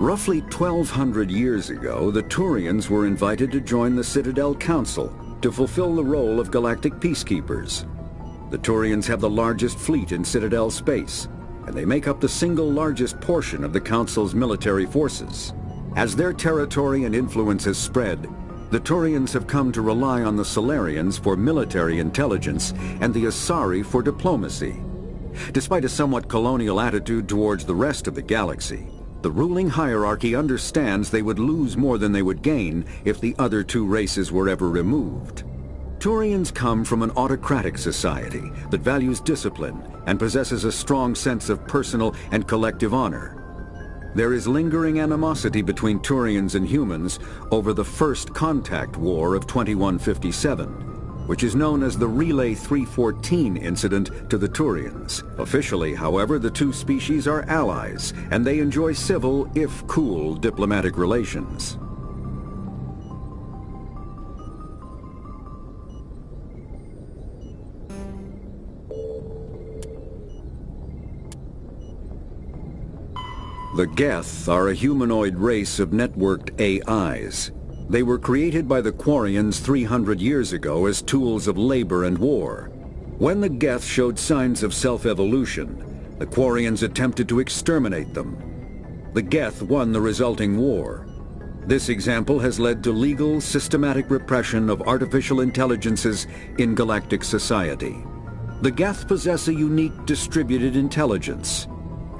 Roughly 1,200 years ago, the Turians were invited to join the Citadel Council to fulfill the role of galactic peacekeepers. The Turians have the largest fleet in Citadel space, and they make up the single largest portion of the Council's military forces. As their territory and influence has spread, the Turians have come to rely on the Salarians for military intelligence and the Asari for diplomacy. Despite a somewhat colonial attitude towards the rest of the galaxy, the ruling hierarchy understands they would lose more than they would gain if the other two races were ever removed. Turians come from an autocratic society that values discipline and possesses a strong sense of personal and collective honor. There is lingering animosity between Turians and humans over the First Contact War of 2157, which is known as the Relay 314 incident to the Turians. Officially, however, the two species are allies, and they enjoy civil, if cool, diplomatic relations. The Geth are a humanoid race of networked AIs. They were created by the Quarians 300 years ago as tools of labor and war. When the Geth showed signs of self-evolution, the Quarians attempted to exterminate them. The Geth won the resulting war. This example has led to legal, systematic repression of artificial intelligences in galactic society. The Geth possess a unique distributed intelligence.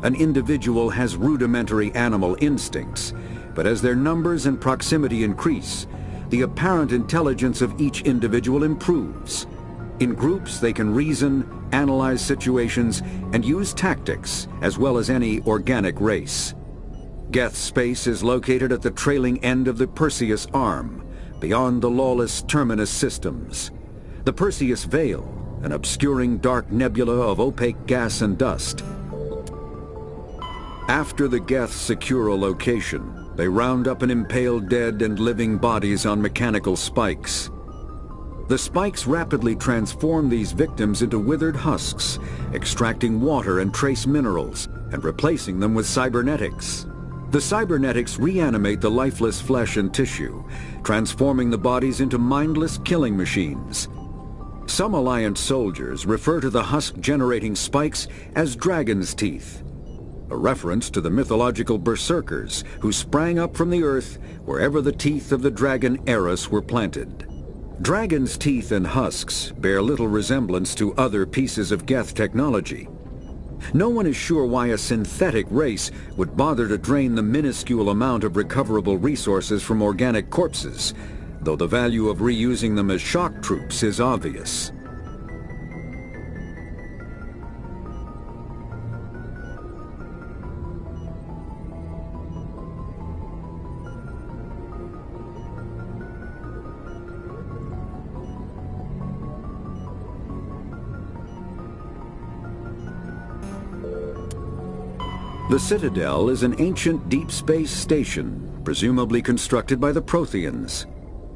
An individual has rudimentary animal instincts, but as their numbers and proximity increase, the apparent intelligence of each individual improves. In groups, they can reason, analyze situations, and use tactics, as well as any organic race. Geth space is located at the trailing end of the Perseus Arm, beyond the lawless Terminus systems. The Perseus Veil, an obscuring dark nebula of opaque gas and dust. After the Geth secure a location, they round up and impale dead and living bodies on mechanical spikes. The spikes rapidly transform these victims into withered husks, extracting water and trace minerals, and replacing them with cybernetics. The cybernetics reanimate the lifeless flesh and tissue, transforming the bodies into mindless killing machines. Some Alliance soldiers refer to the husk-generating spikes as dragon's teeth, a reference to the mythological berserkers who sprang up from the earth wherever the teeth of the dragon Eris were planted. Dragon's teeth and husks bear little resemblance to other pieces of Geth technology. No one is sure why a synthetic race would bother to drain the minuscule amount of recoverable resources from organic corpses, though the value of reusing them as shock troops is obvious. The Citadel is an ancient deep space station, presumably constructed by the Protheans.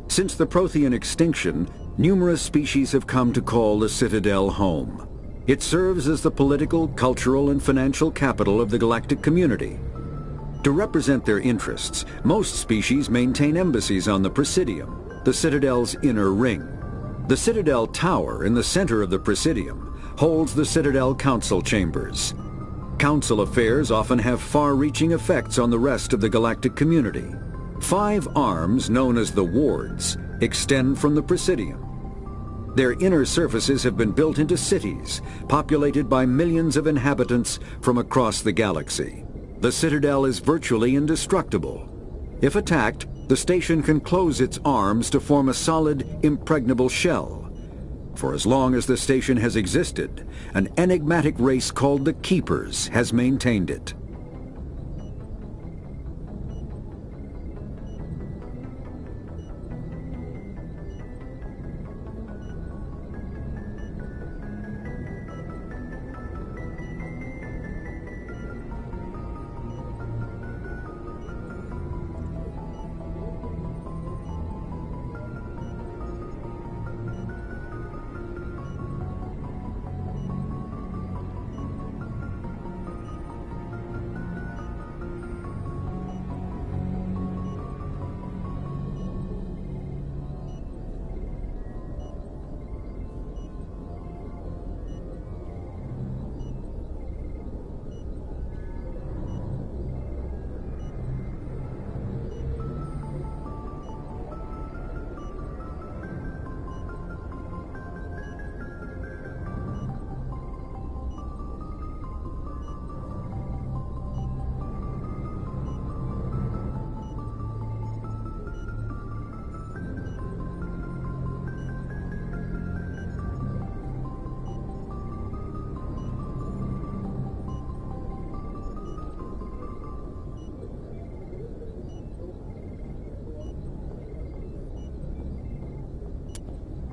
Since the Prothean extinction, numerous species have come to call the Citadel home. It serves as the political, cultural, and financial capital of the galactic community. To represent their interests, most species maintain embassies on the Presidium, the Citadel's inner ring. The Citadel Tower in the center of the Presidium holds the Citadel Council chambers. Council affairs often have far-reaching effects on the rest of the galactic community. 5 arms, known as the Wards, extend from the Presidium. Their inner surfaces have been built into cities, populated by millions of inhabitants from across the galaxy. The Citadel is virtually indestructible. If attacked, the station can close its arms to form a solid, impregnable shell. For as long as the station has existed, an enigmatic race called the Keepers has maintained it.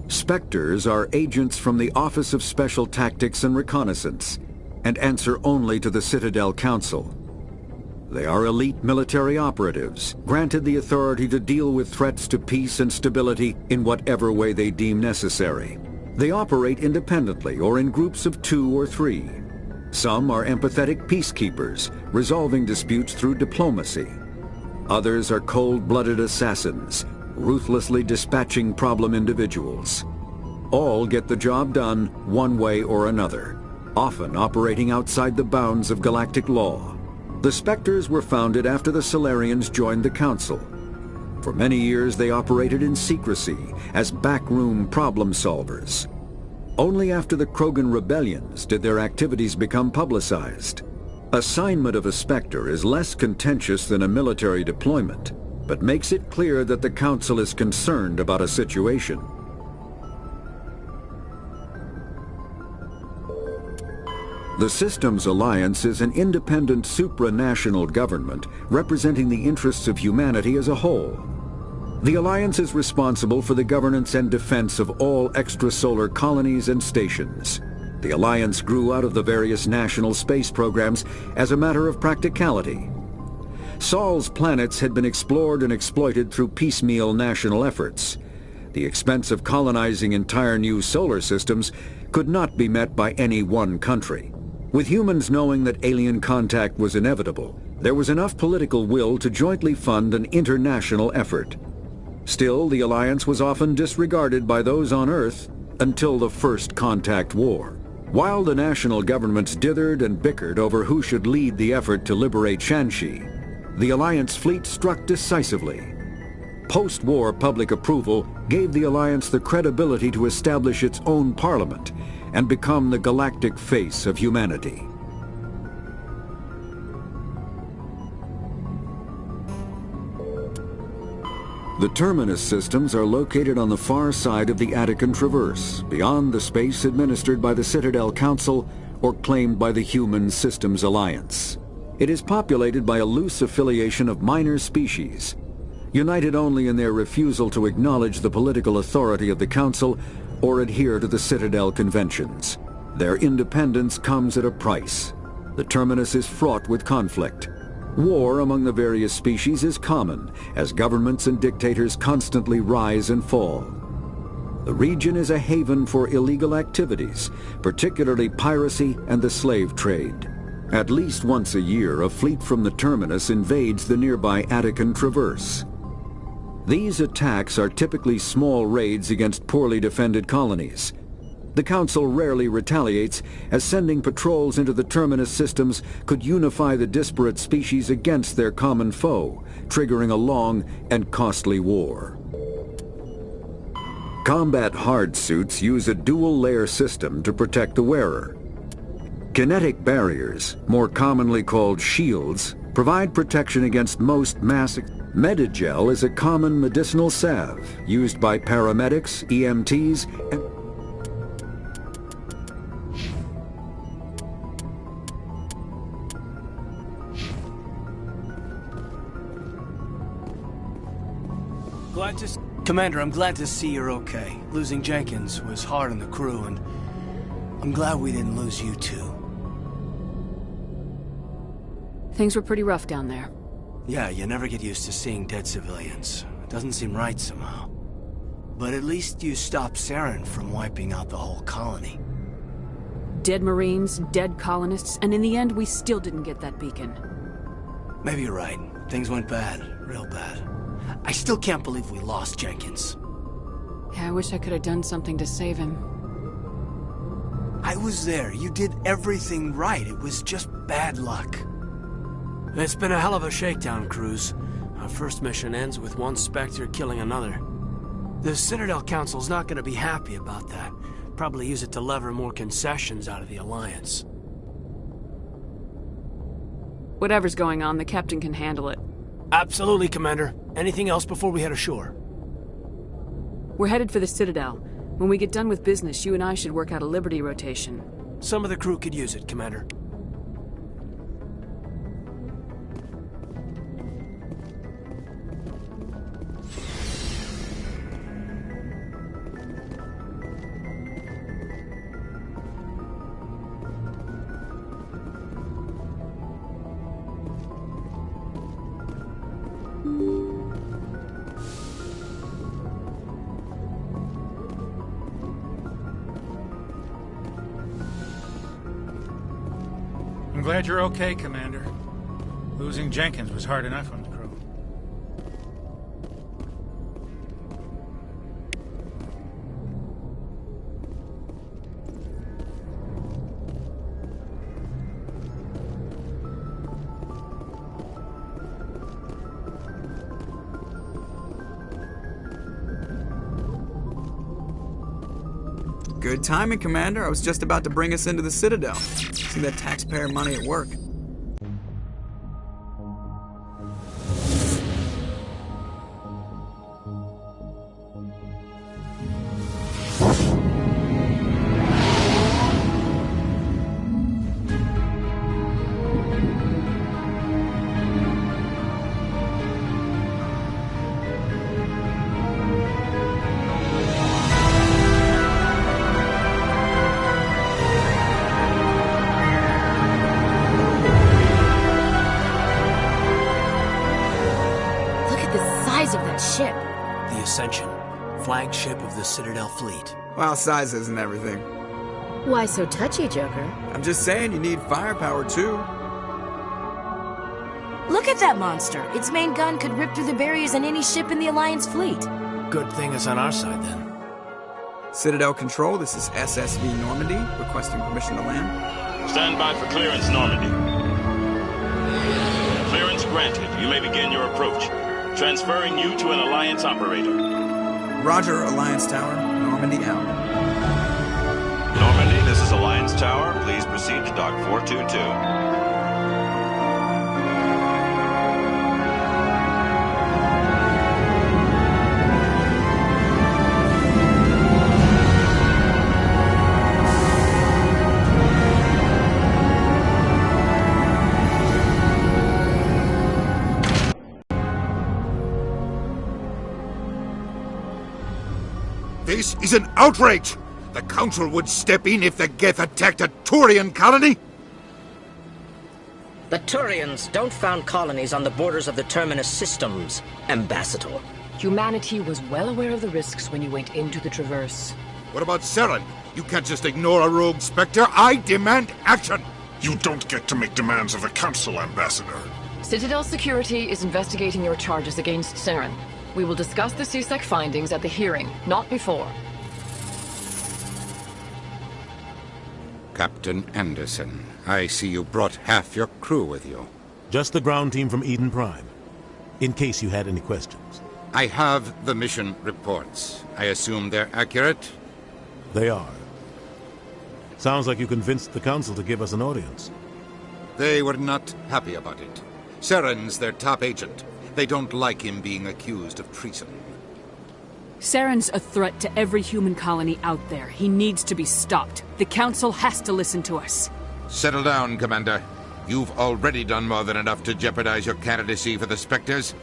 Spectres are agents from the Office of Special Tactics and Reconnaissance, and answer only to the Citadel Council. They are elite military operatives, granted the authority to deal with threats to peace and stability in whatever way they deem necessary. They operate independently or in groups of 2 or 3. Some are empathetic peacekeepers, resolving disputes through diplomacy. Others are cold-blooded assassins, ruthlessly dispatching problem individuals. All get the job done one way or another, often operating outside the bounds of galactic law. The Spectres were founded after the Salarians joined the Council. For many years they operated in secrecy as backroom problem solvers. Only after the Krogan rebellions did their activities become publicized. Assignment of a Spectre is less contentious than a military deployment, but makes it clear that the Council is concerned about a situation. The Systems Alliance is an independent supranational government representing the interests of humanity as a whole. The Alliance is responsible for the governance and defense of all extrasolar colonies and stations. The Alliance grew out of the various national space programs as a matter of practicality. Sol's planets had been explored and exploited through piecemeal national efforts. The expense of colonizing entire new solar systems could not be met by any one country. With humans knowing that alien contact was inevitable, there was enough political will to jointly fund an international effort. Still, the Alliance was often disregarded by those on Earth until the First Contact War. While the national governments dithered and bickered over who should lead the effort to liberate Shanxi, the Alliance fleet struck decisively. Post-war public approval gave the Alliance the credibility to establish its own parliament and become the galactic face of humanity. The Terminus systems are located on the far side of the Attican Traverse, beyond the space administered by the Citadel Council or claimed by the Human Systems Alliance. It is populated by a loose affiliation of minor species, united only in their refusal to acknowledge the political authority of the Council or adhere to the Citadel conventions. Their independence comes at a price. The Terminus is fraught with conflict. War among the various species is common, as governments and dictators constantly rise and fall. The region is a haven for illegal activities, particularly piracy and the slave trade. At least once a year, a fleet from the Terminus invades the nearby Attican Traverse. These attacks are typically small raids against poorly defended colonies. The Council rarely retaliates, as sending patrols into the Terminus systems could unify the disparate species against their common foe, triggering a long and costly war. Combat hard suits use a dual-layer system to protect the wearer. Kinetic barriers, more commonly called shields, provide protection against most mass. Medigel is a common medicinal salve used by paramedics, EMTs, and Commander, I'm glad to see you're okay. Losing Jenkins was hard on the crew, and I'm glad we didn't lose you too. Things were pretty rough down there. Yeah, you never get used to seeing dead civilians. It doesn't seem right somehow. But at least you stopped Saren from wiping out the whole colony. Dead Marines, dead colonists, and in the end we still didn't get that beacon. Maybe you're right. Things went bad. Real bad. I still can't believe we lost Jenkins. Yeah, I wish I could have done something to save him. I was there. You did everything right. It was just bad luck. It's been a hell of a shakedown, Cruz. Our first mission ends with one Spectre killing another. The Citadel Council's not gonna be happy about that. Probably use it to lever more concessions out of the Alliance. Whatever's going on, the captain can handle it. Absolutely, Commander. Anything else before we head ashore? We're headed for the Citadel. When we get done with business, you and I should work out a Liberty rotation. Some of the crew could use it, Commander. glad you're okay, Commander. Losing Jenkins was hard enough on the crew. Good timing, Commander. I was just about to bring us into the Citadel. See that taxpayer money at work. Flagship of the Citadel fleet. Well, size isn't everything. Why so touchy, Joker? I'm just saying you need firepower, too. Look at that monster. Its main gun could rip through the barriers in any ship in the Alliance fleet. Good thing it's on our side, then. Citadel Control, this is SSV Normandy, requesting permission to land. Stand by for clearance, Normandy. Clearance granted. You may begin your approach. Transferring you to an Alliance operator. Roger, Alliance Tower. Normandy out. Normandy, this is Alliance Tower. Please proceed to Dock 422. This is an outrage! The Council would step in if the Geth attacked a Turian colony? The Turians don't found colonies on the borders of the Terminus systems, Ambassador. Humanity was well aware of the risks when you went into the Traverse. What about Saren? You can't just ignore a rogue Spectre. I demand action! You don't get to make demands of the Council, Ambassador. Citadel Security is investigating your charges against Saren. We will discuss the CSEC findings at the hearing, not before. Captain Anderson, I see you brought half your crew with you. Just the ground team from Eden Prime, in case you had any questions. I have the mission reports. I assume they're accurate? They are. Sounds like you convinced the Council to give us an audience. They were not happy about it. Saren's their top agent. They don't like him being accused of treason. Saren's a threat to every human colony out there. He needs to be stopped. The Council has to listen to us. Settle down, Commander. You've already done more than enough to jeopardize your candidacy for the Spectres.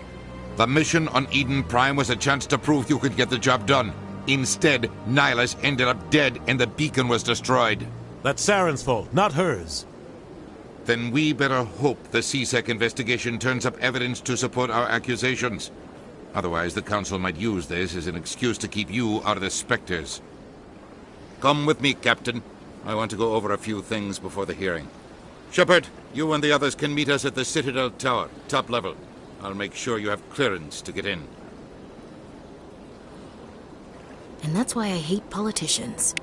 The mission on Eden Prime was a chance to prove you could get the job done. Instead, Nihilus ended up dead and the beacon was destroyed. That's Saren's fault, not hers. Then we better hope the CSEC investigation turns up evidence to support our accusations. Otherwise, the Council might use this as an excuse to keep you out of the Spectres. Come with me, Captain. I want to go over a few things before the hearing. Shepard, you and the others can meet us at the Citadel Tower, top level. I'll make sure you have clearance to get in. And that's why I hate politicians.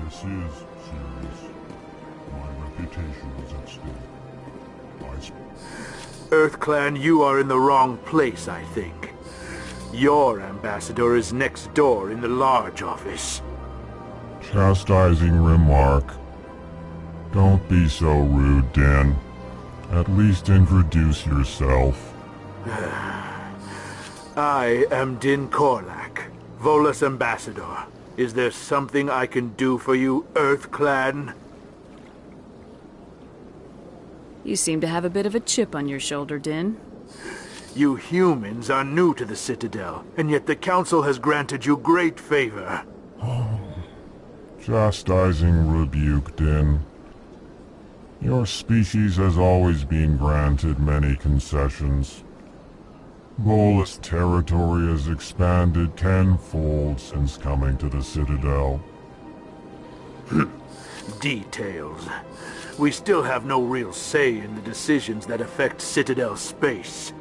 This is serious. My reputation is at stake. EarthClan, you are in the wrong place, I think. Your ambassador is next door in the large office. Chastising remark. Don't be so rude, Din. At least introduce yourself. I am Din Korlak, Volus ambassador. Is there something I can do for you, Earth Clan? You seem to have a bit of a chip on your shoulder, Din. You humans are new to the Citadel, and yet the Council has granted you great favor. Chastising rebuke, Din. Your species has always been granted many concessions. Volus territory has expanded tenfold since coming to the Citadel. Details. We still have no real say in the decisions that affect Citadel space.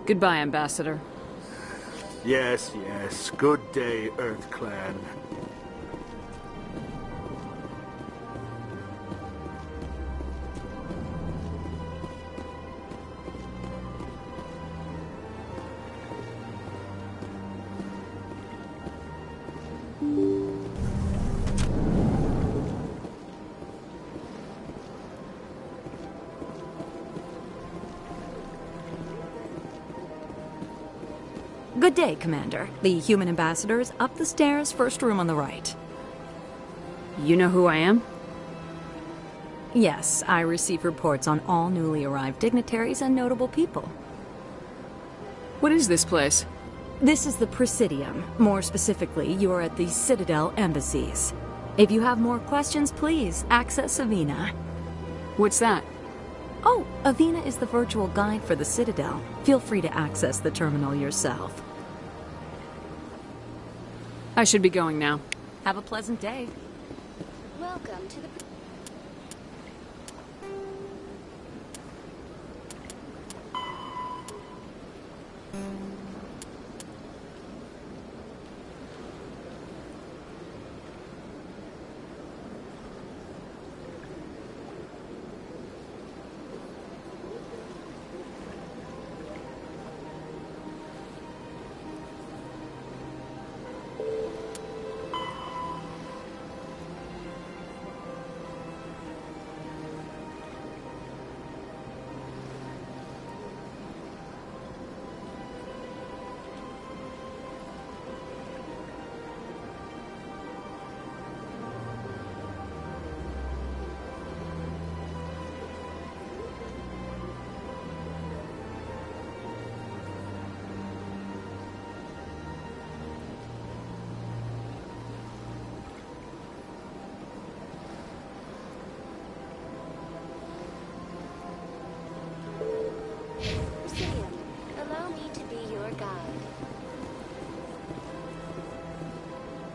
Goodbye, Ambassador. Yes, yes. Good day, Earth Clan. Good day, Commander. The human ambassador is up the stairs, first room on the right. You know who I am? Yes, I receive reports on all newly arrived dignitaries and notable people. What is this place? This is the Presidium. More specifically, you are at the Citadel embassies. If you have more questions, please access Avina. What's that? Oh, Avina is the virtual guide for the Citadel. Feel free to access the terminal yourself. I should be going now. Have a pleasant day. Welcome to the...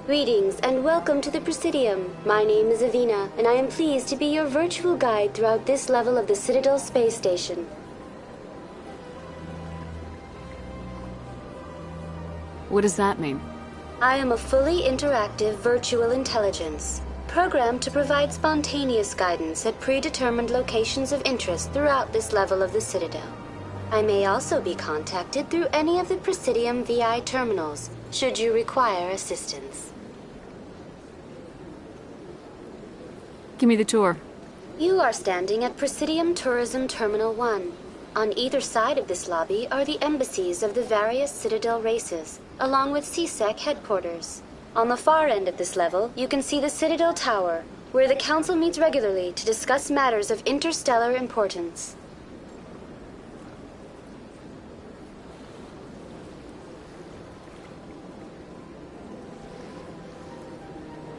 Greetings and welcome to the Presidium. My name is Avina, and I am pleased to be your virtual guide throughout this level of the Citadel Space Station. What does that mean? I am a fully interactive virtual intelligence, programmed to provide spontaneous guidance at predetermined locations of interest throughout this level of the Citadel. I may also be contacted through any of the Presidium VI terminals, should you require assistance. Give me the tour. You are standing at Presidium Tourism Terminal 1. On either side of this lobby are the embassies of the various Citadel races, along with CSEC headquarters. On the far end of this level, you can see the Citadel Tower, where the Council meets regularly to discuss matters of interstellar importance.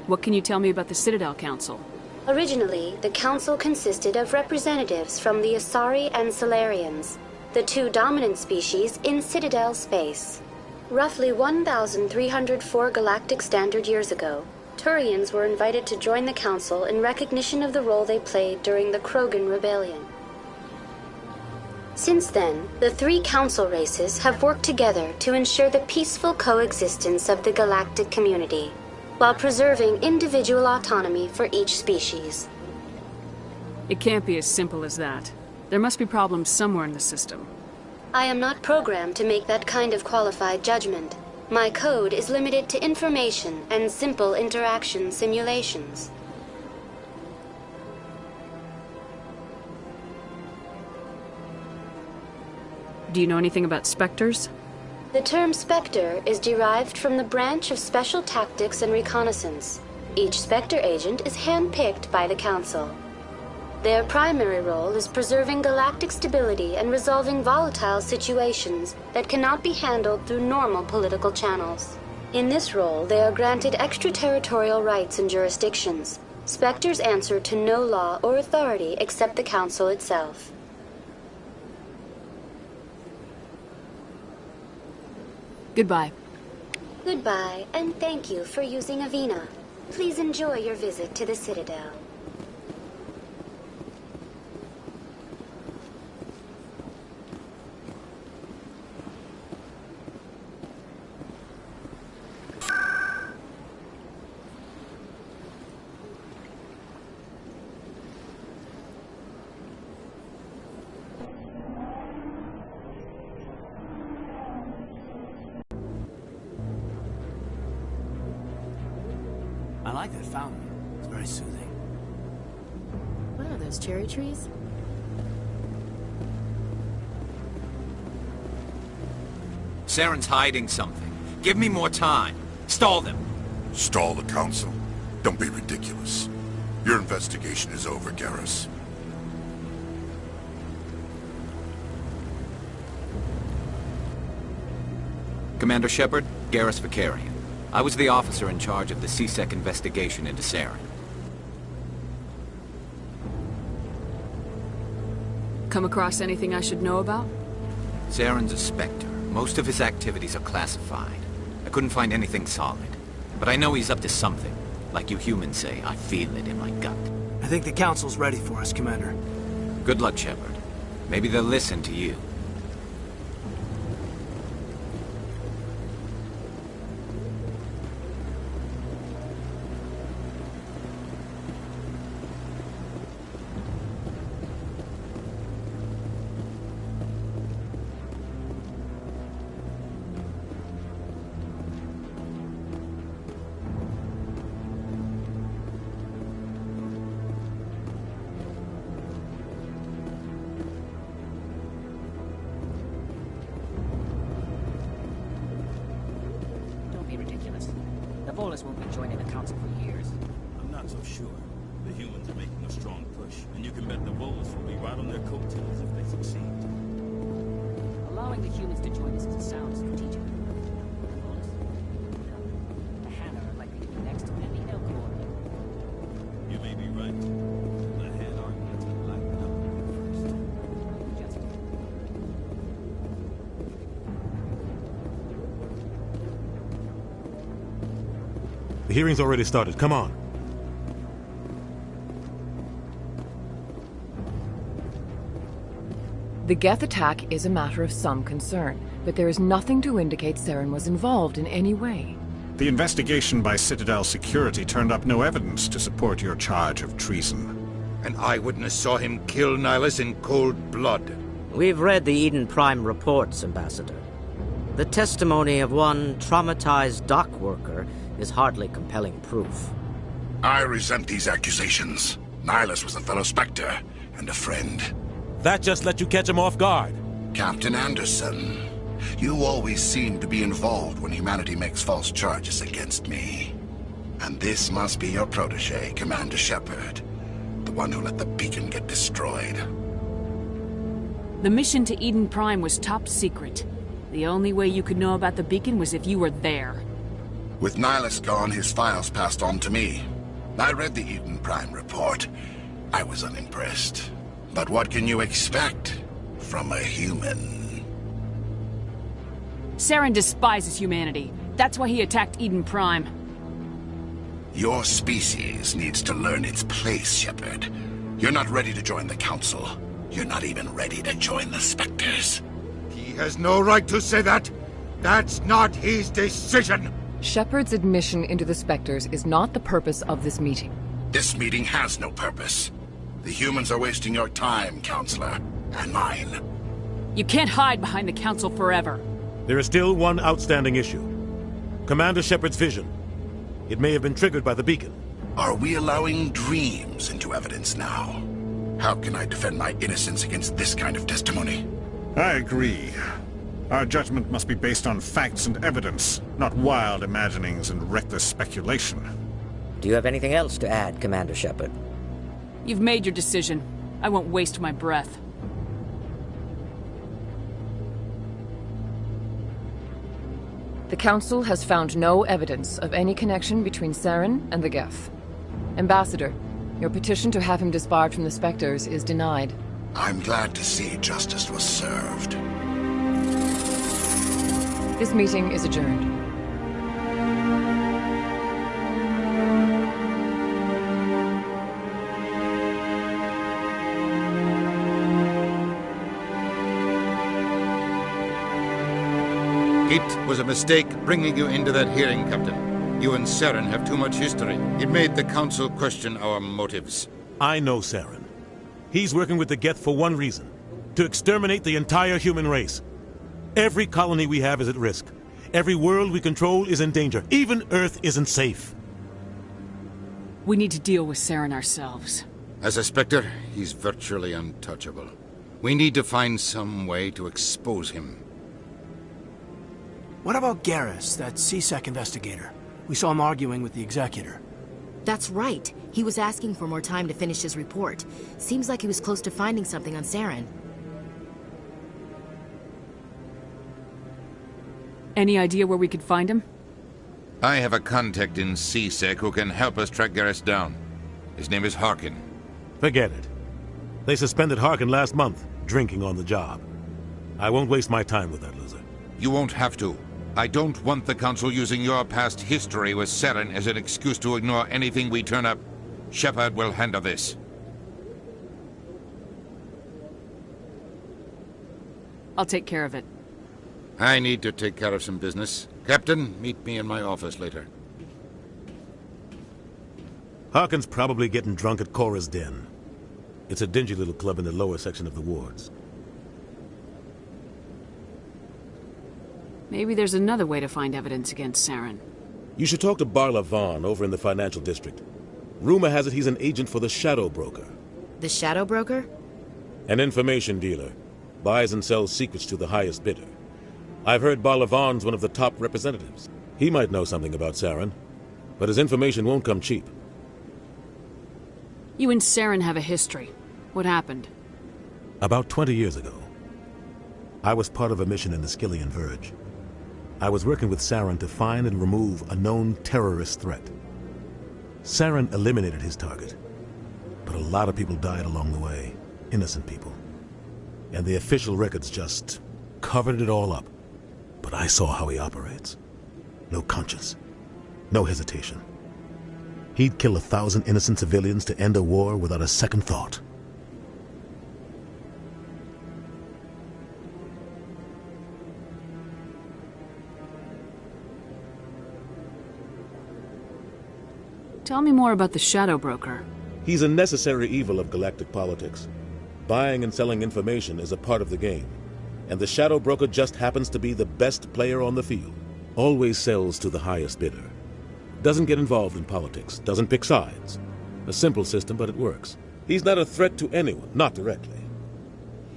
What can you tell me about the Citadel Council? Originally, the Council consisted of representatives from the Asari and Solarians, the two dominant species in Citadel space. Roughly 1,304 galactic standard years ago, Turians were invited to join the Council in recognition of the role they played during the Krogan Rebellion. Since then, the three Council races have worked together to ensure the peaceful coexistence of the galactic community, while preserving individual autonomy for each species. It can't be as simple as that. There must be problems somewhere in the system. I am not programmed to make that kind of qualified judgment. My code is limited to information and simple interaction simulations. Do you know anything about Spectres? The term Spectre is derived from the branch of Special Tactics and Reconnaissance. Each Spectre agent is handpicked by the Council. Their primary role is preserving galactic stability and resolving volatile situations that cannot be handled through normal political channels. In this role, they are granted extraterritorial rights and jurisdictions. Spectres answer to no law or authority except the Council itself. Goodbye. Goodbye, and thank you for using Avina. Please enjoy your visit to the Citadel. I like that fountain. It's very soothing. What are those, cherry trees? Saren's hiding something. Give me more time. Stall them. Stall the Council? Don't be ridiculous. Your investigation is over, Garrus. Commander Shepard, Garrus Vakarian. I was the officer in charge of the C-Sec investigation into Saren. Come across anything I should know about? Saren's a Spectre. Most of his activities are classified. I couldn't find anything solid. But I know he's up to something. Like you humans say, I feel it in my gut. I think the Council's ready for us, Commander. Good luck, Shepard. Maybe they'll listen to you. The Volus won't be joining the Council for years. I'm not so sure. The humans are making a strong push, and you can bet the Volus will be right on their coattails if they succeed. Allowing the humans to join us is a sound strategic. The Hanna are likely to be next to any Elcor. You may be right. The Han aren't yet to lighten up first. The hearing's already started. Come on. The Geth attack is a matter of some concern, but there is nothing to indicate Saren was involved in any way. The investigation by Citadel Security turned up no evidence to support your charge of treason. An eyewitness saw him kill Nihilus in cold blood. We've read the Eden Prime reports, Ambassador. The testimony of one traumatized dock worker is hardly compelling proof. I resent these accusations. Nihilus was a fellow Spectre and a friend. That just let you catch him off guard. Captain Anderson, you always seem to be involved when humanity makes false charges against me. And this must be your protege, Commander Shepard. The one who let the beacon get destroyed. The mission to Eden Prime was top secret. The only way you could know about the beacon was if you were there. With Nihilus gone, his files passed on to me. I read the Eden Prime report. I was unimpressed. But what can you expect from a human? Saren despises humanity. That's why he attacked Eden Prime. Your species needs to learn its place, Shepard. You're not ready to join the Council. You're not even ready to join the Spectres. He has no right to say that. That's not his decision. Shepard's admission into the Spectres is not the purpose of this meeting. This meeting has no purpose. The humans are wasting your time, Counselor, and mine. You can't hide behind the Council forever. There is still one outstanding issue. Commander Shepard's vision. It may have been triggered by the beacon. Are we allowing dreams into evidence now? How can I defend my innocence against this kind of testimony? I agree. Our judgment must be based on facts and evidence, not wild imaginings and reckless speculation. Do you have anything else to add, Commander Shepard? You've made your decision. I won't waste my breath. The Council has found no evidence of any connection between Saren and the Geth. Ambassador, your petition to have him disbarred from the Spectres is denied. I'm glad to see justice was served. This meeting is adjourned. It was a mistake bringing you into that hearing, Captain. You and Saren have too much history. It made the Council question our motives. I know Saren. He's working with the Geth for one reason. To exterminate the entire human race. Every colony we have is at risk. Every world we control is in danger. Even Earth isn't safe. We need to deal with Saren ourselves. As a Spectre, he's virtually untouchable. We need to find some way to expose him. What about Garrus, that C-Sec investigator? We saw him arguing with the Executor. That's right. He was asking for more time to finish his report. Seems like he was close to finding something on Saren. Any idea where we could find him? I have a contact in C-Sec who can help us track Garrus down. His name is Harkin. Forget it. They suspended Harkin last month, drinking on the job. I won't waste my time with that loser. You won't have to. I don't want the Council using your past history with Saren as an excuse to ignore anything we turn up. Shepard will handle this. I'll take care of it. I need to take care of some business. Captain, meet me in my office later. Harkin's probably getting drunk at Cora's Den. It's a dingy little club in the lower section of the wards. Maybe there's another way to find evidence against Saren. You should talk to Barla Vaughn over in the financial district. Rumor has it he's an agent for the Shadow Broker. The Shadow Broker? An information dealer. Buys and sells secrets to the highest bidder. I've heard Barla Vaughn's one of the top representatives. He might know something about Saren, but his information won't come cheap. You and Saren have a history. What happened? About 20 years ago, I was part of a mission in the Skillian Verge. I was working with Saren to find and remove a known terrorist threat. Saren eliminated his target, but a lot of people died along the way, innocent people. And the official records just covered it all up. But I saw how he operates. No conscience, no hesitation. He'd kill 1,000 innocent civilians to end a war without a second thought. Tell me more about the Shadow Broker. He's a necessary evil of galactic politics. Buying and selling information is a part of the game. And the Shadow Broker just happens to be the best player on the field. Always sells to the highest bidder. Doesn't get involved in politics. Doesn't pick sides. A simple system, but it works. He's not a threat to anyone, not directly.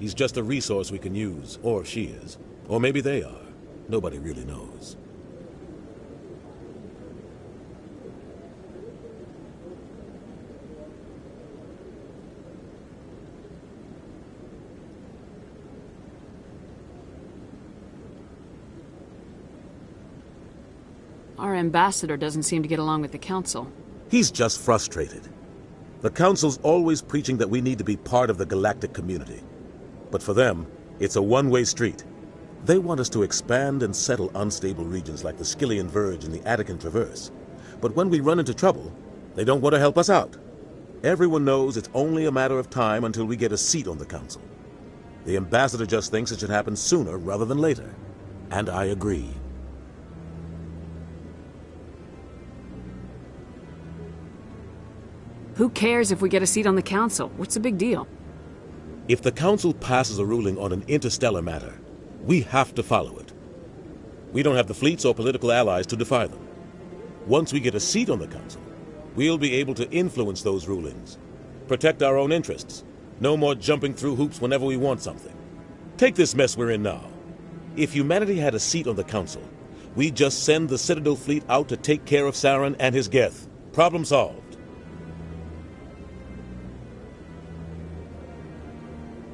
He's just a resource we can use, or she is. Or maybe they are. Nobody really knows. Our ambassador doesn't seem to get along with the Council. He's just frustrated. The Council's always preaching that we need to be part of the galactic community. But for them, it's a one-way street. They want us to expand and settle unstable regions like the Skillian Verge and the Attican Traverse. But when we run into trouble, they don't want to help us out. Everyone knows it's only a matter of time until we get a seat on the Council. The ambassador just thinks it should happen sooner rather than later. And I agree. Who cares if we get a seat on the Council? What's the big deal? If the Council passes a ruling on an interstellar matter, we have to follow it. We don't have the fleets or political allies to defy them. Once we get a seat on the Council, we'll be able to influence those rulings, protect our own interests. No more jumping through hoops whenever we want something. Take this mess we're in now. If humanity had a seat on the Council, we'd just send the Citadel fleet out to take care of Saren and his Geth. Problem solved.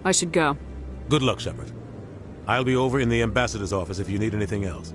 I should go. Good luck, Shepard. I'll be over in the Ambassador's office if you need anything else.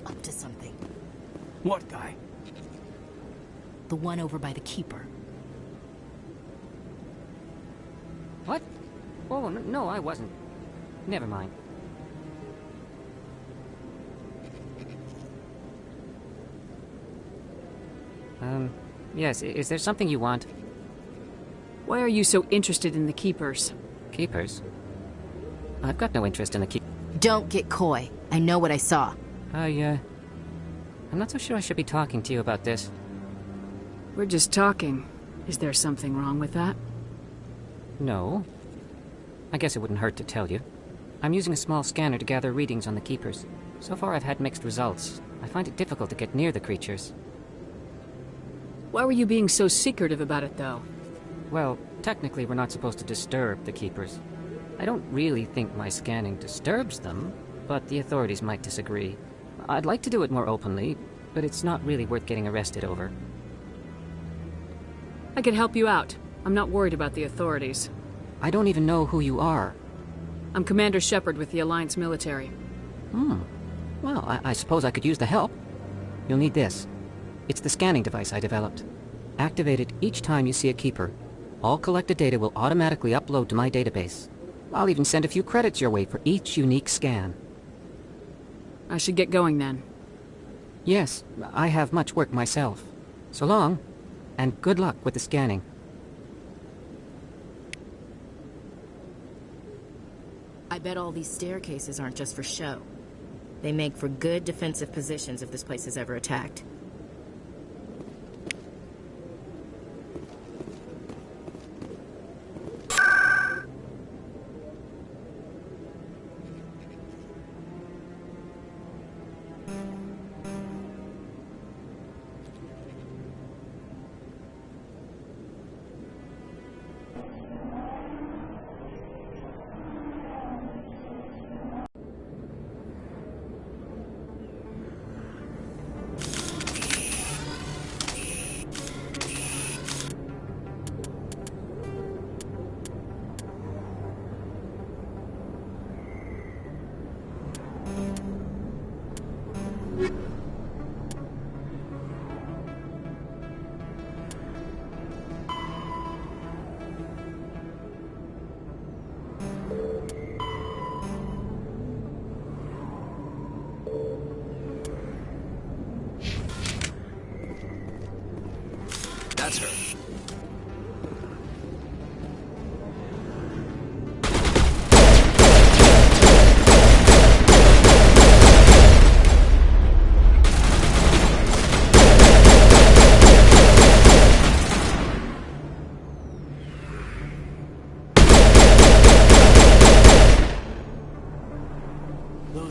Up to something. What guy? The one over by the Keeper. What? Oh, no, I wasn't. Never mind. Yes, is there something you want? Why are you so interested in the Keepers? Keepers? I've got no interest in the Keepers. Don't get coy. I know what I saw. I'm not so sure I should be talking to you about this. We're just talking. Is there something wrong with that? No. I guess it wouldn't hurt to tell you. I'm using a small scanner to gather readings on the Keepers. So far I've had mixed results. I find it difficult to get near the creatures. Why were you being so secretive about it, though? Well, technically we're not supposed to disturb the Keepers. I don't really think my scanning disturbs them, but the authorities might disagree. I'd like to do it more openly, but it's not really worth getting arrested over. I can help you out. I'm not worried about the authorities. I don't even know who you are. I'm Commander Shepard with the Alliance military. Well, I suppose I could use the help. You'll need this. It's the scanning device I developed. Activate it each time you see a Keeper. All collected data will automatically upload to my database. I'll even send a few credits your way for each unique scan. I should get going then. Yes, I have much work myself. So long, and good luck with the scanning. I bet all these staircases aren't just for show. They make for good defensive positions if this place is ever attacked.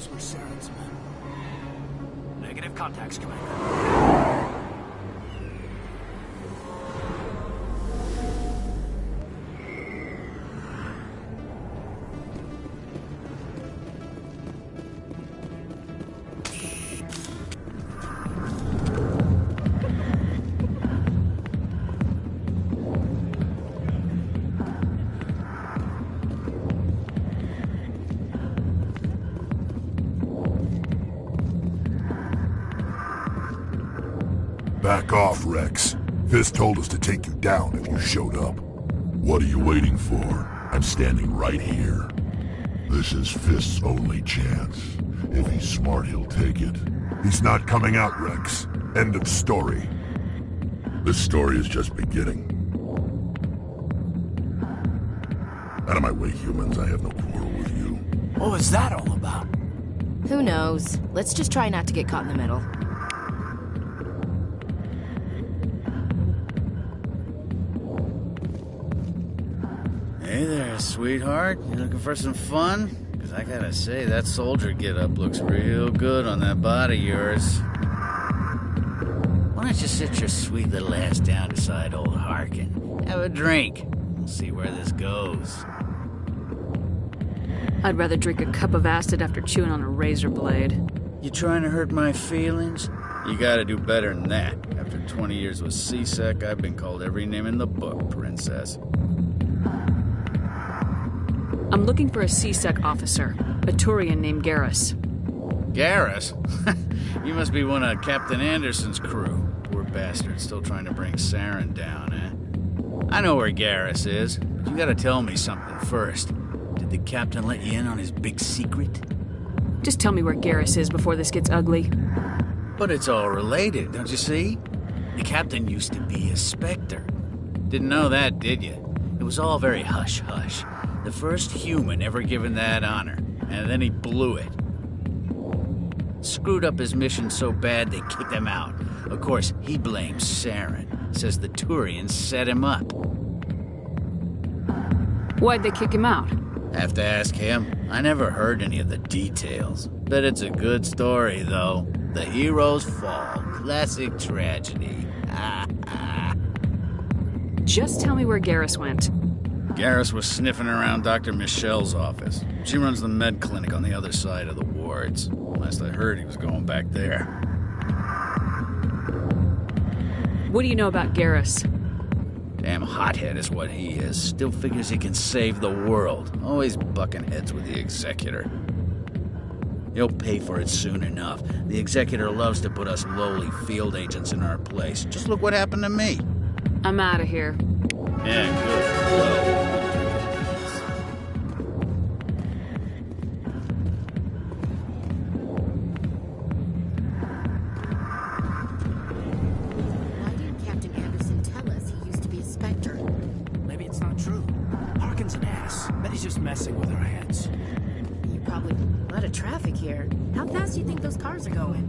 Those were Saren's men. Negative contacts, Commander. Back off, Rex. Fisk told us to take you down if you showed up. What are you waiting for? I'm standing right here. This is Fisk's only chance. If he's smart, he'll take it. He's not coming out, Rex. End of story. This story is just beginning. Out of my way, humans. I have no quarrel with you. What was that all about? Who knows? Let's just try not to get caught in the middle. Hey there, sweetheart. You looking for some fun? Because I gotta say, that soldier get-up looks real good on that body of yours. Why don't you sit your sweet little ass down beside old Harkin? Have a drink. We'll see where this goes. I'd rather drink a cup of acid after chewing on a razor blade. You trying to hurt my feelings? You gotta do better than that. After 20 years with C-Sec, I've been called every name in the book, princess. I'm looking for a C-Sec officer, a Turian named Garrus. Garrus? You must be one of Captain Anderson's crew. Poor bastard, still trying to bring Saren down, eh? I know where Garrus is, but you gotta tell me something first. Did the captain let you in on his big secret? Just tell me where Garrus is before this gets ugly. But it's all related, don't you see? The captain used to be a Spectre. Didn't know that, did you? It was all very hush-hush. The first human ever given that honor, and then he blew it. Screwed up his mission so bad they kicked him out. Of course, he blames Saren. Says the Turians set him up. Why'd they kick him out? Have to ask him. I never heard any of the details. Bet it's a good story, though. The hero's fall. Classic tragedy. Just tell me where Garrus went. Garrus was sniffing around Dr. Michelle's office. She runs the med clinic on the other side of the wards. Last I heard, he was going back there. What do you know about Garrus? Damn hothead is what he is. Still figures he can save the world. Always bucking heads with the Executor. He'll pay for it soon enough. The Executor loves to put us lowly field agents in our place. Just look what happened to me. I'm out of here. Yeah, good. Why didn't Captain Anderson tell us he used to be a Spectre? Maybe it's not true. Harkin's an ass. Bet he's just messing with our heads. You probably... a lot of traffic here. How fast do you think those cars are going?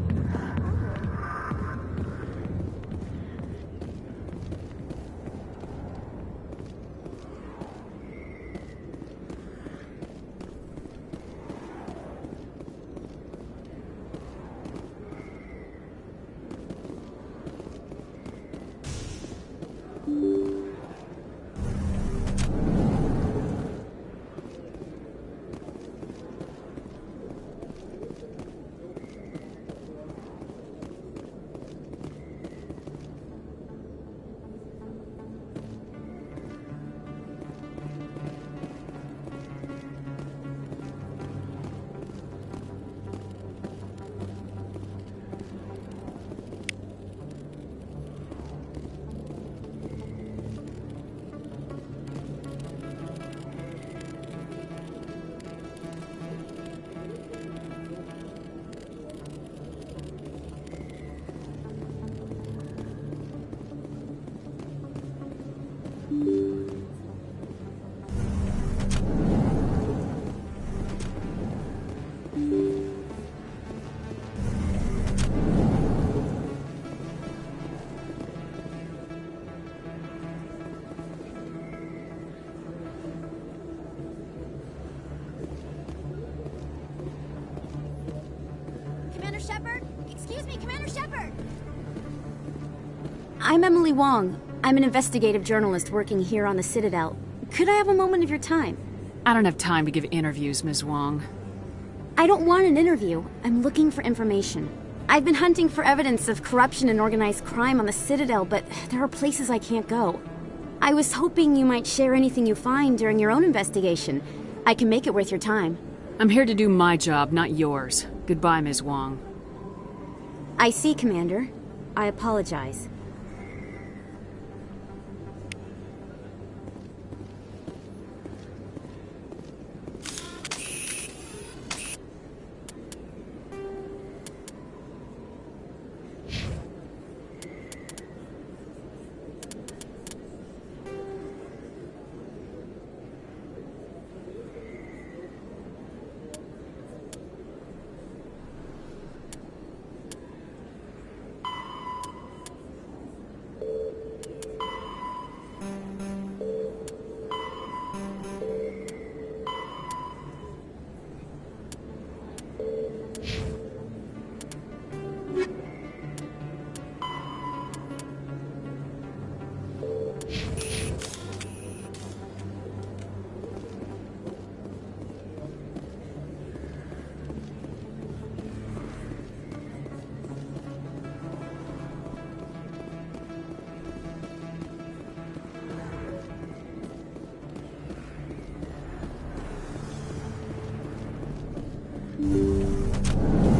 me, Commander Shepard! I'm Emily Wong. I'm an investigative journalist working here on the Citadel. Could I have a moment of your time? I don't have time to give interviews, Ms. Wong. I don't want an interview. I'm looking for information. I've been hunting for evidence of corruption and organized crime on the Citadel, but there are places I can't go. I was hoping you might share anything you find during your own investigation. I can make it worth your time. I'm here to do my job, not yours. Goodbye, Ms. Wong. I see, Commander. I apologize.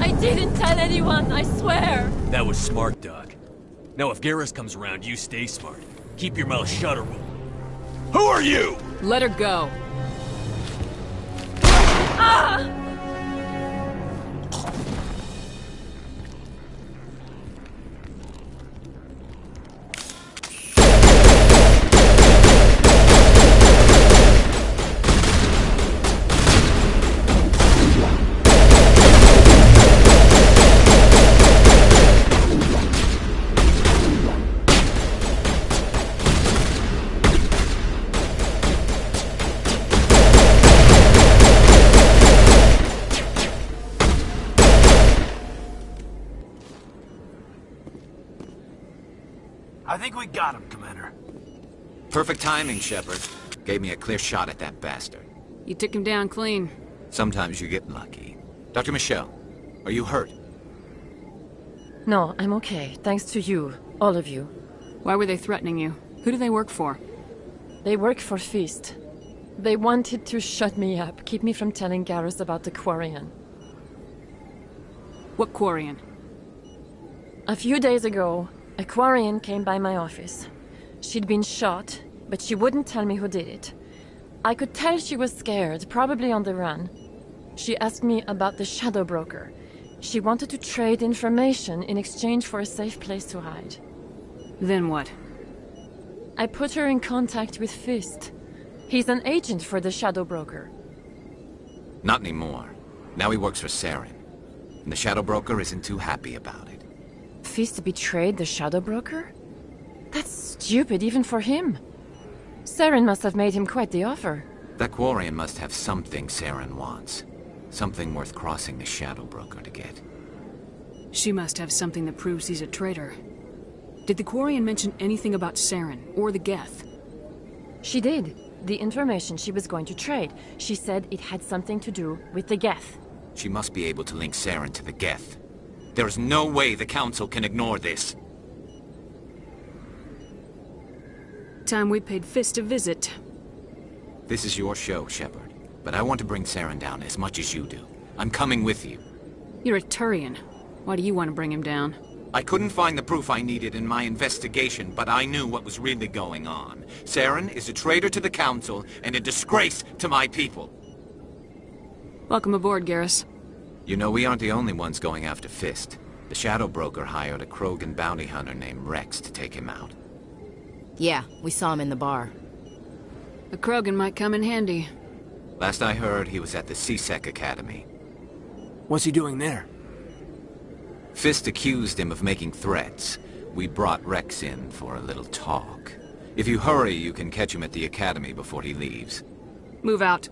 I didn't tell anyone, I swear! That was smart, Doc. Now if Garrus comes around, you stay smart. Keep your mouth shut or we'll... Who are you? Let her go. Ah! I think we got him, Commander. Perfect timing, Shepard. Gave me a clear shot at that bastard. You took him down clean. Sometimes you get lucky. Dr. Michelle, are you hurt? No, I'm okay. Thanks to you. All of you. Why were they threatening you? Who do they work for? They work for Feast. They wanted to shut me up, keep me from telling Garrus about the Quarian. What Quarian? A few days ago, a Quarian came by my office. She'd been shot, but she wouldn't tell me who did it. I could tell she was scared, probably on the run. She asked me about the Shadow Broker. She wanted to trade information in exchange for a safe place to hide. Then what? I put her in contact with Fist. He's an agent for the Shadow Broker. Not anymore. Now he works for Saren. And the Shadow Broker isn't too happy about it. Fist betrayed the Shadow Broker? That's stupid even for him. Saren must have made him quite the offer. That Quarian must have something Saren wants. Something worth crossing the Shadow Broker to get. She must have something that proves he's a traitor. Did the Quarian mention anything about Saren or the Geth? She did. The information she was going to trade. She said it had something to do with the Geth. She must be able to link Saren to the Geth. There is no way the Council can ignore this. Time we paid Fist a visit. This is your show, Shepard. But I want to bring Saren down as much as you do. I'm coming with you. You're a Turian. Why do you want to bring him down? I couldn't find the proof I needed in my investigation, but I knew what was really going on. Saren is a traitor to the Council and a disgrace to my people. Welcome aboard, Garrus. You know, we aren't the only ones going after Fist. The Shadow Broker hired a Krogan bounty hunter named Rex to take him out. Yeah, we saw him in the bar. A Krogan might come in handy. Last I heard, he was at the C-Sec Academy. What's he doing there? Fist accused him of making threats. We brought Rex in for a little talk. If you hurry, you can catch him at the Academy before he leaves. Move out.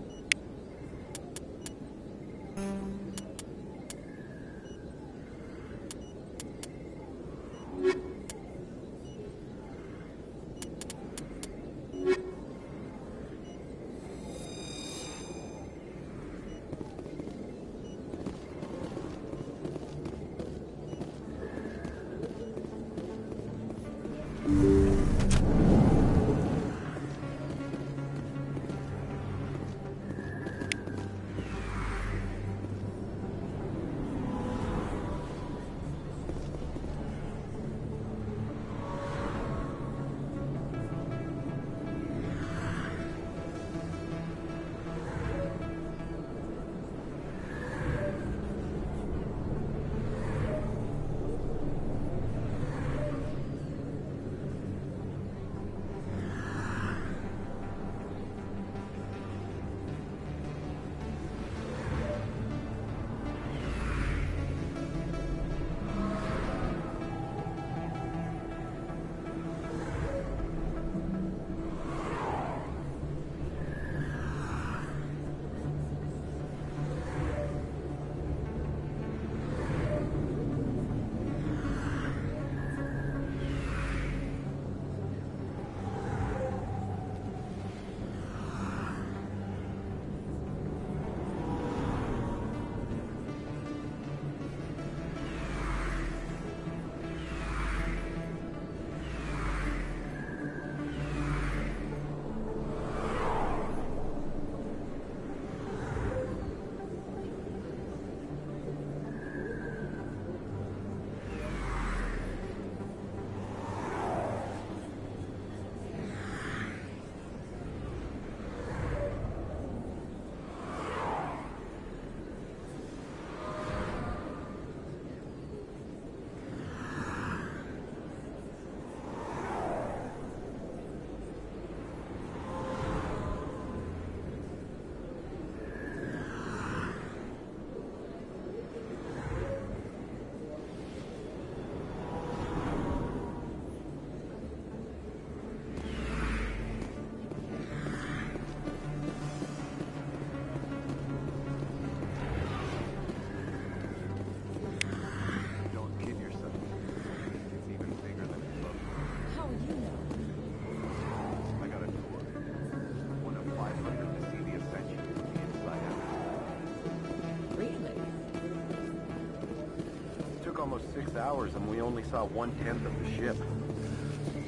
almost 6 hours and we only saw 1/10 of the ship.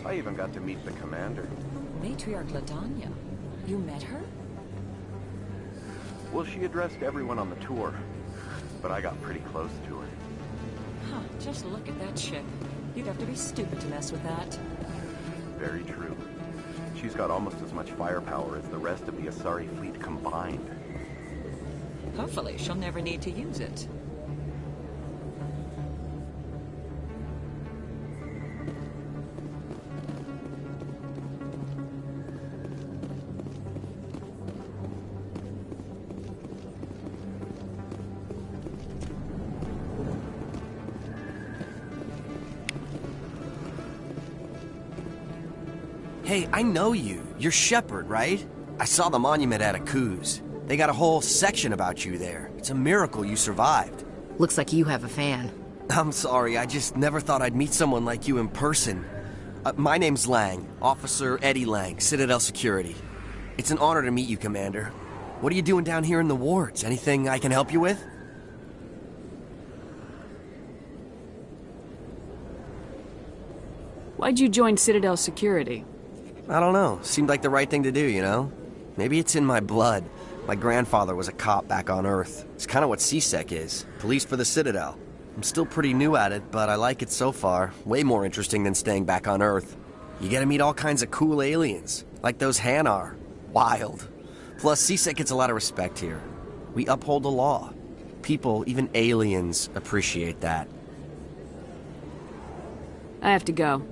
I even got to meet the commander. Matriarch Ladanya. You met her? Well, she addressed everyone on the tour, but I got pretty close to her. Huh, just look at that ship. You'd have to be stupid to mess with that. Very true. She's got almost as much firepower as the rest of the Asari fleet combined. Hopefully, she'll never need to use it. Hey, I know you. You're Shepard, right? I saw the monument at Akuz. They got a whole section about you there. It's a miracle you survived. Looks like you have a fan. I'm sorry, I just never thought I'd meet someone like you in person. My name's Lang, Officer Eddie Lang, Citadel Security. It's an honor to meet you, Commander. What are you doing down here in the wards? Anything I can help you with? Why'd you join Citadel Security? I don't know. Seemed like the right thing to do, you know? Maybe it's in my blood. My grandfather was a cop back on Earth. It's kind of what CSEC is. Police for the Citadel. I'm still pretty new at it, but I like it so far. Way more interesting than staying back on Earth. You get to meet all kinds of cool aliens, like those Hanar. Wild. Plus, CSEC gets a lot of respect here. We uphold the law. People, even aliens, appreciate that. I have to go.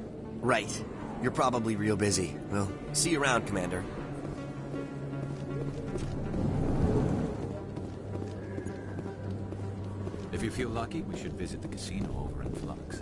Right. You're probably real busy. Well, see you around, Commander. If you feel lucky, we should visit the casino over in Flux.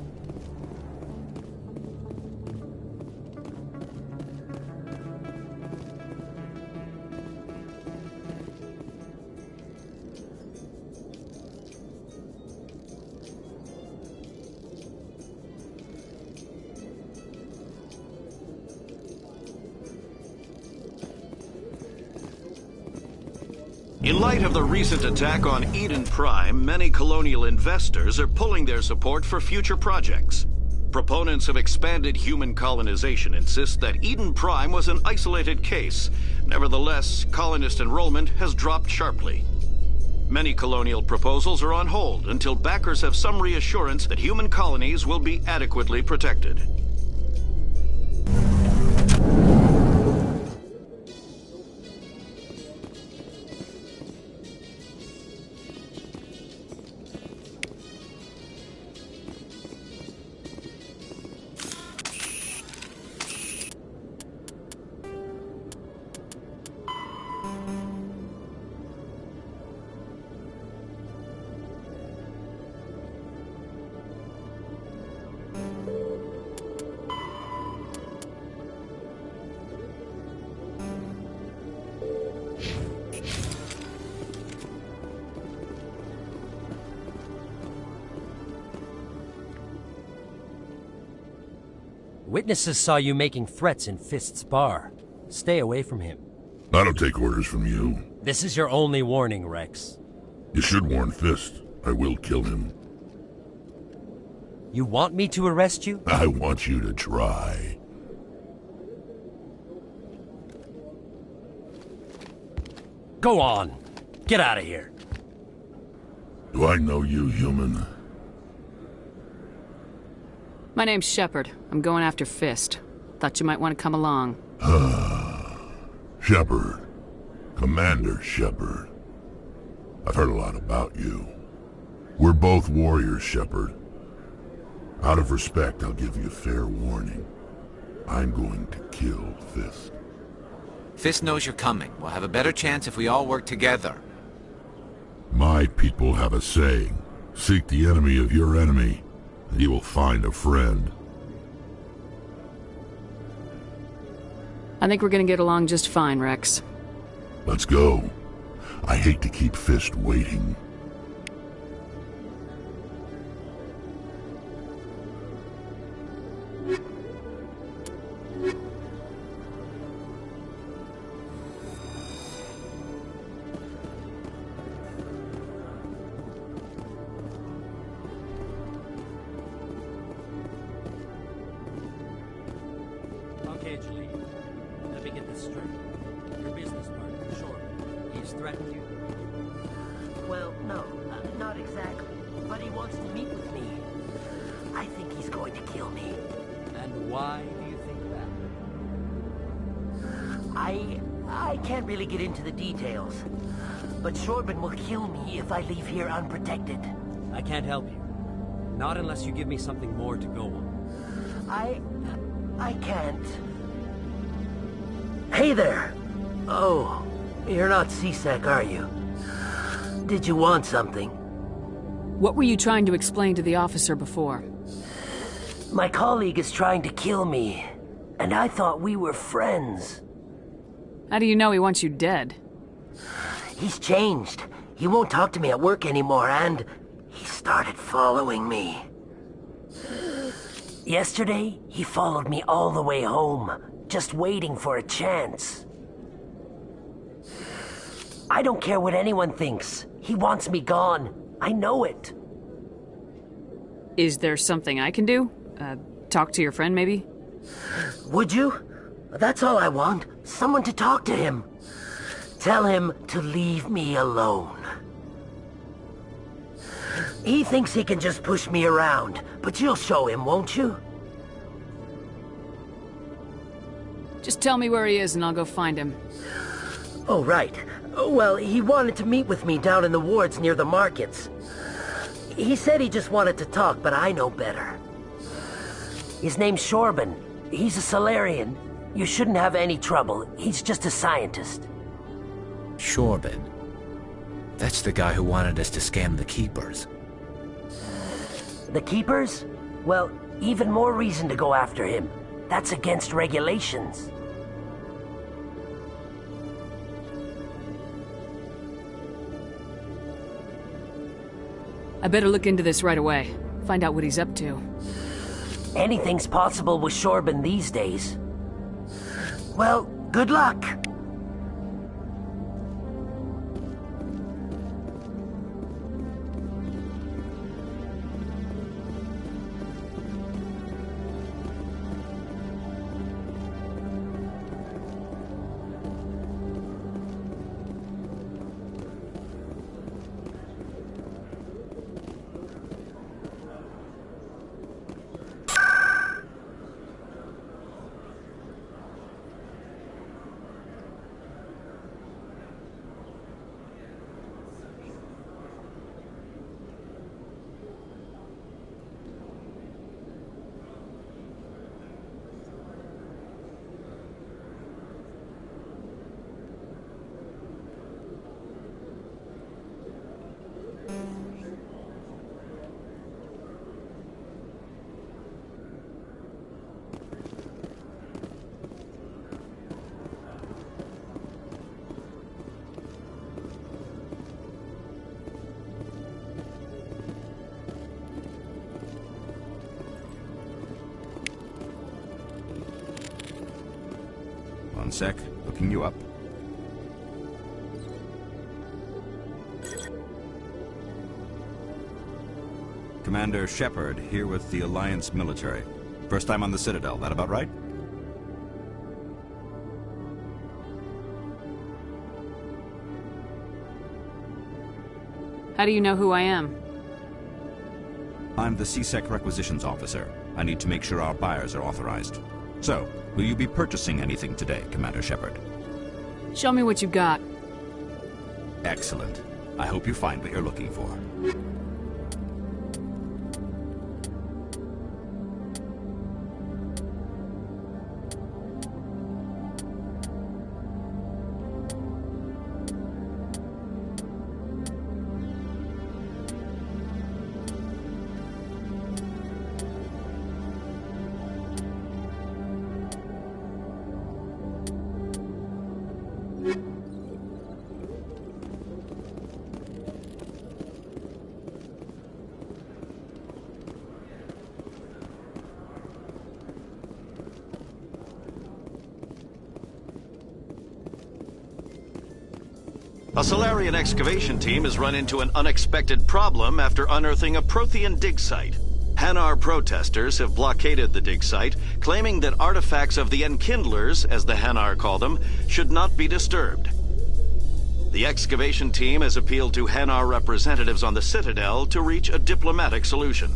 In light of the recent attack on Eden Prime, many colonial investors are pulling their support for future projects. Proponents of expanded human colonization insist that Eden Prime was an isolated case. Nevertheless, colonist enrollment has dropped sharply. Many colonial proposals are on hold until backers have some reassurance that human colonies will be adequately protected. Witnesses saw you making threats in Fist's bar. Stay away from him. I don't take orders from you. This is your only warning, Rex. You should warn Fist. I will kill him. You want me to arrest you? I want you to try. Go on. Get out of here. Do I know you, human? My name's Shepard. I'm going after Fist. Thought you might want to come along. Shepard. Commander Shepard. I've heard a lot about you. We're both warriors, Shepard. Out of respect, I'll give you fair warning. I'm going to kill Fist. Fist knows you're coming. We'll have a better chance if we all work together. My people have a saying. Seek the enemy of your enemy, and you will find a friend. I think we're gonna get along just fine, Rex. Let's go. I hate to keep Fist waiting. Shepard. Your business partner, Shorman, he's threatened you? Well, no, not exactly. But he wants to meet with me. I think he's going to kill me. And why do you think that? I can't really get into the details. But Shorban will kill me if I leave here unprotected. I can't help you. Not unless you give me something more to go on. I can't. Hey there! Oh, you're not C-Sec, are you? Did you want something? What were you trying to explain to the officer before? My colleague is trying to kill me, and I thought we were friends. How do you know he wants you dead? He's changed. He won't talk to me at work anymore, and he started following me. Yesterday, he followed me all the way home, just waiting for a chance. I don't care what anyone thinks. He wants me gone. I know it. Is there something I can do? Talk to your friend, maybe? Would you? That's all I want. Someone to talk to him. Tell him to leave me alone. He thinks he can just push me around, but you'll show him, won't you? Just tell me where he is and I'll go find him. Oh, right. Well, he wanted to meet with me down in the wards near the markets. He said he just wanted to talk, but I know better. His name's Shorban. He's a Salarian. You shouldn't have any trouble. He's just a scientist. Shorban? That's the guy who wanted us to scam the Keepers. The Keepers? Well, even more reason to go after him. That's against regulations. I better look into this right away. Find out what he's up to. Anything's possible with Shorban these days. Well, good luck. One sec, looking you up. Commander Shepard, here with the Alliance military. First time on the Citadel, that about right? How do you know who I am? I'm the C-Sec requisitions officer. I need to make sure our buyers are authorized. So, will you be purchasing anything today, Commander Shepard? Show me what you got. Excellent. I hope you find what you're looking for. A Salarian excavation team has run into an unexpected problem after unearthing a Prothean dig site. Hanar protesters have blockaded the dig site, claiming that artifacts of the Enkindlers, as the Hanar call them, should not be disturbed. The excavation team has appealed to Hanar representatives on the Citadel to reach a diplomatic solution.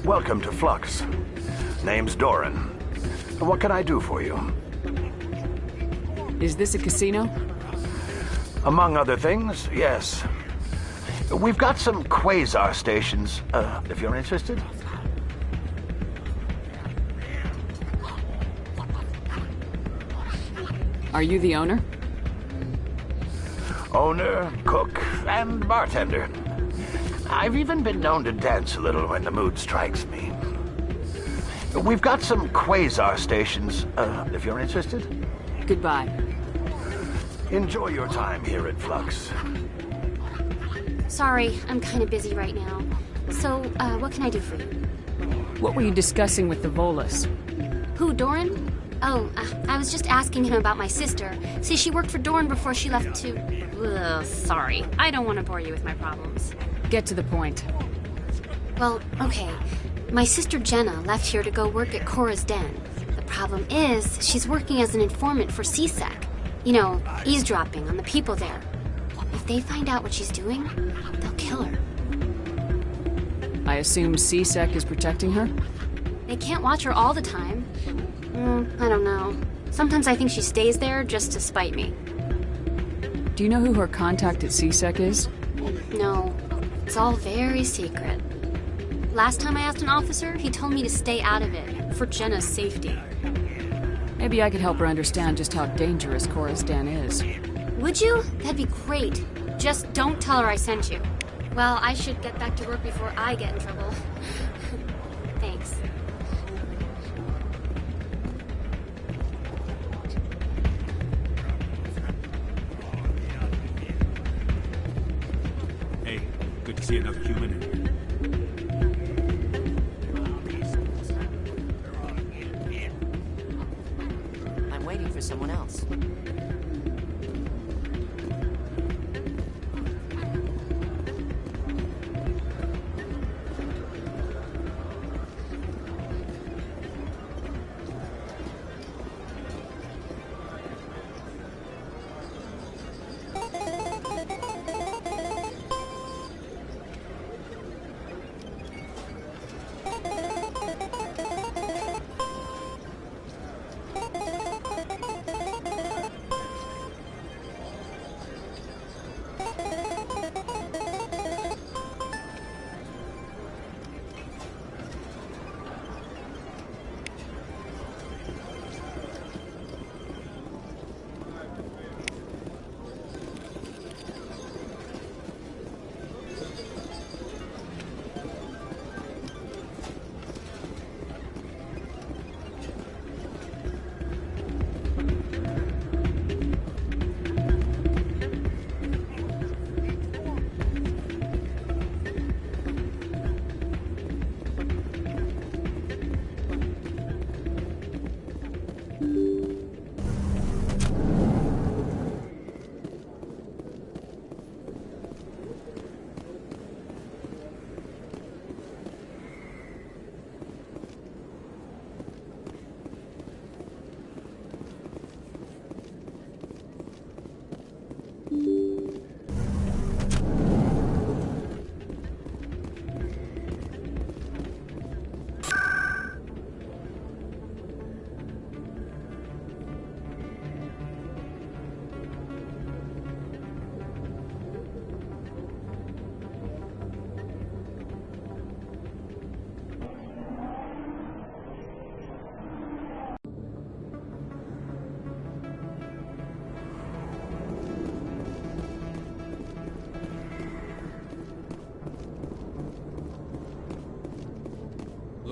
Welcome to Flux. Name's Doran. What can I do for you? Is this a casino? Among other things, yes. We've got some quasar stations, if you're interested. Are you the owner? Owner, cook, and bartender. I've even been known to dance a little when the mood strikes me. We've got some quasar stations, if you're interested. Goodbye. Enjoy your time here at Flux. Sorry, I'm kind of busy right now. So, what can I do for you? What were you discussing with the Volus? Who, Doran? Oh, I was just asking him about my sister. See, she worked for Doran before she left to... Ugh, sorry. I don't want to bore you with my problems. Get to the point. Well, okay. My sister Jenna left here to go work at Cora's Den. The problem is, she's working as an informant for C-Sec. You know, eavesdropping on the people there. If they find out what she's doing, they'll kill her. I assume C-Sec is protecting her? They can't watch her all the time. I don't know. Sometimes I think she stays there just to spite me. Do you know who her contact at C-Sec is? No. It's all very secret. Last time I asked an officer, he told me to stay out of it, for Jenna's safety. Maybe I could help her understand just how dangerous Cora's Den is. Would you? That'd be great. Just don't tell her I sent you. Well, I should get back to work before I get in trouble. Thanks. Hey, good to see another human in here. I'm waiting for someone else.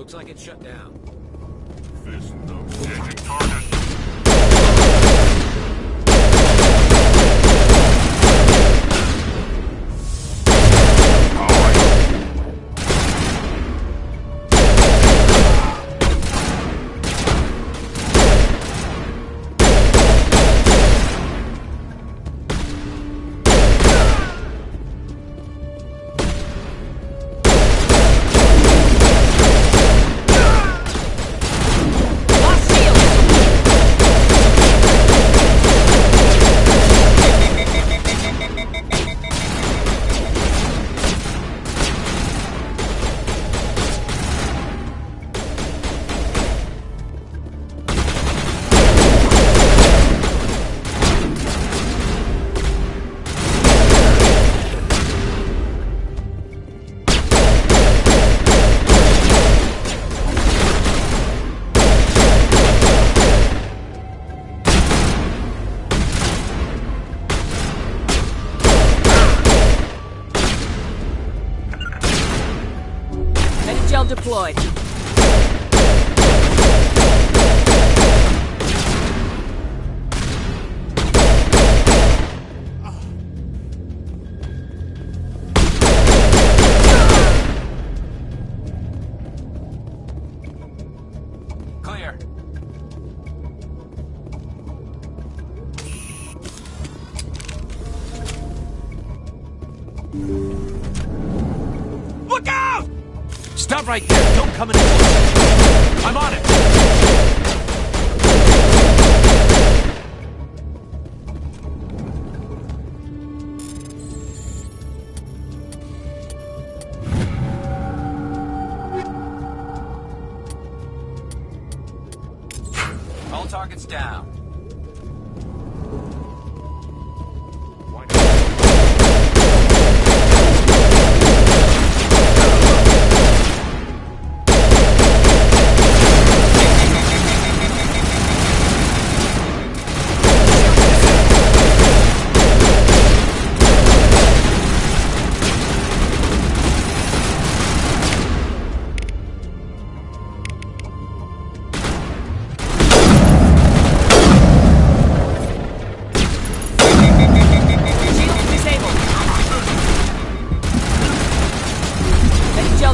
Looks like it's shut down. Fist no changing target. Deployed. Clear. Look out! Stop right there. Don't come in close. I'm on it. All targets down.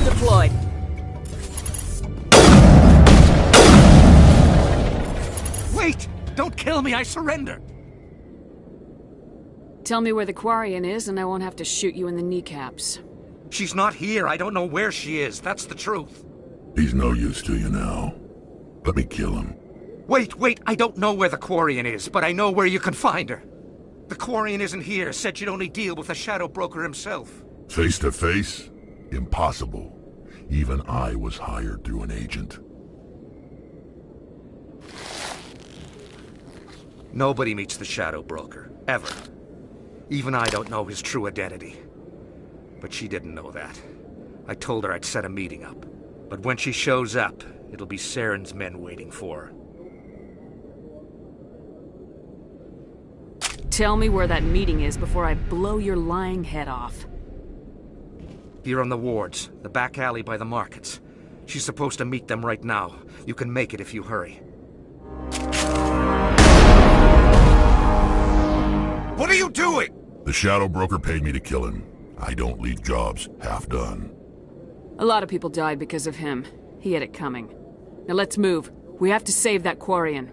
Deployed. Wait! Don't kill me, I surrender! Tell me where the Quarian is and I won't have to shoot you in the kneecaps. She's not here. I don't know where she is. That's the truth. He's no use to you now. Let me kill him. Wait. I don't know where the Quarian is, but I know where you can find her. The Quarian isn't here. Said she'd only deal with the Shadow Broker himself. Face to face? Impossible. Even I was hired through an agent. Nobody meets the Shadow Broker. Ever. Even I don't know his true identity. But she didn't know that. I told her I'd set a meeting up. But when she shows up, it'll be Saren's men waiting for her. Tell me where that meeting is before I blow your lying head off. Here on the wards, the back alley by the markets. She's supposed to meet them right now. You can make it if you hurry. What are you doing? The Shadow Broker paid me to kill him. I don't leave jobs half done. A lot of people died because of him. He had it coming. Now let's move. We have to save that Quarian.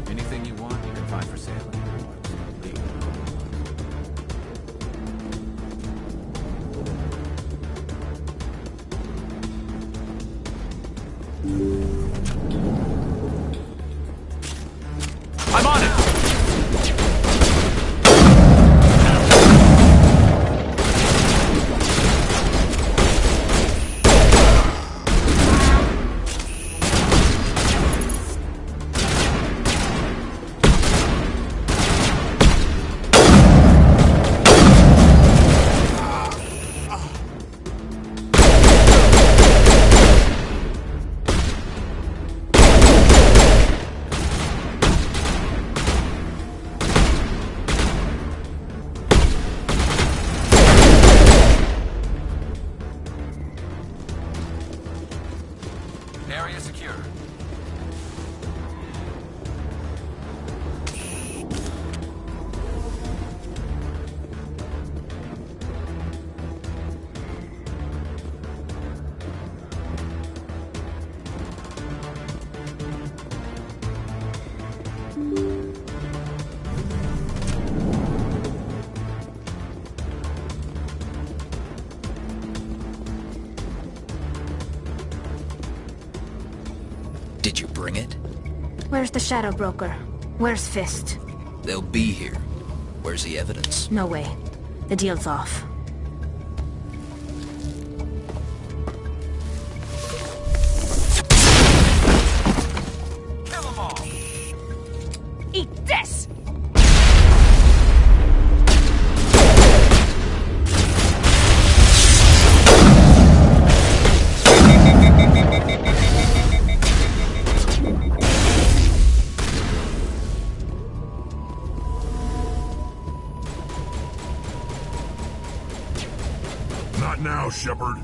Anything you want, you can find for sale. Area secure. Did you bring it? Where's the Shadow Broker? Where's Fist? They'll be here. Where's the evidence? No way. The deal's off. Kill them all! Eat this! Not now, Shepard.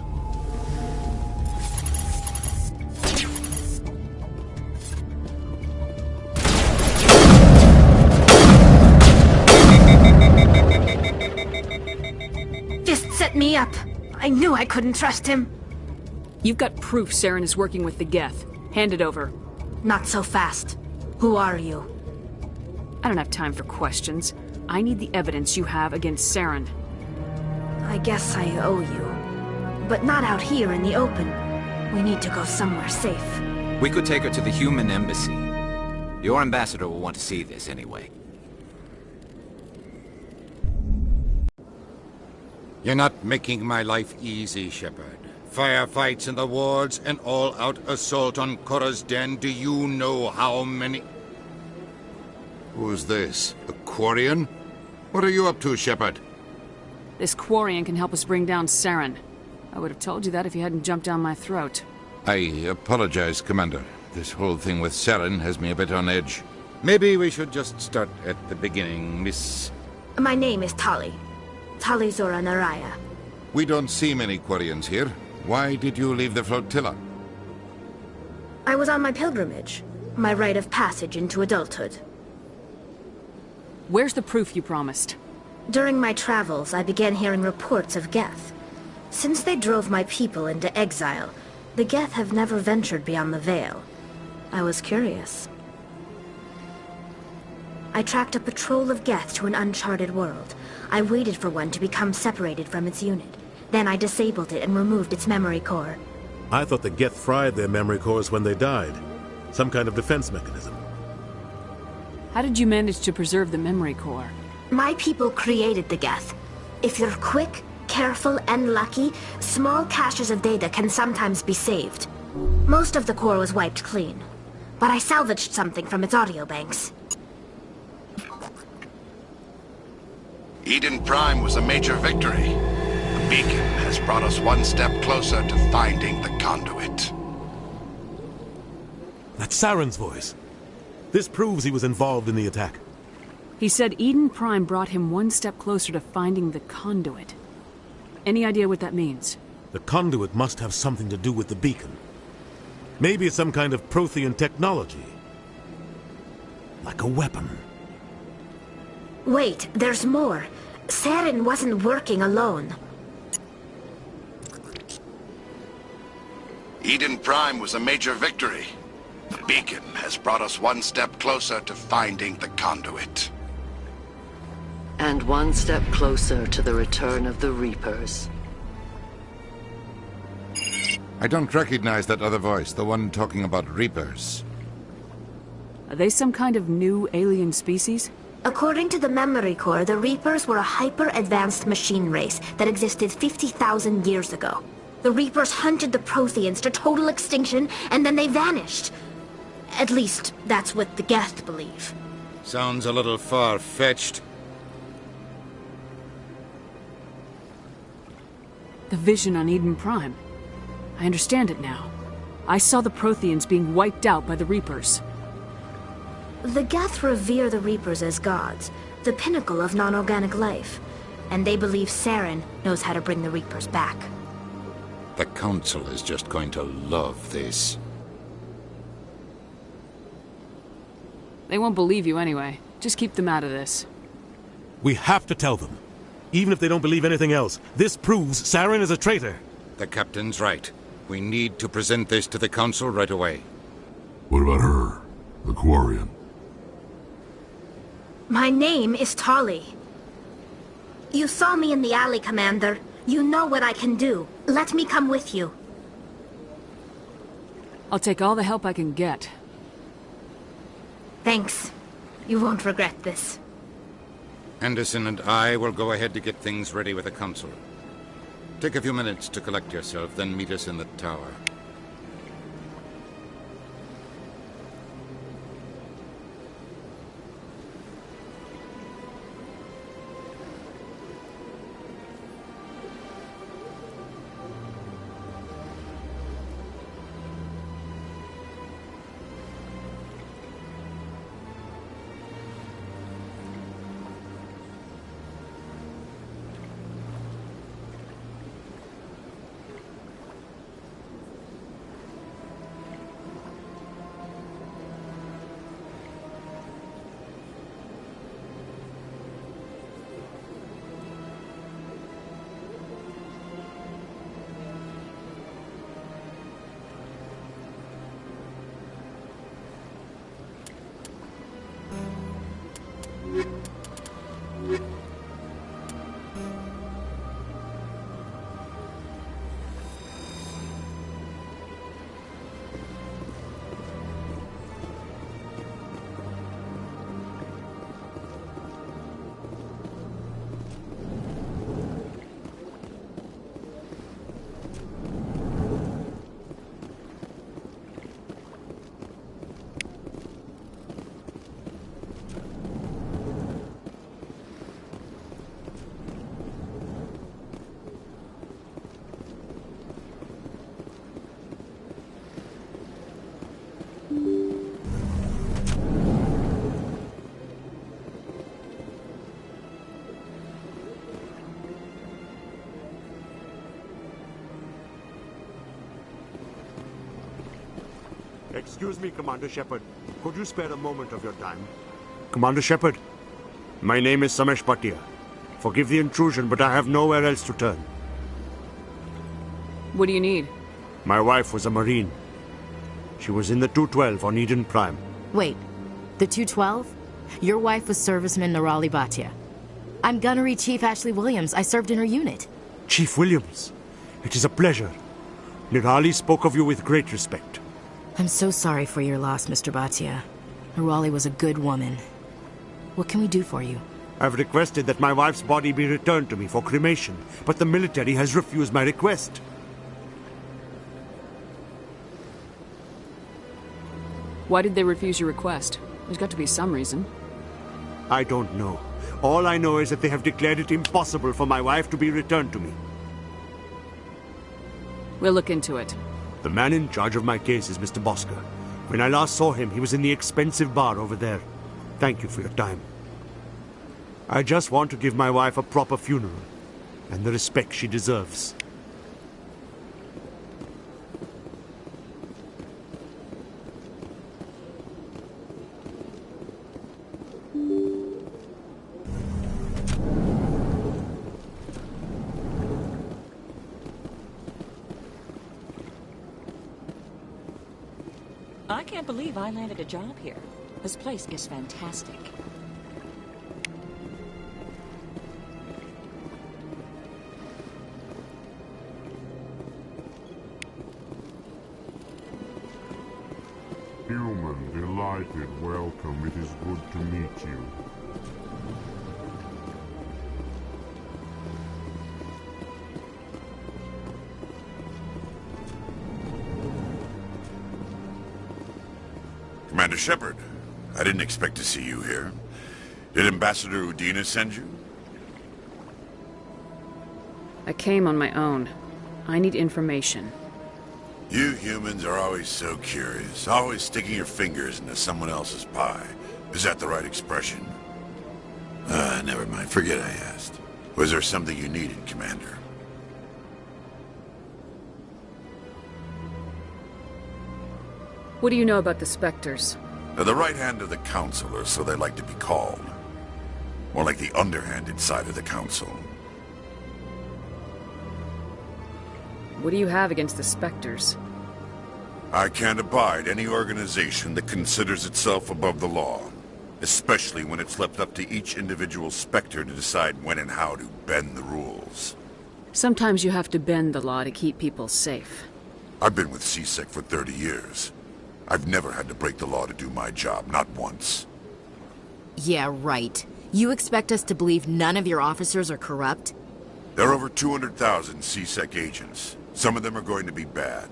Fist set me up. I knew I couldn't trust him. You've got proof Saren is working with the Geth. Hand it over. Not so fast. Who are you? I don't have time for questions. I need the evidence you have against Saren. I guess I owe you. But not out here in the open. We need to go somewhere safe. We could take her to the human embassy. Your ambassador will want to see this anyway. You're not making my life easy, Shepard. Firefights in the wards, an all-out assault on Korra's den. Do you know how many... Who's this? A Quarian? What are you up to, Shepard? This Quarian can help us bring down Saren. I would have told you that if you hadn't jumped down my throat. I apologize, Commander. This whole thing with Saren has me a bit on edge. Maybe we should just start at the beginning, Miss... My name is Tali. Tali Zora Naraya. We don't see many Quarians here. Why did you leave the flotilla? I was on my pilgrimage. My rite of passage into adulthood. Where's the proof you promised? During my travels, I began hearing reports of Geth. Since they drove my people into exile, the Geth have never ventured beyond the Veil. I was curious. I tracked a patrol of Geth to an uncharted world. I waited for one to become separated from its unit. Then I disabled it and removed its memory core. I thought the Geth fried their memory cores when they died. Some kind of defense mechanism. How did you manage to preserve the memory core? My people created the Geth. If you're quick, careful, and lucky, small caches of data can sometimes be saved. Most of the core was wiped clean, but I salvaged something from its audio banks. Eden Prime was a major victory. The beacon has brought us one step closer to finding the conduit. That's Saren's voice. This proves he was involved in the attack. He said Eden Prime brought him one step closer to finding the conduit. Any idea what that means? The conduit must have something to do with the beacon. Maybe it's some kind of Prothean technology. Like a weapon. Wait, there's more. Saren wasn't working alone. Eden Prime was a major victory. The beacon has brought us one step closer to finding the conduit. And one step closer to the return of the Reapers. I don't recognize that other voice, the one talking about Reapers. Are they some kind of new alien species? According to the memory core, the Reapers were a hyper-advanced machine race that existed 50,000 years ago. The Reapers hunted the Protheans to total extinction, and then they vanished. At least, that's what the Geth believe. Sounds a little far-fetched. The vision on Eden Prime. I understand it now. I saw the Protheans being wiped out by the Reapers. The Geth revere the Reapers as gods, the pinnacle of non-organic life. And they believe Saren knows how to bring the Reapers back. The Council is just going to love this. They won't believe you anyway. Just keep them out of this. We have to tell them. Even if they don't believe anything else, this proves Saren is a traitor. The captain's right. We need to present this to the council right away. What about her? The Quarian? My name is Tali. You saw me in the alley, Commander. You know what I can do. Let me come with you. I'll take all the help I can get. Thanks. You won't regret this. Anderson and I will go ahead to get things ready with the council. Take a few minutes to collect yourself, then meet us in the tower. Excuse me, Commander Shepard. Could you spare a moment of your time? Commander Shepard, my name is Samesh Bhatia. Forgive the intrusion, but I have nowhere else to turn. What do you need? My wife was a Marine. She was in the 212 on Eden Prime. Wait, the 212? Your wife was serviceman Nirali Bhatia. I'm Gunnery Chief Ashley Williams. I served in her unit. Chief Williams, it is a pleasure. Nirali spoke of you with great respect. I'm so sorry for your loss, Mr. Bhatia. Nirali was a good woman. What can we do for you? I've requested that my wife's body be returned to me for cremation, but the military has refused my request. Why did they refuse your request? There's got to be some reason. I don't know. All I know is that they have declared it impossible for my wife to be returned to me. We'll look into it. The man in charge of my case is Mr. Bosker. When I last saw him, he was in the expensive bar over there. Thank you for your time. I just want to give my wife a proper funeral, and the respect she deserves. I can't believe I landed a job here. This place is fantastic. Human, delighted, welcome. It is good to meet you. Commander Shepard, I didn't expect to see you here. Did Ambassador Udina send you? I came on my own. I need information. You humans are always so curious, always sticking your fingers into someone else's pie. Is that the right expression? Never mind. Forget I asked. Was there something you needed, Commander? What do you know about the Spectres? They're the right hand of the Council, or so they like to be called. More like the underhanded side of the Council. What do you have against the Spectres? I can't abide any organization that considers itself above the law. Especially when it's left up to each individual Spectre to decide when and how to bend the rules. Sometimes you have to bend the law to keep people safe. I've been with CSEC for 30 years. I've never had to break the law to do my job, not once. Yeah, right. You expect us to believe none of your officers are corrupt? There are over 200,000 CSEC agents. Some of them are going to be bad.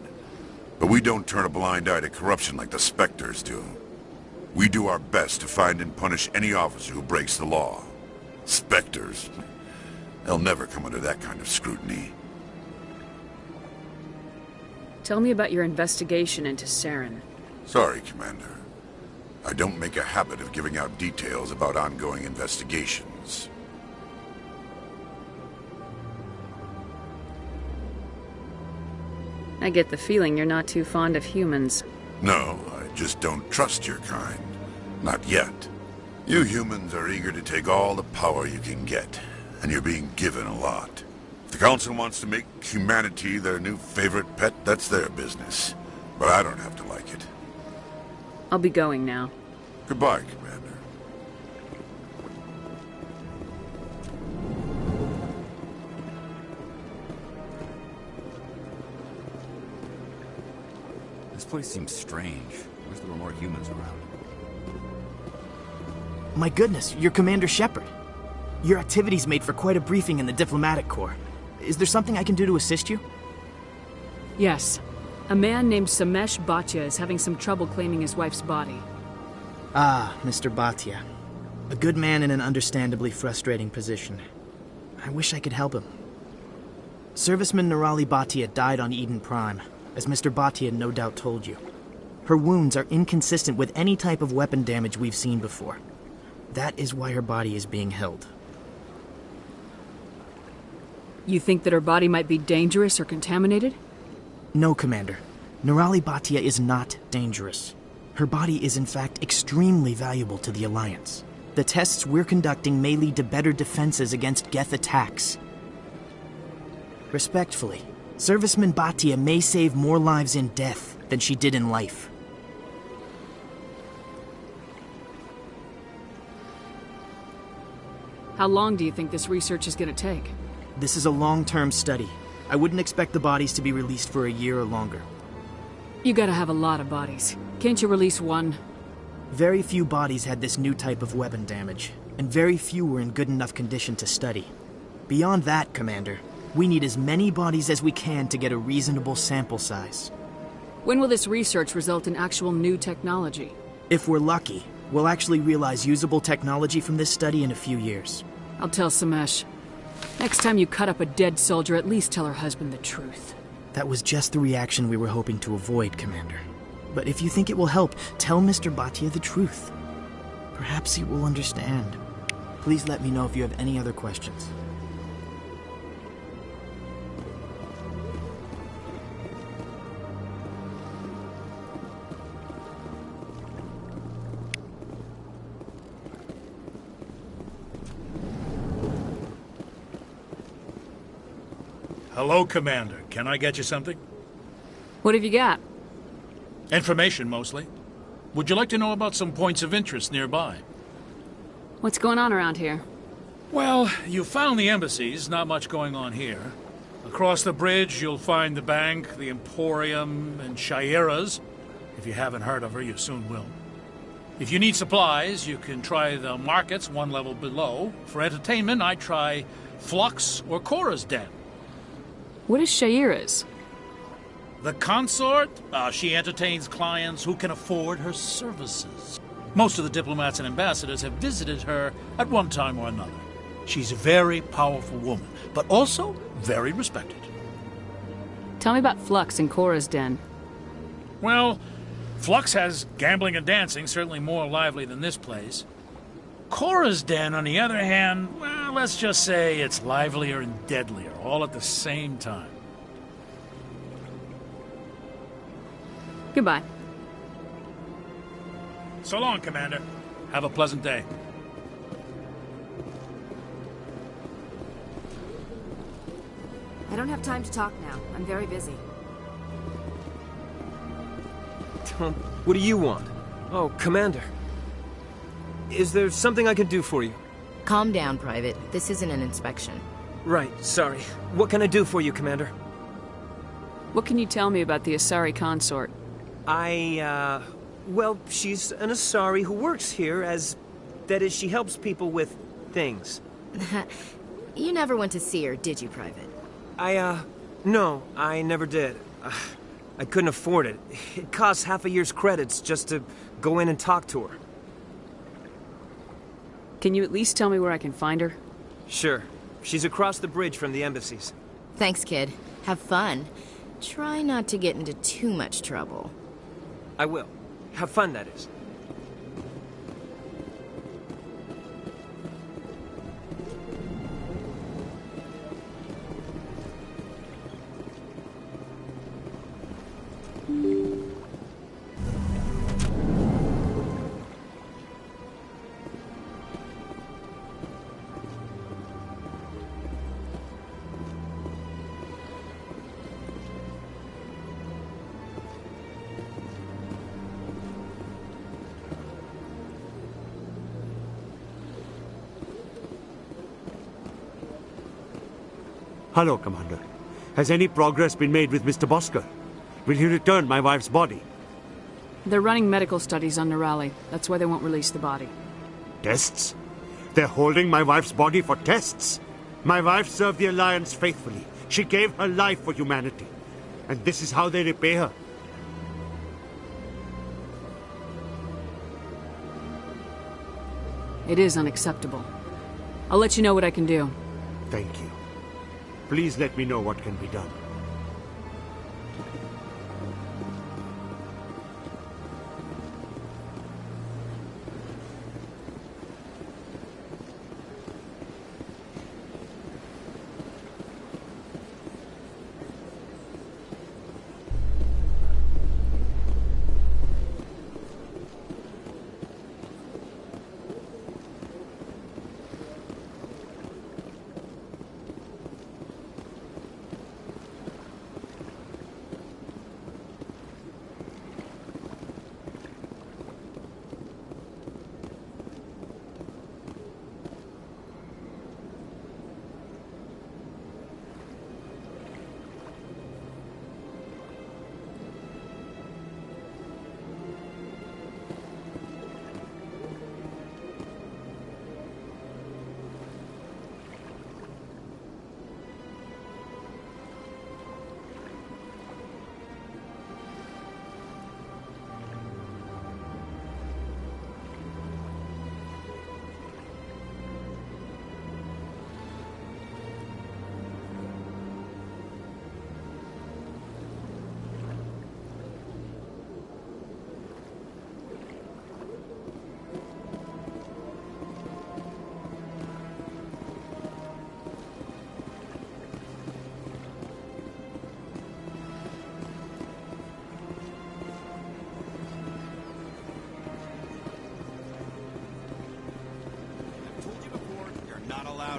But we don't turn a blind eye to corruption like the Spectres do. We do our best to find and punish any officer who breaks the law. Spectres? They'll never come under that kind of scrutiny. Tell me about your investigation into Saren. Sorry, Commander. I don't make a habit of giving out details about ongoing investigations. I get the feeling you're not too fond of humans. No, I just don't trust your kind. Not yet. You humans are eager to take all the power you can get, and you're being given a lot. If the Council wants to make humanity their new favorite pet, that's their business. But I don't have to like it. I'll be going now. Goodbye, Commander. This place seems strange. Wish there were more humans around. My goodness, you're Commander Shepard. Your activities made for quite a briefing in the Diplomatic Corps. Is there something I can do to assist you? Yes. A man named Samesh Bhatia is having some trouble claiming his wife's body. Ah, Mr. Bhatia. A good man in an understandably frustrating position. I wish I could help him. Serviceman Nirali Bhatia died on Eden Prime, as Mr. Bhatia no doubt told you. Her wounds are inconsistent with any type of weapon damage we've seen before. That is why her body is being held. You think that her body might be dangerous or contaminated? No, Commander. Nirali Bhatia is not dangerous. Her body is in fact extremely valuable to the Alliance. The tests we're conducting may lead to better defenses against Geth attacks. Respectfully, Serviceman Bhatia may save more lives in death than she did in life. How long do you think this research is going to take? This is a long-term study. I wouldn't expect the bodies to be released for a year or longer. You gotta have a lot of bodies. Can't you release one? Very few bodies had this new type of weapon damage, and very few were in good enough condition to study. Beyond that, Commander, we need as many bodies as we can to get a reasonable sample size. When will this research result in actual new technology? If we're lucky, we'll actually realize usable technology from this study in a few years. I'll tell Samesh. Next time you cut up a dead soldier, at least tell her husband the truth. That was just the reaction we were hoping to avoid, Commander. But if you think it will help, tell Mr. Bhatia the truth. Perhaps he will understand. Please let me know if you have any other questions. Hello, Commander. Can I get you something? What have you got? Information, mostly. Would you like to know about some points of interest nearby? What's going on around here? Well, you found the embassies. Not much going on here. Across the bridge, you'll find the bank, the Emporium, and Shaira's. If you haven't heard of her, you soon will. If you need supplies, you can try the markets one level below. For entertainment, I'd try Flux or Cora's Den. What is Shaira's? The consort? She entertains clients who can afford her services. Most of the diplomats and ambassadors have visited her at one time or another. She's a very powerful woman, but also very respected. Tell me about Flux and Cora's Den. Well, Flux has gambling and dancing, certainly more lively than this place. Cora's Den, on the other hand, well, let's just say it's livelier and deadlier, all at the same time. Goodbye. So long, Commander. Have a pleasant day. I don't have time to talk now. I'm very busy. What do you want? Oh, Commander. Is there something I can do for you? Calm down, Private. This isn't an inspection. Right, sorry. What can I do for you, Commander? What can you tell me about the Asari consort? Well, she's an Asari who works here as... That is, she helps people with things. You never went to see her, did you, Private? No, I never did. I couldn't afford it. It costs half a year's credits just to go in and talk to her. Can you at least tell me where I can find her? Sure. She's across the bridge from the embassies. Thanks, kid. Have fun. Try not to get into too much trouble. I will. Have fun, that is. Hello, Commander. Has any progress been made with Mr. Bosker? Will he return my wife's body? They're running medical studies on Nirali. That's why they won't release the body. Tests? They're holding my wife's body for tests? My wife served the Alliance faithfully. She gave her life for humanity. And this is how they repay her. It is unacceptable. I'll let you know what I can do. Thank you. Please let me know what can be done.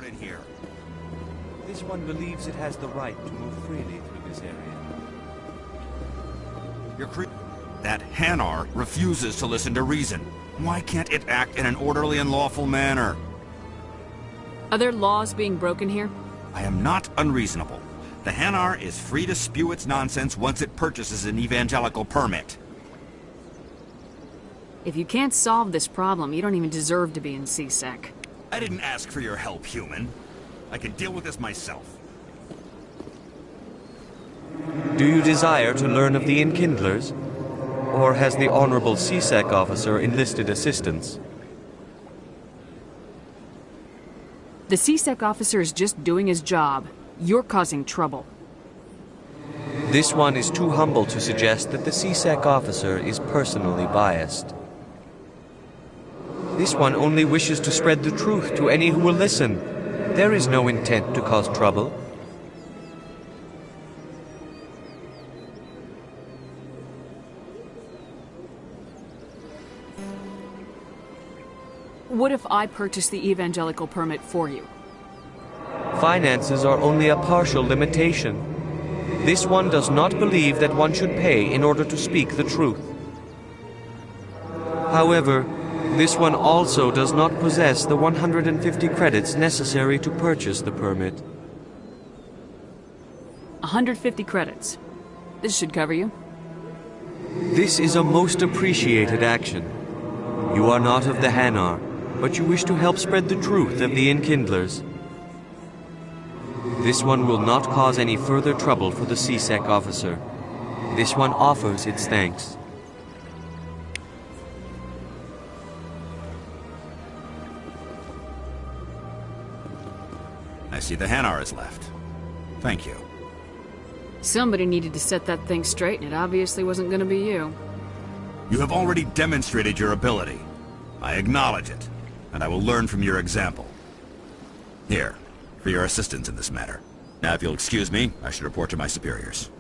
In here. This one believes it has the right to move freely through this area. That Hanar refuses to listen to reason. Why can't it act in an orderly and lawful manner? Are there laws being broken here? I am not unreasonable. The Hanar is free to spew its nonsense once it purchases an evangelical permit. If you can't solve this problem, you don't even deserve to be in C-Sec. I didn't ask for your help, human. I can deal with this myself. Do you desire to learn of the Enkindlers? Or has the Honorable C-Sec officer enlisted assistance? The C-Sec officer is just doing his job. You're causing trouble. This one is too humble to suggest that the C-Sec officer is personally biased. This one only wishes to spread the truth to any who will listen. There is no intent to cause trouble. What if I purchase the evangelical permit for you? Finances are only a partial limitation. This one does not believe that one should pay in order to speak the truth. However, this one also does not possess the 150 credits necessary to purchase the permit. 150 credits. This should cover you. This is a most appreciated action. You are not of the Hanar, but you wish to help spread the truth of the Enkindlers. This one will not cause any further trouble for the C-Sec officer. This one offers its thanks. I see the Hanar is left. Thank you. Somebody needed to set that thing straight, and it obviously wasn't going to be you. You have already demonstrated your ability. I acknowledge it, and I will learn from your example. Here, for your assistance in this matter. Now, if you'll excuse me, I should report to my superiors.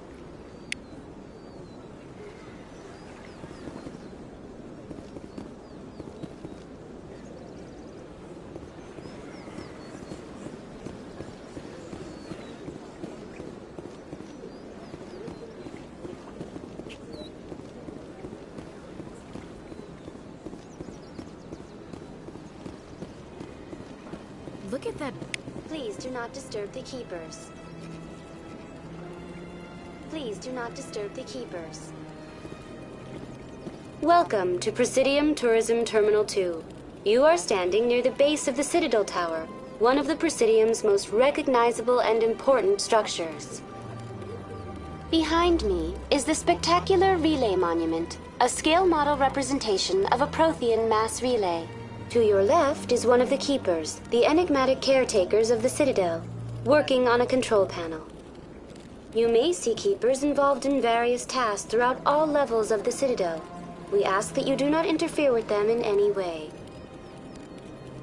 Look at that. Please do not disturb the keepers. Please do not disturb the keepers. Welcome to Presidium Tourism Terminal 2. You are standing near the base of the Citadel Tower, one of the Presidium's most recognizable and important structures. Behind me is the spectacular Relay Monument, a scale model representation of a Prothean mass relay. To your left is one of the keepers, the enigmatic caretakers of the Citadel, working on a control panel. You may see keepers involved in various tasks throughout all levels of the Citadel. We ask that you do not interfere with them in any way.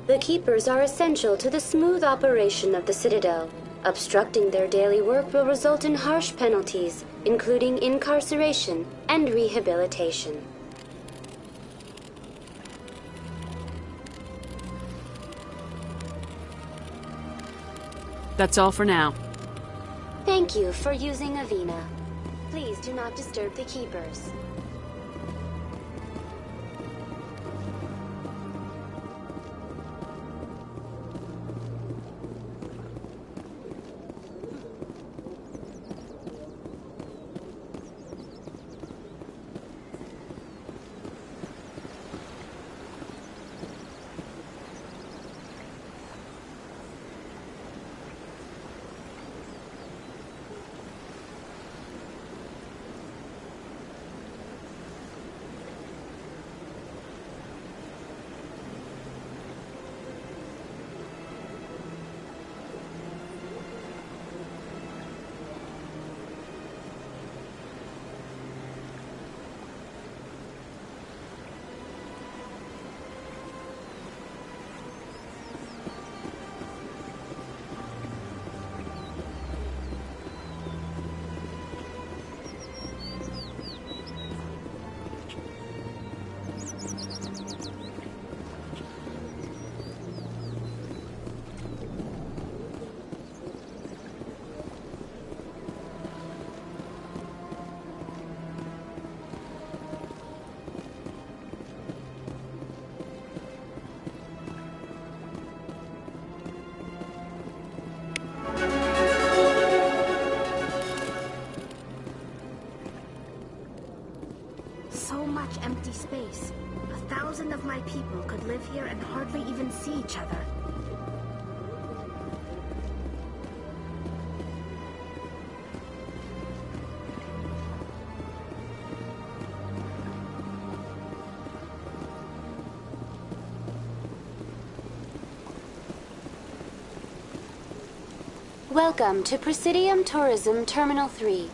The keepers are essential to the smooth operation of the Citadel. Obstructing their daily work will result in harsh penalties, including incarceration and rehabilitation. That's all for now. Thank you for using Avina. Please do not disturb the keepers. So much empty space. 1,000 of my people could live here and hardly even see each other. Welcome to Presidium Tourism Terminal 3.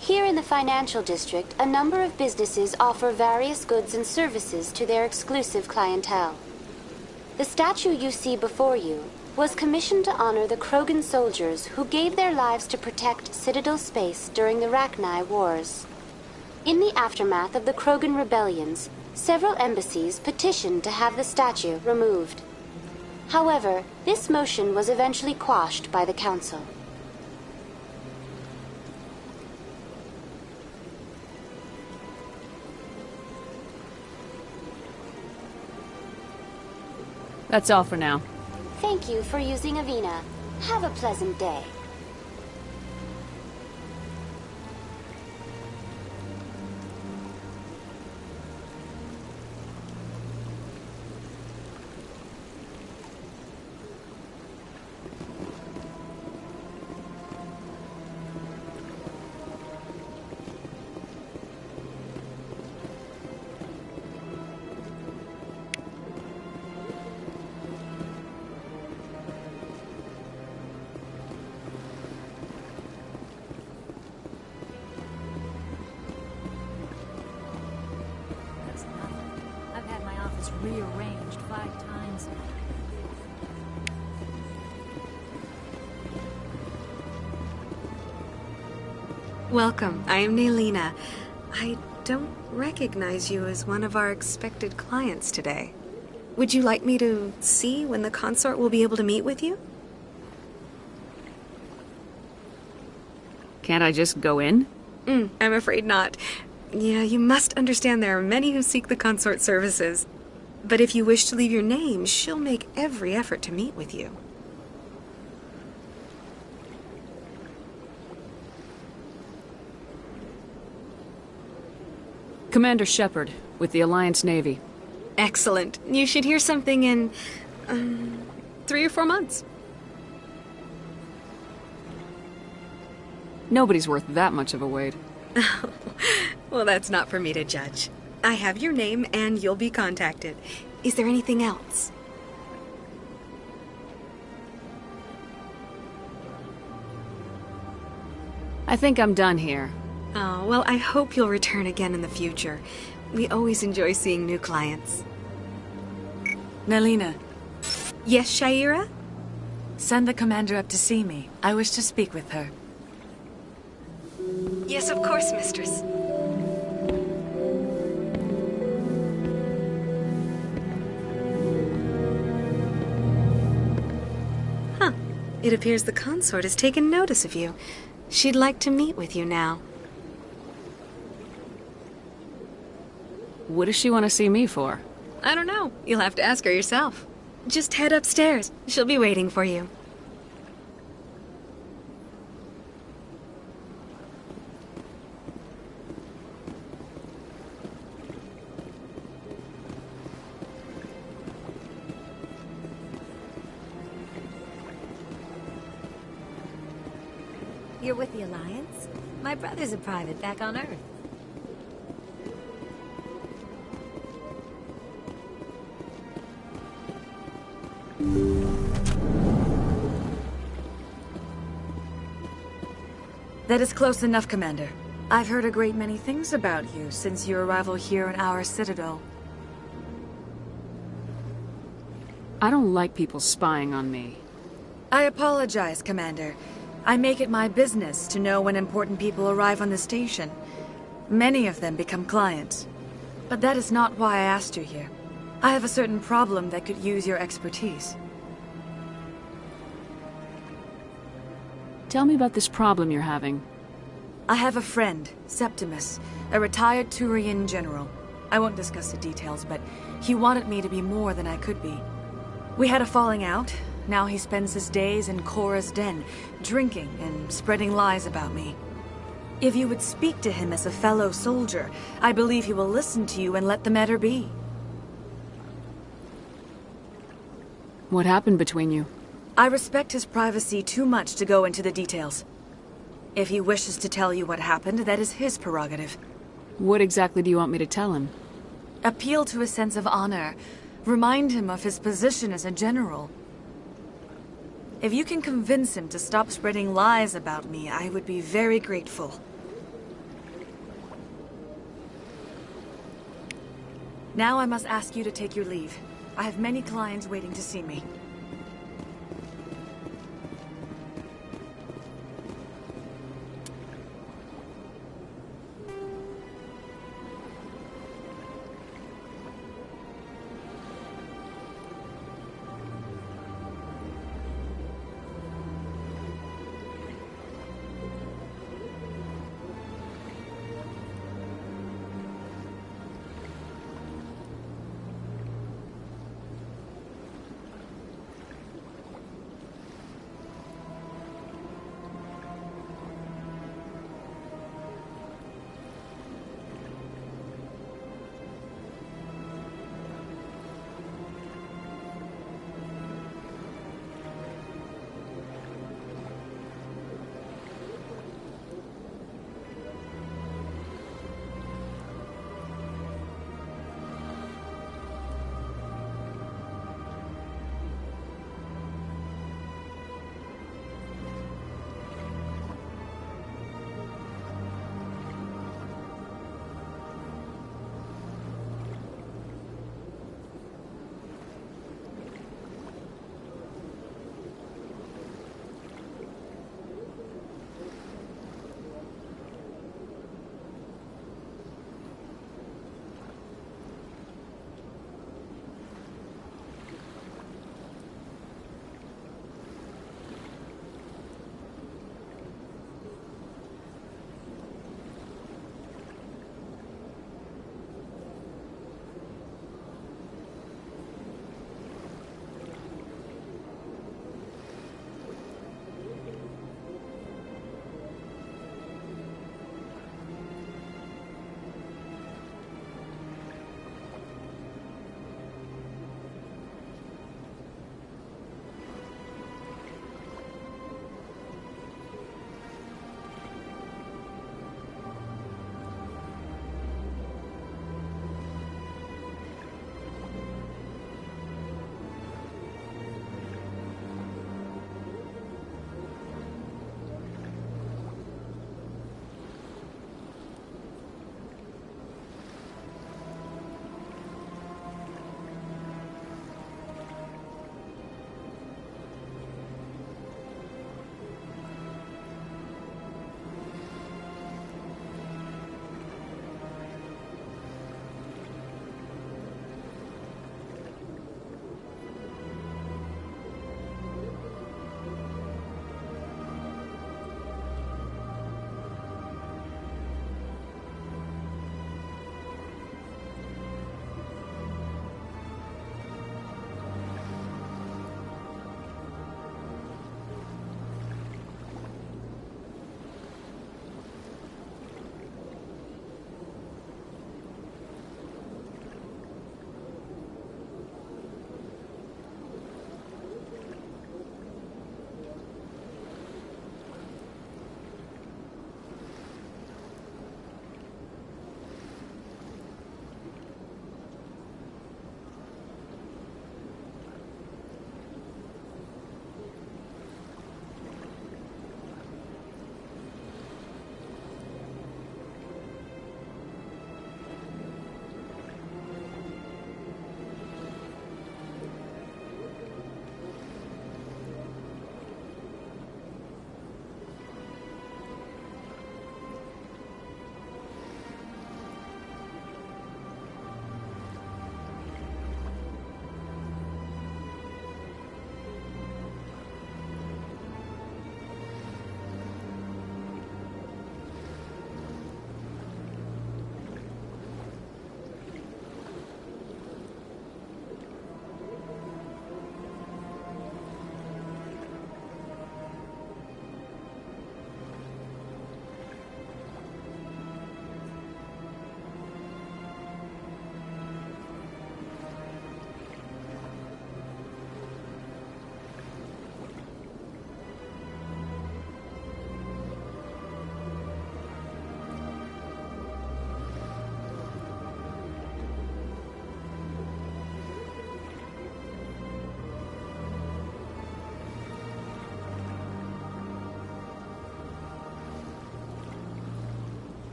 Here in the financial district, a number of businesses offer various goods and services to their exclusive clientele. The statue you see before you was commissioned to honor the Krogan soldiers who gave their lives to protect Citadel space during the Rachni Wars. In the aftermath of the Krogan rebellions, several embassies petitioned to have the statue removed. However, this motion was eventually quashed by the Council. That's all for now. Thank you for using Avina. Have a pleasant day. Rearranged 5 times now. Welcome. I am Nelina. I don't recognize you as one of our expected clients today. Would you like me to see when the consort will be able to meet with you? Can't I just go in? I'm afraid not. Yeah, you must understand there are many who seek the consort services. But if you wish to leave your name, she'll make every effort to meet with you. Commander Shepard, with the Alliance Navy. Excellent. You should hear something in 3 or 4 months. Nobody's worth that much of a wait. Well, that's not for me to judge. I have your name, and you'll be contacted. Is there anything else? I think I'm done here. Oh, well, I hope you'll return again in the future. We always enjoy seeing new clients. Nelina. Yes, Sha'ira? Send the commander up to see me. I wish to speak with her. Yes, of course, mistress. It appears the consort has taken notice of you. She'd like to meet with you now. What does she want to see me for? I don't know. You'll have to ask her yourself. Just head upstairs. She'll be waiting for you. You're with the Alliance? My brother's a private back on Earth. That is close enough, Commander. I've heard a great many things about you since your arrival here in our citadel. I don't like people spying on me. I apologize, Commander. I make it my business to know when important people arrive on the station. Many of them become clients. But that is not why I asked you here. I have a certain problem that could use your expertise. Tell me about this problem you're having. I have a friend, Septimus, a retired Turian general. I won't discuss the details, but he wanted me to be more than I could be. We had a falling out. Now he spends his days in Korra's den, drinking and spreading lies about me. If you would speak to him as a fellow soldier, I believe he will listen to you and let the matter be. What happened between you? I respect his privacy too much to go into the details. If he wishes to tell you what happened, that is his prerogative. What exactly do you want me to tell him? Appeal to his sense of honor. Remind him of his position as a general. If you can convince him to stop spreading lies about me, I would be very grateful. Now I must ask you to take your leave. I have many clients waiting to see me.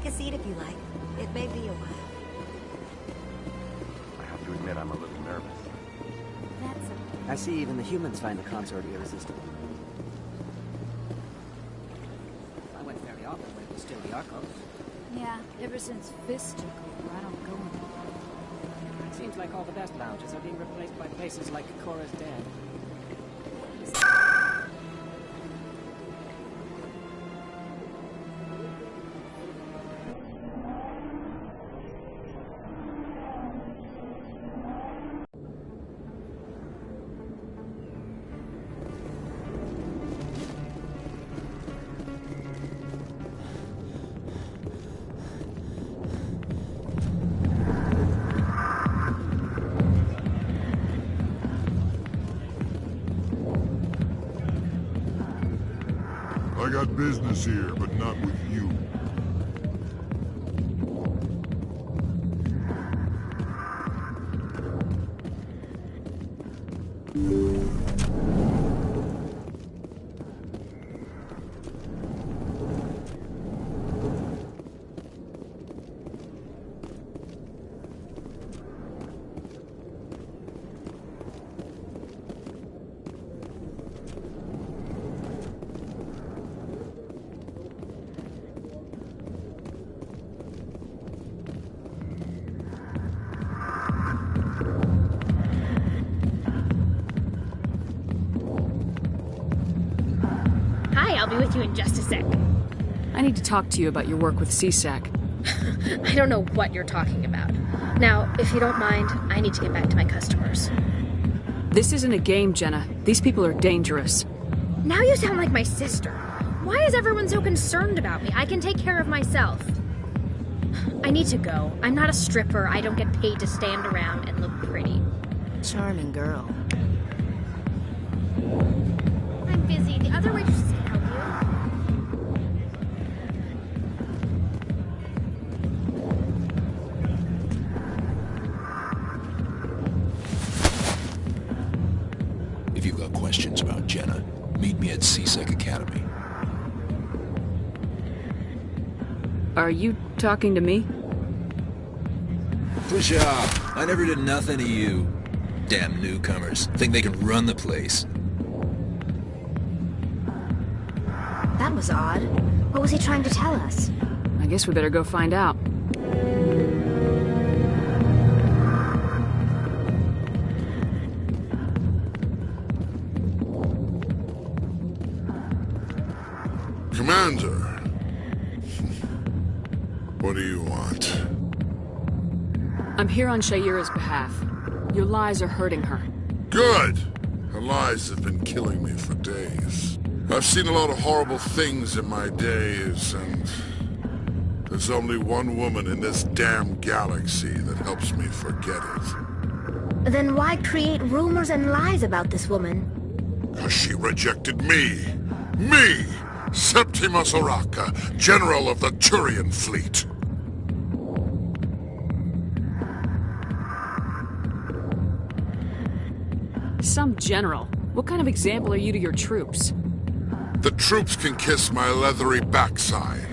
Take a seat if you like. It may be a while. I have to admit I'm a little nervous. That's okay. I see even the humans find the consort irresistible. I went very often when it was still the Arcos. Yeah, ever since Fist took over, I don't go anymore. It seems like all the best lounges are being replaced by places like Cora's Den. I got business here, but not with you. I'll be with you in just a sec. I need to talk to you about your work with CSAC. I don't know what you're talking about. Now, if you don't mind, I need to get back to my customers. This isn't a game, Jenna. These people are dangerous. Now you sound like my sister. Why is everyone so concerned about me? I can take care of myself. I need to go. I'm not a stripper. I don't get paid to stand around and look pretty. Charming girl. I'm busy. The other waitresses can help you. If you've got questions about Jenna, meet me at CSEC Academy. Are you talking to me? Push off! I never did nothing to you. Damn newcomers. Think they can run the place. That was odd. What was he trying to tell us? I guess we better go find out. Commander! What do you want? I'm here on Shayura's behalf. Your lies are hurting her. Good! Her lies have been killing me for days. I've seen a lot of horrible things in my days, and there's only one woman in this damn galaxy that helps me forget it. Then why create rumors and lies about this woman? Because she rejected me! Me! Septimus Oraka, General of the Turian Fleet! Some general. What kind of example are you to your troops? The troops can kiss my leathery backside.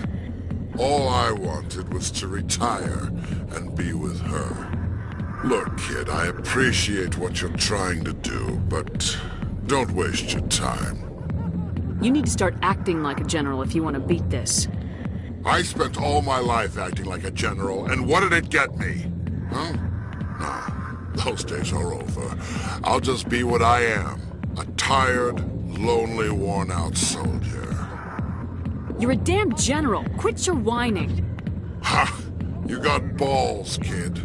All I wanted was to retire and be with her. Look, kid, I appreciate what you're trying to do, but don't waste your time. You need to start acting like a general if you want to beat this. I spent all my life acting like a general, and what did it get me? Huh? Nah, those days are over. I'll just be what I am. A tired, lonely, worn-out soldier. You're a damn general. Quit your whining. Ha! You got balls, kid.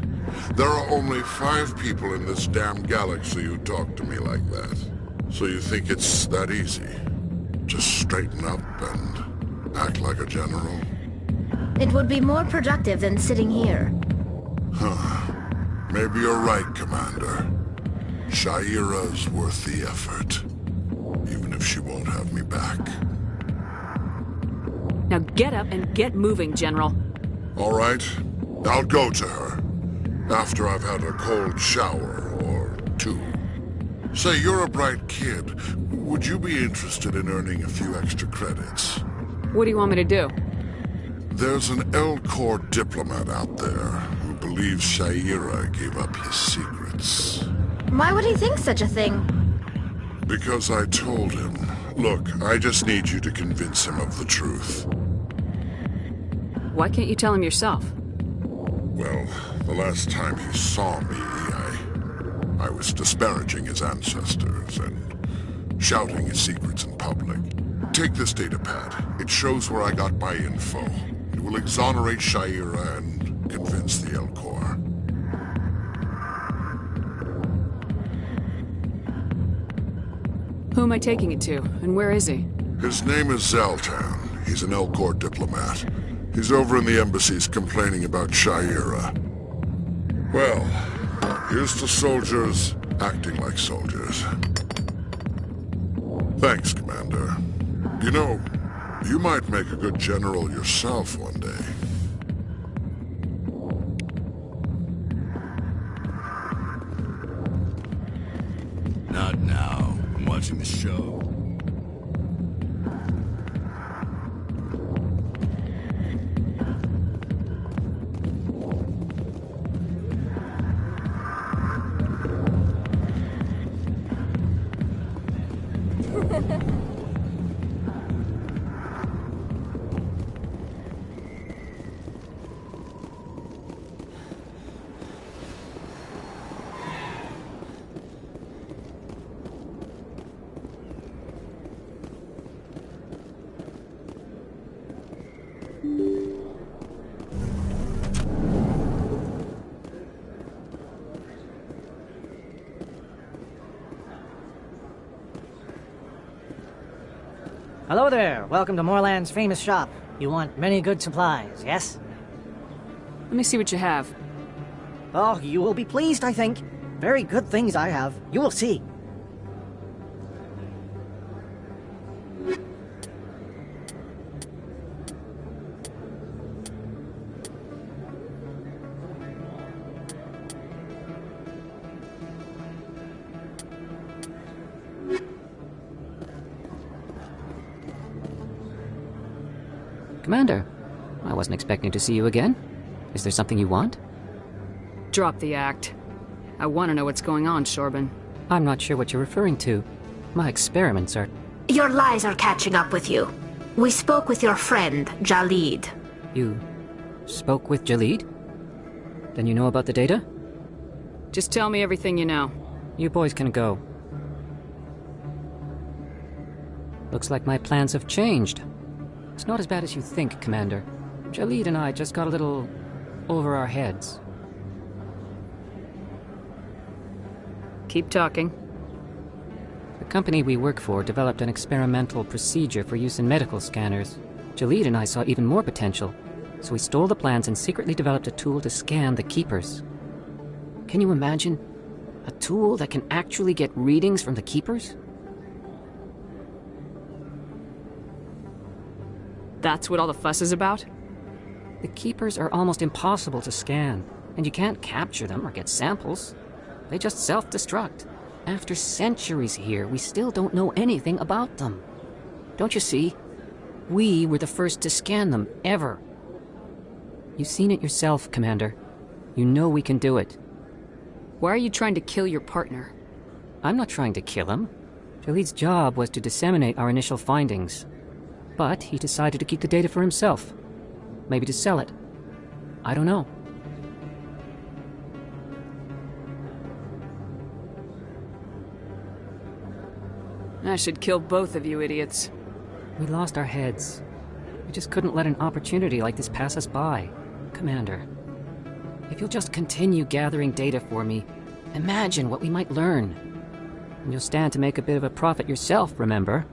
There are only 5 people in this damn galaxy who talk to me like that. So you think it's that easy? Just straighten up and act like a general? It would be more productive than sitting here. Huh. Maybe you're right, Commander. Shayura's worth the effort. Even if she won't have me back. Now get up and get moving, General. All right. I'll go to her. After I've had a cold shower or 2. Say, you're a bright kid. Would you be interested in earning a few extra credits? What do you want me to do? There's an Elcor diplomat out there who believes Sha'ira gave up his secrets. Why would he think such a thing? Because I told him. Look, I just need you to convince him of the truth. Why can't you tell him yourself? Well, the last time he saw me, I was disparaging his ancestors and shouting his secrets in public. Take this datapad. It shows where I got my info. It will exonerate Sha'ira and convince the Elcor. Who am I taking it to, and where is he? His name is Zaltan. He's an Elcor diplomat. He's over in the embassies complaining about Sha'ira. Well, here's to soldiers acting like soldiers. Thanks, Commander. You know, you might make a good general yourself one day. Not now. I'm watching the show. Hello there. Welcome to Moorland's famous shop. You want many good supplies, yes? Let me see what you have. Oh, you will be pleased, I think. Very good things I have. You will see. Commander, I wasn't expecting to see you again. Is there something you want? Drop the act. I want to know what's going on, Shorban. I'm not sure what you're referring to. My experiments are... Your lies are catching up with you. We spoke with your friend, Jalid. You spoke with Jalid? Then you know about the data? Just tell me everything you know. You boys can go. Looks like my plans have changed. It's not as bad as you think, Commander. Jalid and I just got a little over our heads. Keep talking. The company we work for developed an experimental procedure for use in medical scanners. Jalid and I saw even more potential, so we stole the plans and secretly developed a tool to scan the Keepers. Can you imagine? A tool that can actually get readings from the Keepers? That's what all the fuss is about? The Keepers are almost impossible to scan, and you can't capture them or get samples. They just self-destruct. After centuries here, we still don't know anything about them. Don't you see? We were the first to scan them, ever. You've seen it yourself, Commander. You know we can do it. Why are you trying to kill your partner? I'm not trying to kill him. Jalid's job was to disseminate our initial findings. But he decided to keep the data for himself. Maybe to sell it. I don't know. I should kill both of you idiots. We lost our heads. We just couldn't let an opportunity like this pass us by. Commander, if you'll just continue gathering data for me, imagine what we might learn. And you'll stand to make a bit of a profit yourself, remember?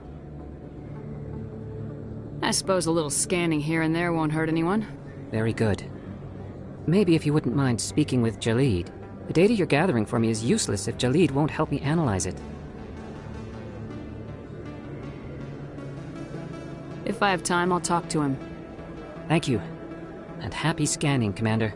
I suppose a little scanning here and there won't hurt anyone. Very good. Maybe if you wouldn't mind speaking with Jalid. The data you're gathering for me is useless if Jalid won't help me analyze it. If I have time, I'll talk to him. Thank you. And happy scanning, Commander.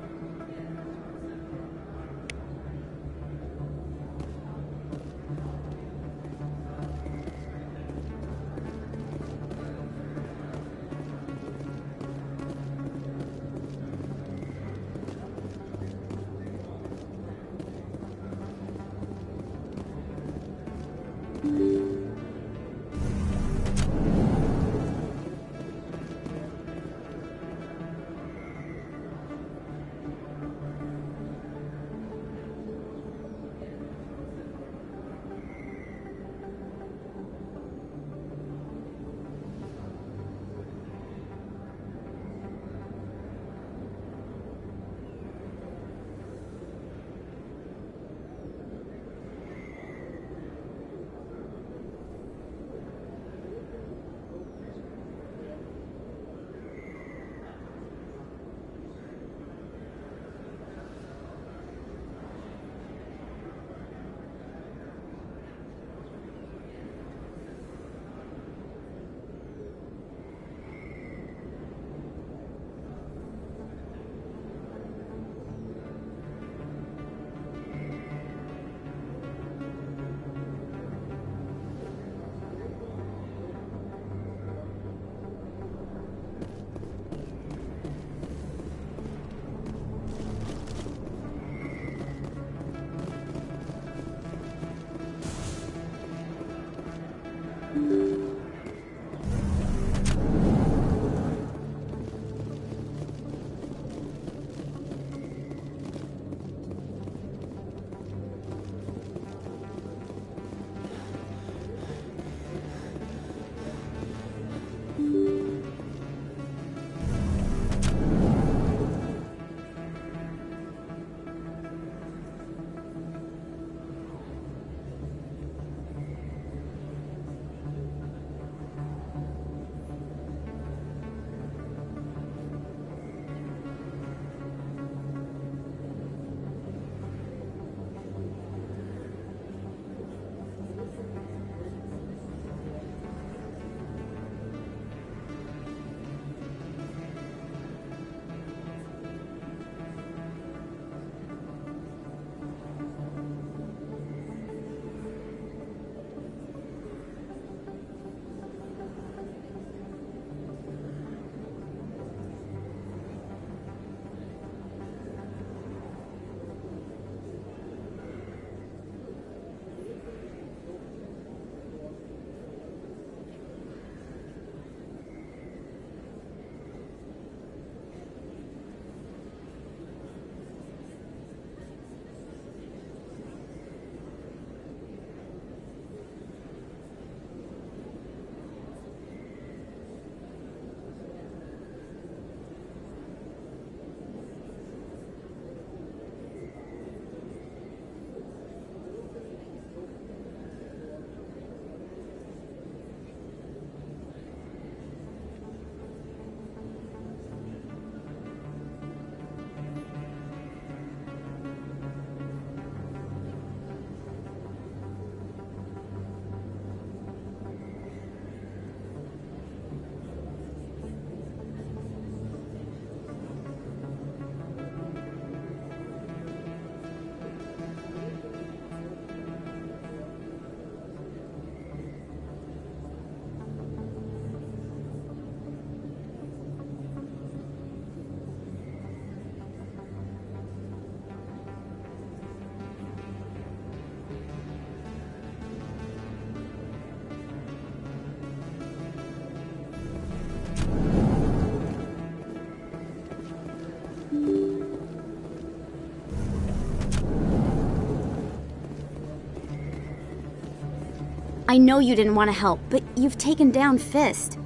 I know you didn't want to help, but you've taken down Fist.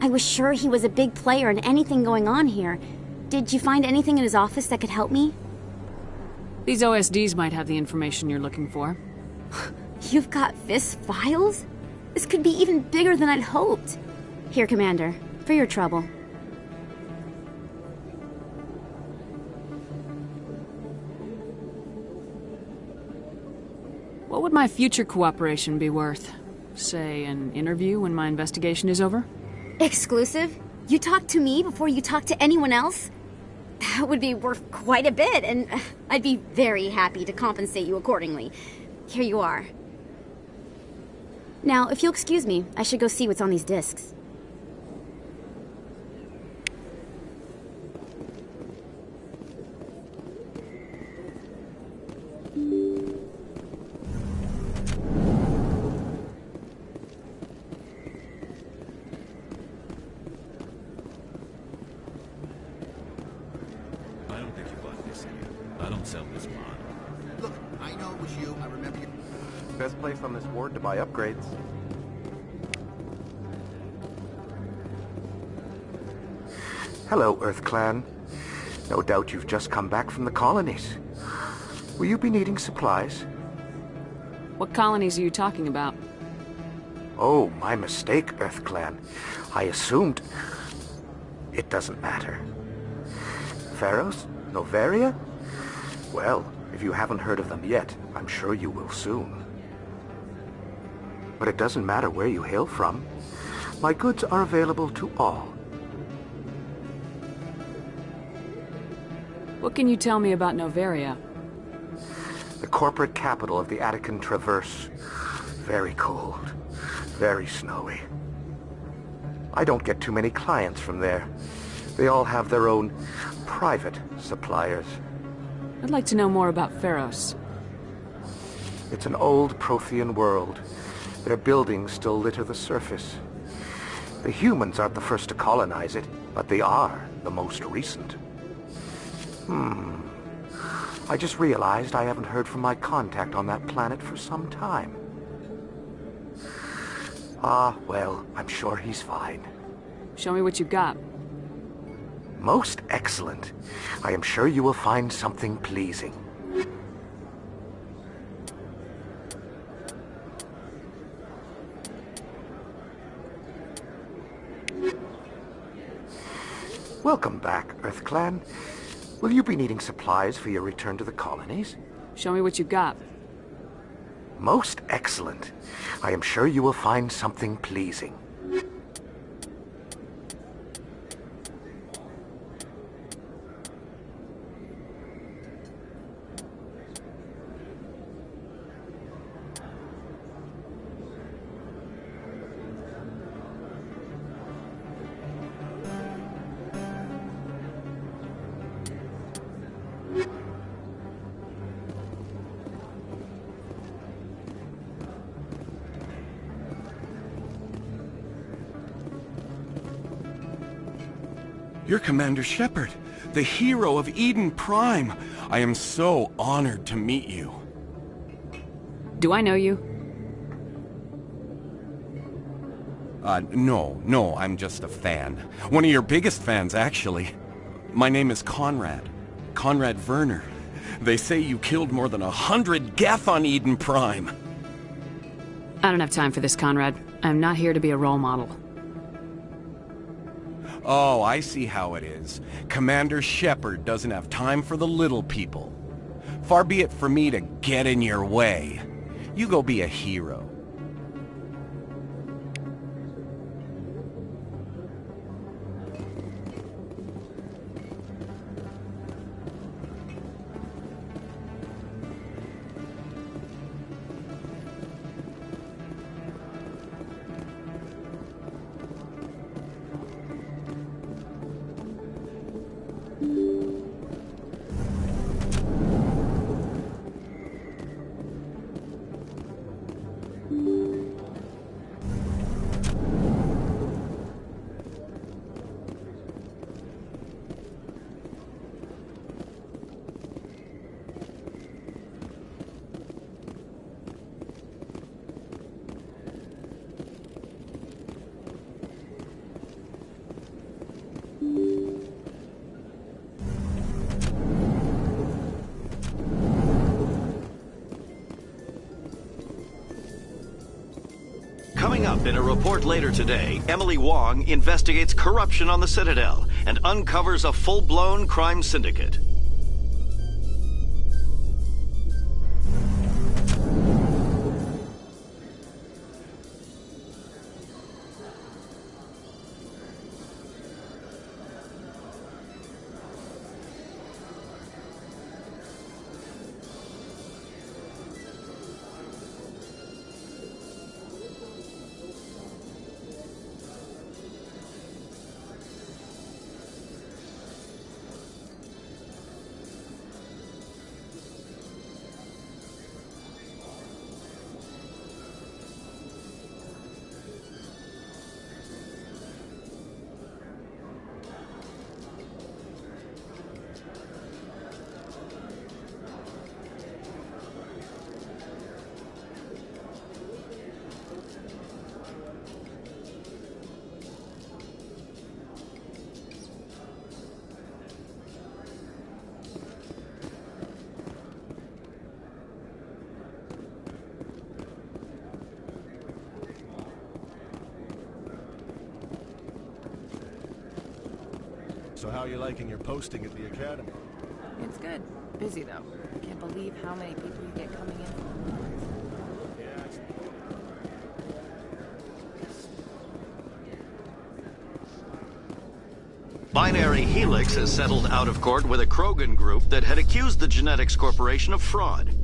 I was sure he was a big player in anything going on here. Did you find anything in his office that could help me? These OSDs might have the information you're looking for. You've got Fist's files? This could be even bigger than I'd hoped. Here, Commander, for your trouble. What would my future cooperation be worth? Say, an interview when my investigation is over? Exclusive? You talk to me before you talk to anyone else? That would be worth quite a bit, and I'd be very happy to compensate you accordingly. Here you are. Now, if you'll excuse me, I should go see what's on these discs. Best place on this ward to buy upgrades. Hello, Earth Clan. No doubt you've just come back from the colonies. Will you be needing supplies? What colonies are you talking about? Oh, my mistake, Earth Clan. I assumed... It doesn't matter. Pharaohs? Noveria? Well, if you haven't heard of them yet, I'm sure you will soon. But it doesn't matter where you hail from. My goods are available to all. What can you tell me about Noveria? The corporate capital of the Attican Traverse. Very cold. Very snowy. I don't get too many clients from there. They all have their own private suppliers. I'd like to know more about Pharos. It's an old Prothean world. Their buildings still litter the surface. The humans aren't the first to colonize it, but they are the most recent. I just realized I haven't heard from my contact on that planet for some time. Ah, well, I'm sure he's fine. Show me what you've got. Most excellent. I am sure you will find something pleasing. Welcome back, Earth Clan. Will you be needing supplies for your return to the colonies? Show me what you've got. Most excellent. I am sure you will find something pleasing. You're Commander Shepard, the hero of Eden Prime. I am so honored to meet you. Do I know you? No, I'm just a fan. One of your biggest fans, actually. My name is Conrad. Conrad Werner. They say you killed more than 100 Geth on Eden Prime. I don't have time for this, Conrad. I'm not here to be a role model. Oh, I see how it is. Commander Shepard doesn't have time for the little people. Far be it for me to get in your way. You go be a hero. In a report later today, Emily Wong investigates corruption on the Citadel and uncovers a full-blown crime syndicate. So how are you liking your posting at the academy? It's good. Busy, though. I can't believe how many people you get coming in. Binary Helix has settled out of court with a Krogan group that had accused the Genetics Corporation of fraud.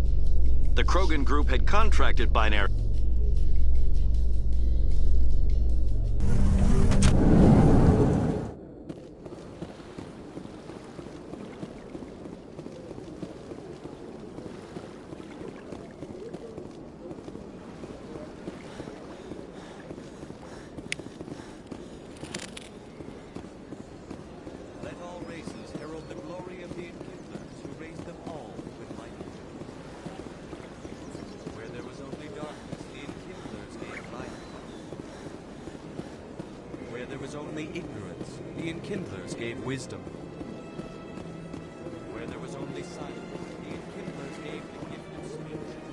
The Krogan group had contracted Binary... Wisdom. Where there was only silence, the Enkindlers gave the gift of speech.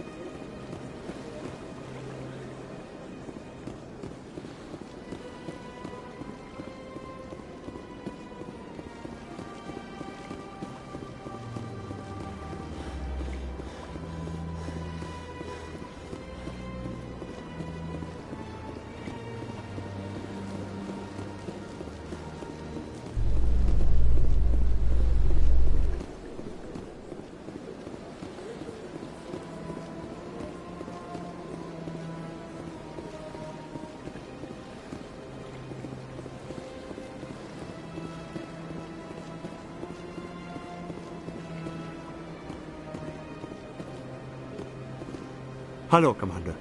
Hello, Commander.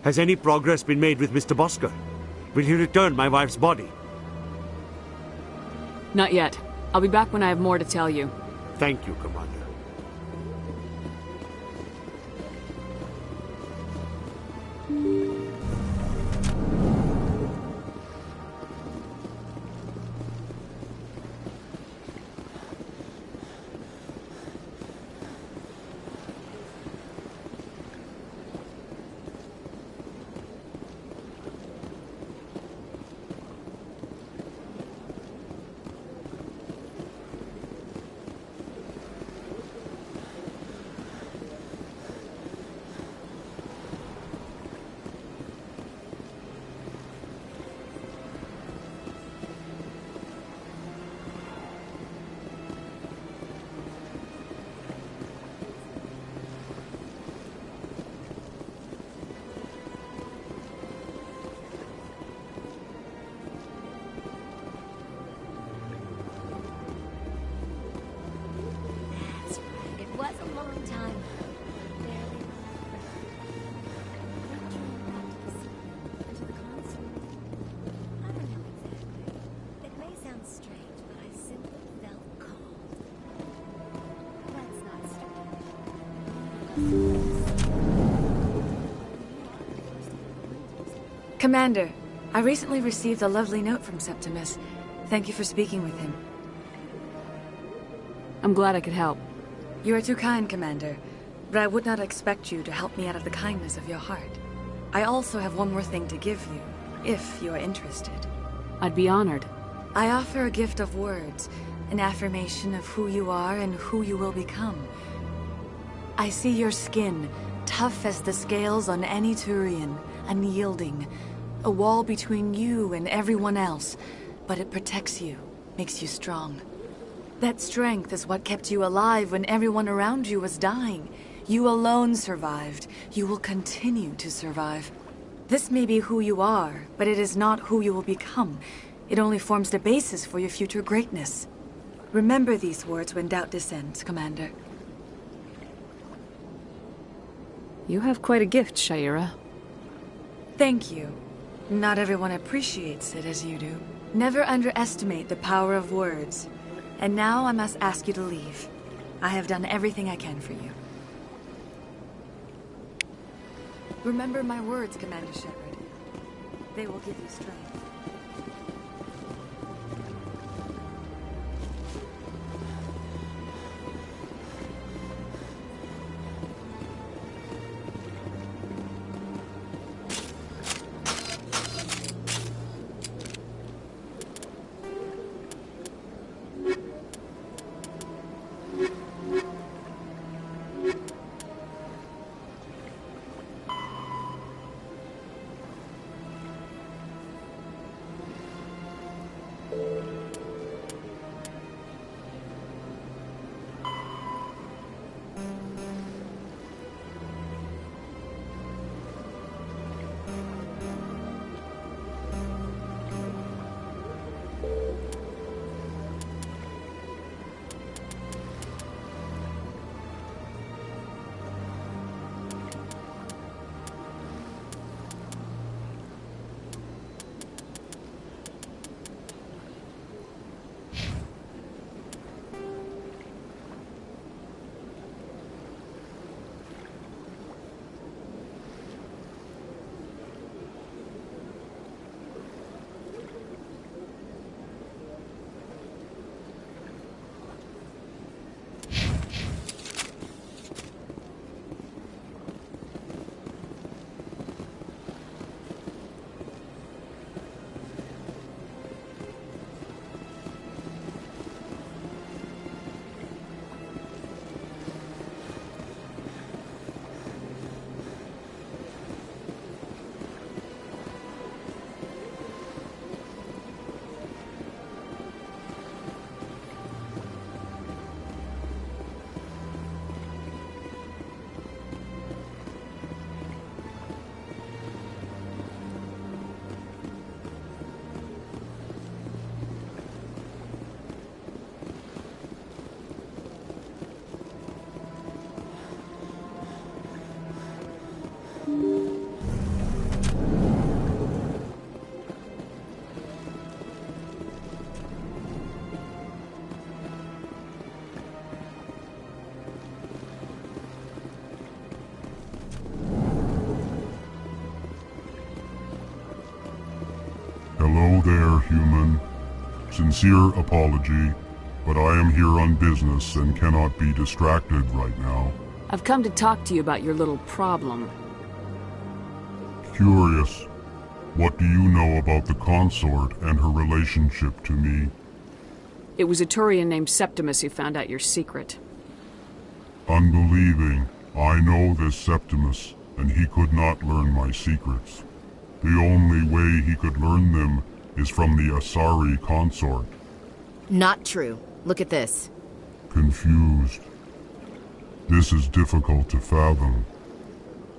Has any progress been made with Mr. Bosker? Will he return my wife's body? Not yet. I'll be back when I have more to tell you. Thank you, Commander. Commander, I recently received a lovely note from Septimus. Thank you for speaking with him. I'm glad I could help. You are too kind, Commander, but I would not expect you to help me out of the kindness of your heart. I also have one more thing to give you. if you're interested. I'd be honored. I offer a gift of words, an affirmation of who you are and who you will become. I see your skin, tough as the scales on any Turian, unyielding, a wall between you and everyone else, but it protects you, makes you strong. That strength is what kept you alive when everyone around you was dying. You alone survived. You will continue to survive. This may be who you are, but it is not who you will become. It only forms the basis for your future greatness. Remember these words when doubt descends, Commander. You have quite a gift, Sha'ira. Thank you. Not everyone appreciates it as you do. Never underestimate the power of words. And now I must ask you to leave. I have done everything I can for you. Remember my words, Commander Shepard. They will give you strength. Hello there, human. Sincere apology, but I am here on business and cannot be distracted right now. I've come to talk to you about your little problem. Curious, what do you know about the consort and her relationship to me? It was a Turian named Septimus who found out your secret. Unbelieving, I know this Septimus, and he could not learn my secrets. The only way he could learn them is from the Asari consort. Not true. Look at this. Confused. This is difficult to fathom.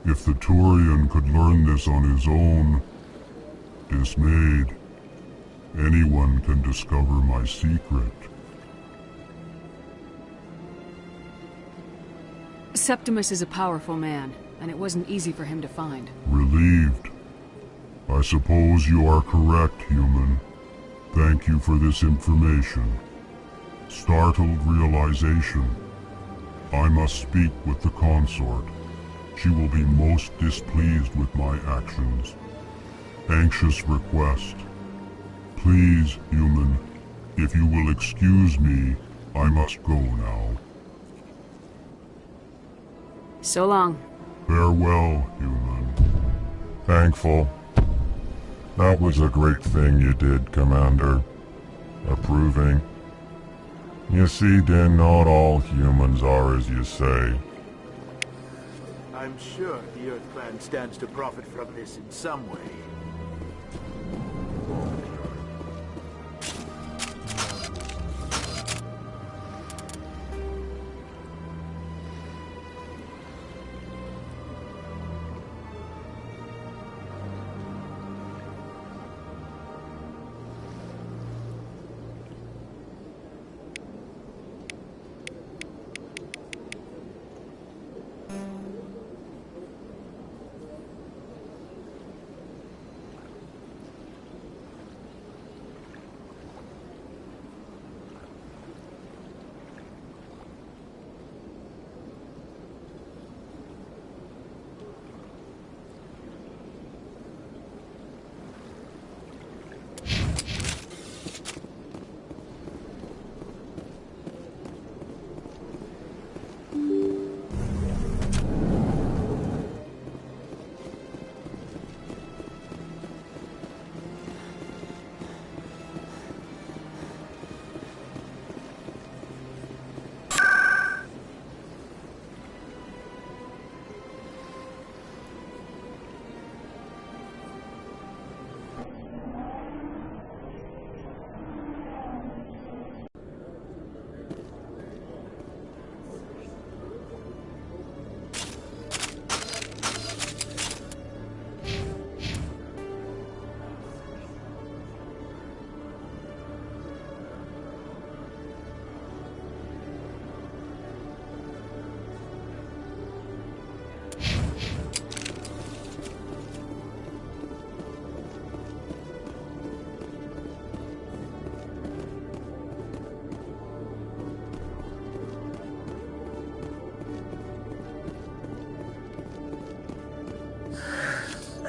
If the Turian could learn this on his own, dismayed, anyone can discover my secret. Septimus is a powerful man, and it wasn't easy for him to find. Relieved. I suppose you are correct, human. Thank you for this information. Startled realization. I must speak with the consort. She will be most displeased with my actions. Anxious request. Please, human, if you will excuse me, I must go now. So long. Farewell, human. Thankful. That was a great thing you did, Commander. Approving. You see, Din, not all humans are as you say. I'm sure the Earth Clan stands to profit from this in some way.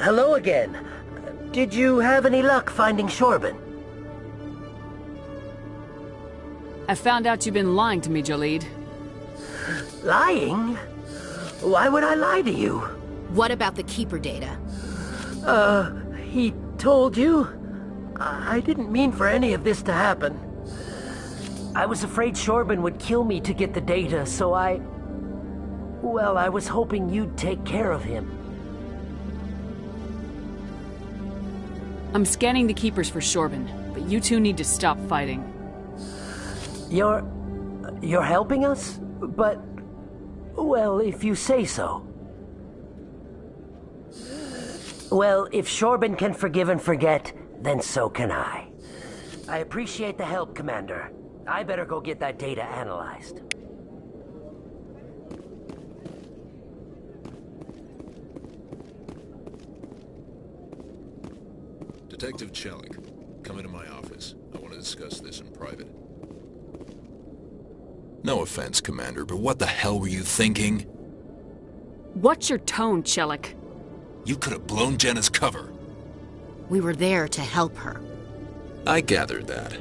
Hello again. Did you have any luck finding Shorben? I found out you've been lying to me, Jaleed. Lying? Why would I lie to you? What about the Keeper data? He told you? I didn't mean for any of this to happen. I was afraid Shorben would kill me to get the data, so well, I was hoping you'd take care of him. I'm scanning the Keepers for Shorben, but you two need to stop fighting. You're helping us? But, well, if you say so. Well, if Shorben can forgive and forget, then so can I. I appreciate the help, Commander. I better go get that data analyzed. Detective Chelik, come into my office. I want to discuss this in private. No offense, Commander, but what the hell were you thinking? What's your tone, Chelik? You could have blown Jenna's cover. We were there to help her. I gathered that.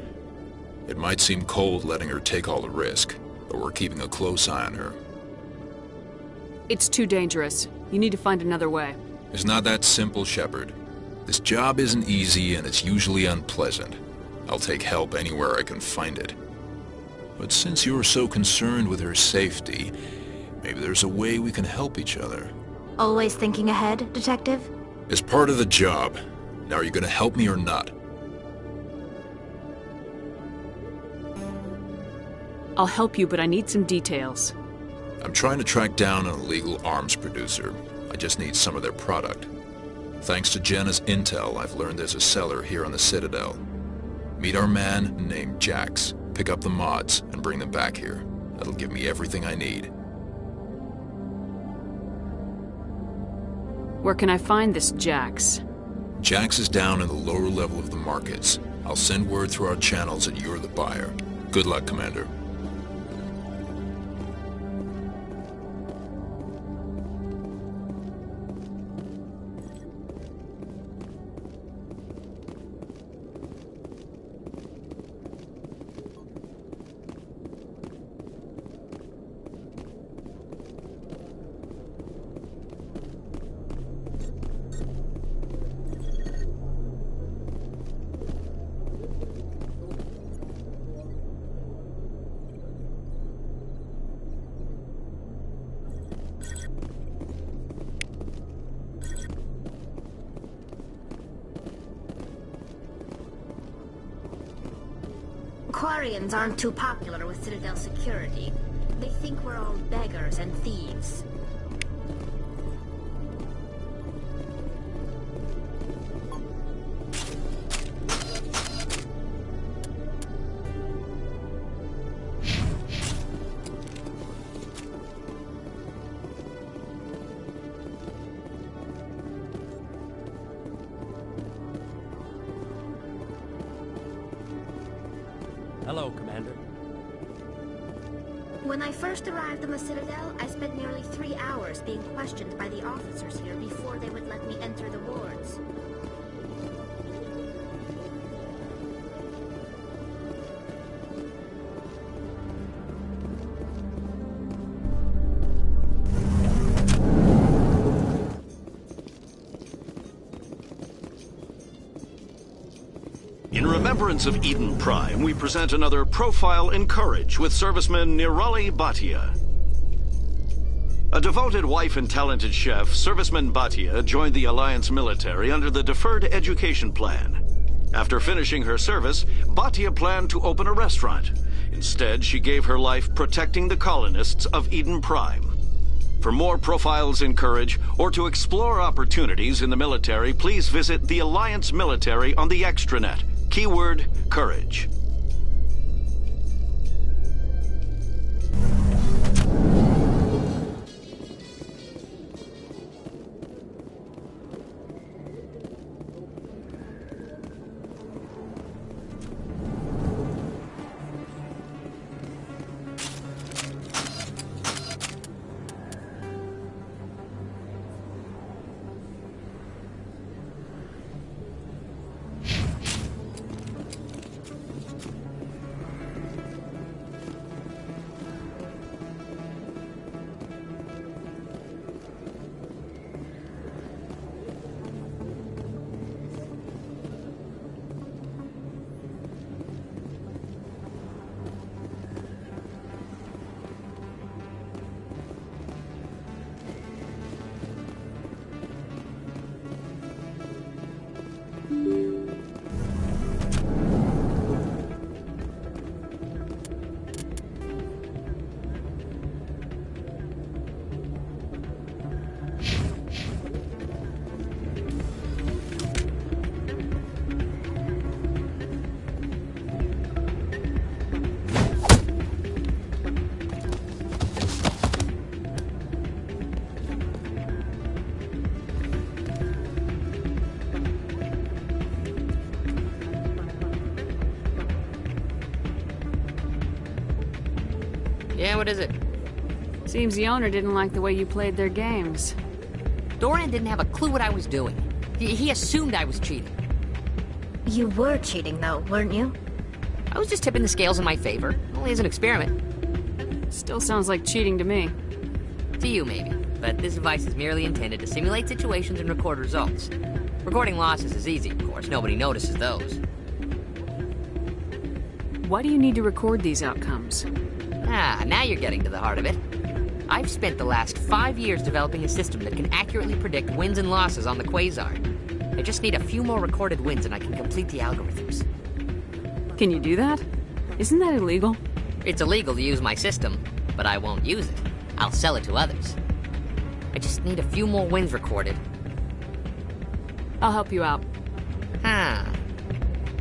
It might seem cold letting her take all the risk, but we're keeping a close eye on her. It's too dangerous. You need to find another way. It's not that simple, Shepard. This job isn't easy and it's usually unpleasant. I'll take help anywhere I can find it. But since you're so concerned with her safety, maybe there's a way we can help each other. Always thinking ahead, Detective? It's part of the job. Now are you gonna help me or not? I'll help you, but I need some details. I'm trying to track down an illegal arms producer. I just need some of their product. Thanks to Jenna's intel, I've learned there's a seller here on the Citadel. Meet our man named Jax, pick up the mods, and bring them back here. That'll give me everything I need. Where can I find this Jax? Jax is down in the lower level of the markets. I'll send word through our channels that you're the buyer. Good luck, Commander. Turians aren't too popular with Citadel security. They think we're all beggars and thieves. Hello, Commander. When I first arrived on the Citadel, I spent nearly 3 hours being questioned by the officers here before they would let me enter the wards. In remembrance of Eden Prime, we present another profile in courage with serviceman Nirali Bhatia. A devoted wife and talented chef, serviceman Bhatia joined the Alliance military under the Deferred Education Plan. After finishing her service, Bhatia planned to open a restaurant. Instead, she gave her life protecting the colonists of Eden Prime. For more profiles in courage, or to explore opportunities in the military, please visit the Alliance military on the extranet. Keyword, courage. Yeah, what is it? Seems the owner didn't like the way you played their games. Doran didn't have a clue what I was doing. He assumed I was cheating. You were cheating, though, weren't you? I was just tipping the scales in my favor. Only as an experiment. Still sounds like cheating to me. To you, maybe. But this device is merely intended to simulate situations and record results. Recording losses is easy, of course. Nobody notices those. Why do you need to record these outcomes? Ah, now you're getting to the heart of it. I've spent the last 5 years developing a system that can accurately predict wins and losses on the Quasar. I just need a few more recorded wins and I can complete the algorithms. Can you do that? Isn't that illegal? It's illegal to use my system, but I won't use it. I'll sell it to others. I just need a few more wins recorded. I'll help you out. I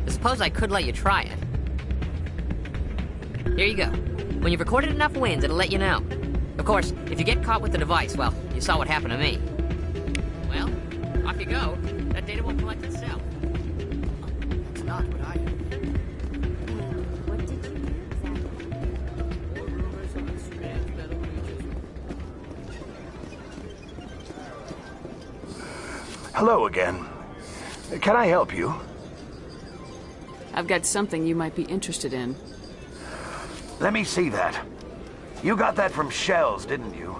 suppose I could let you try it. Here you go. When you've recorded enough wins, it'll let you know. Of course, if you get caught with the device, well, you saw what happened to me. Well, off you go. That data will collect itself. That's not what I heard. What did you do exactly? Hello again. Can I help you? I've got something you might be interested in. Let me see that. You got that from Shells, didn't you?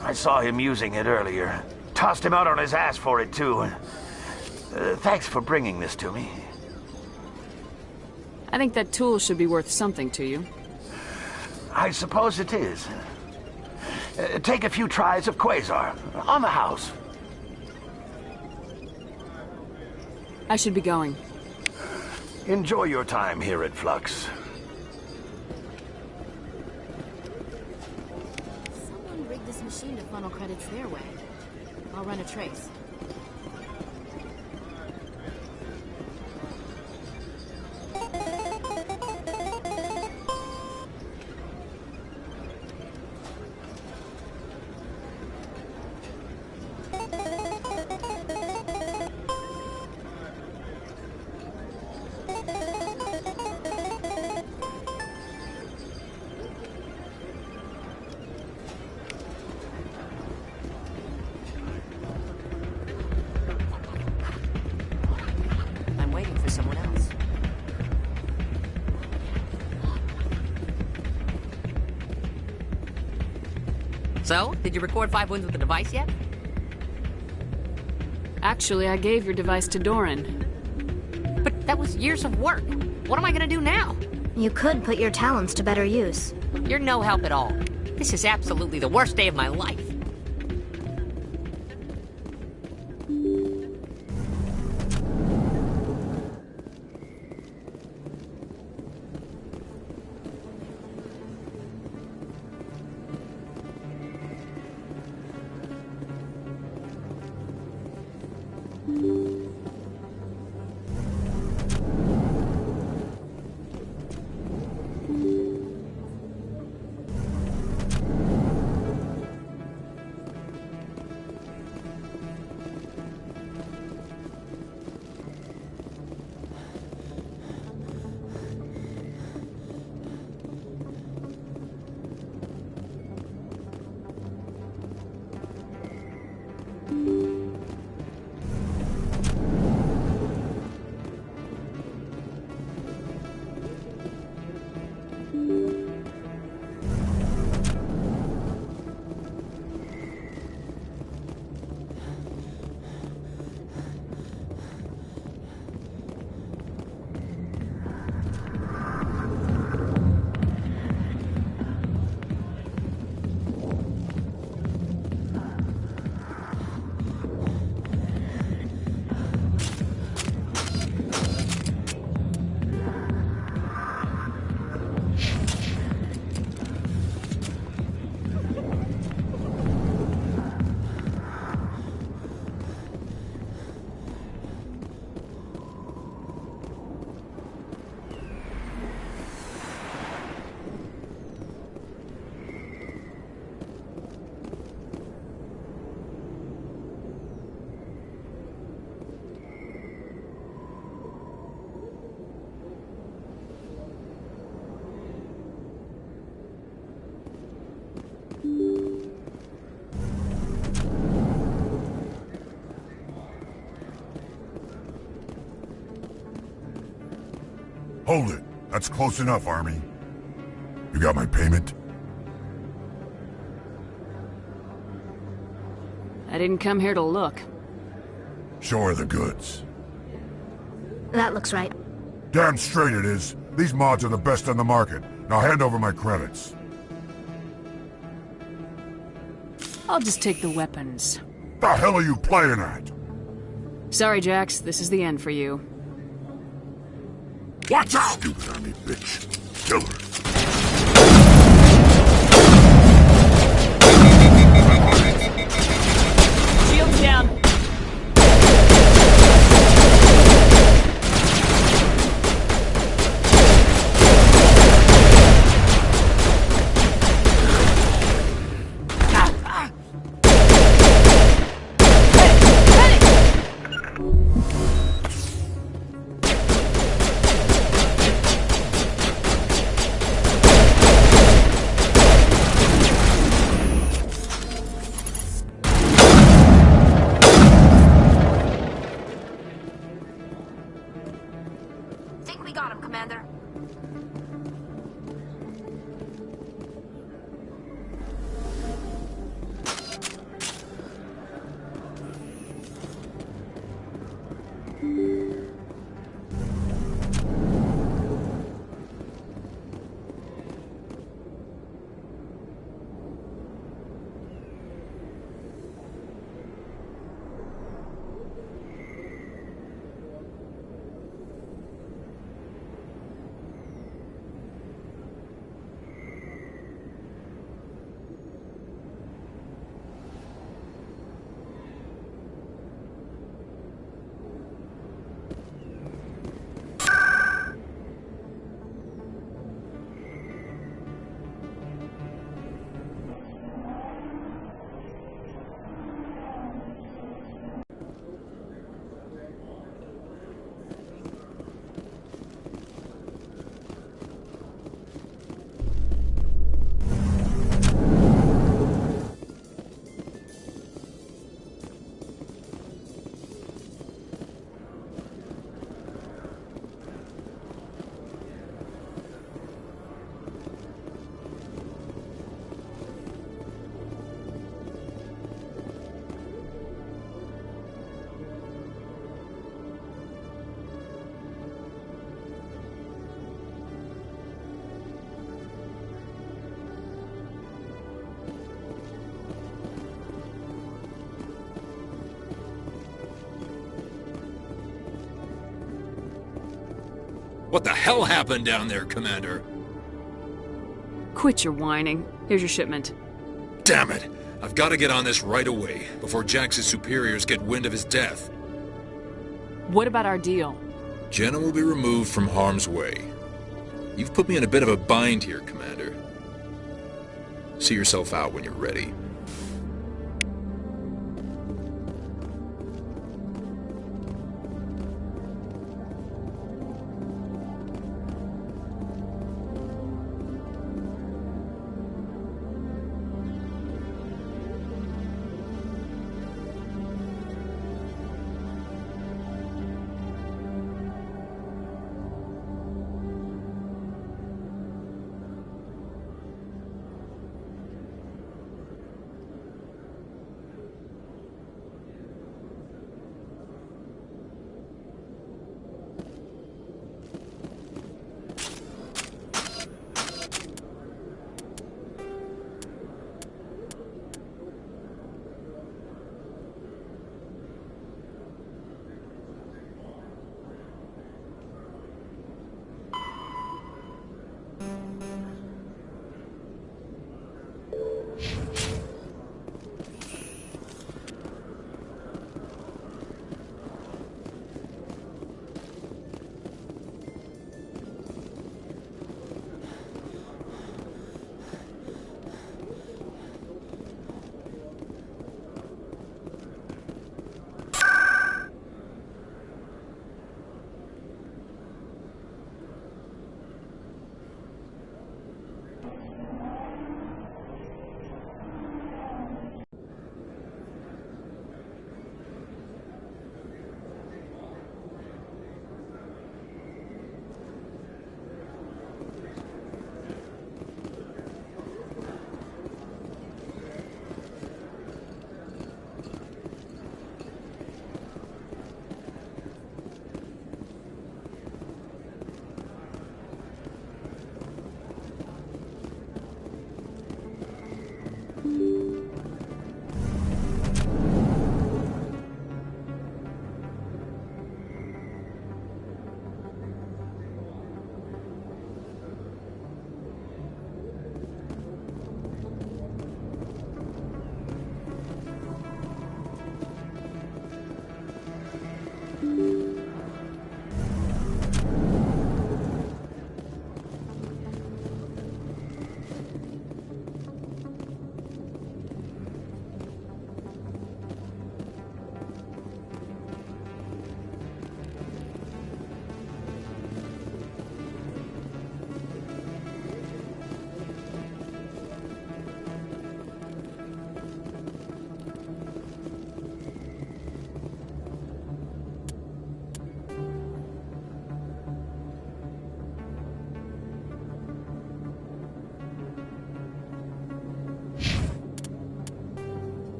I saw him using it earlier. Tossed him out on his ass for it, too. Thanks for bringing this to me. I think that tool should be worth something to you. I suppose it is. Take a few tries of Quasar. On the house. I should be going. Enjoy your time here at Flux. Someone rigged this machine to funnel credits their way. I'll run a trace. Someone else. So, did you record 5 wounds with the device yet? Actually, I gave your device to Doran. But that was years of work. What am I gonna do now? You could put your talents to better use. You're no help at all. This is absolutely the worst day of my life. Hold it. That's close enough, Army. You got my payment? I didn't come here to look. Show her the goods. That looks right. Damn straight it is. These mods are the best on the market. Now hand over my credits. I'll just take the weapons. The hell are you playing at? Sorry, Jax. This is the end for you. Watch out! Stupid Army bitch. Kill her. Shields down. What the hell happened down there, Commander? Quit your whining. Here's your shipment. Damn it! I've got to get on this right away, before Jax's superiors get wind of his death. What about our deal? Jenna will be removed from harm's way. You've put me in a bit of a bind here, Commander. See yourself out when you're ready.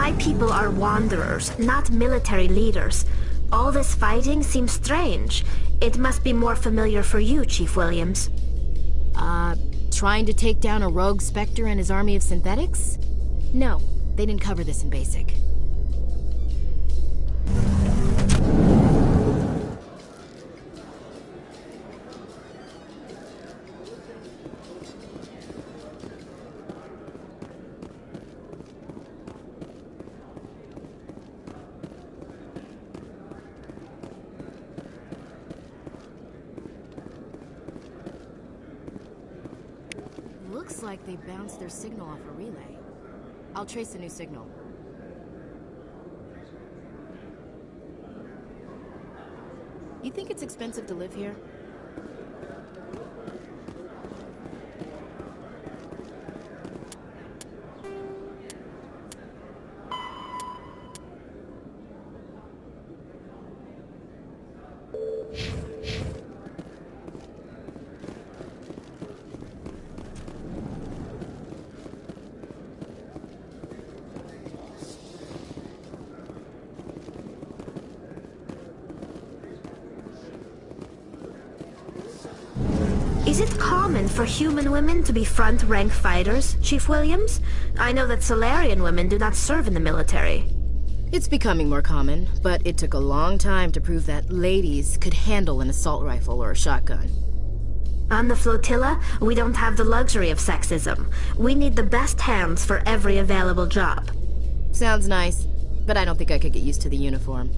My people are wanderers, not military leaders. All this fighting seems strange. It must be more familiar for you, Chief Williams. Trying to take down a rogue Spectre and his army of synthetics? No, they didn't cover this in BASIC. Looks like they bounced their signal off a relay. I'll trace the new signal. You think it's expensive to live here? Is it common for human women to be front-rank fighters, Chief Williams? I know that Solarian women do not serve in the military. It's becoming more common, but it took a long time to prove that ladies could handle an assault rifle or a shotgun. On the flotilla, we don't have the luxury of sexism. We need the best hands for every available job. Sounds nice, but I don't think I could get used to the uniform.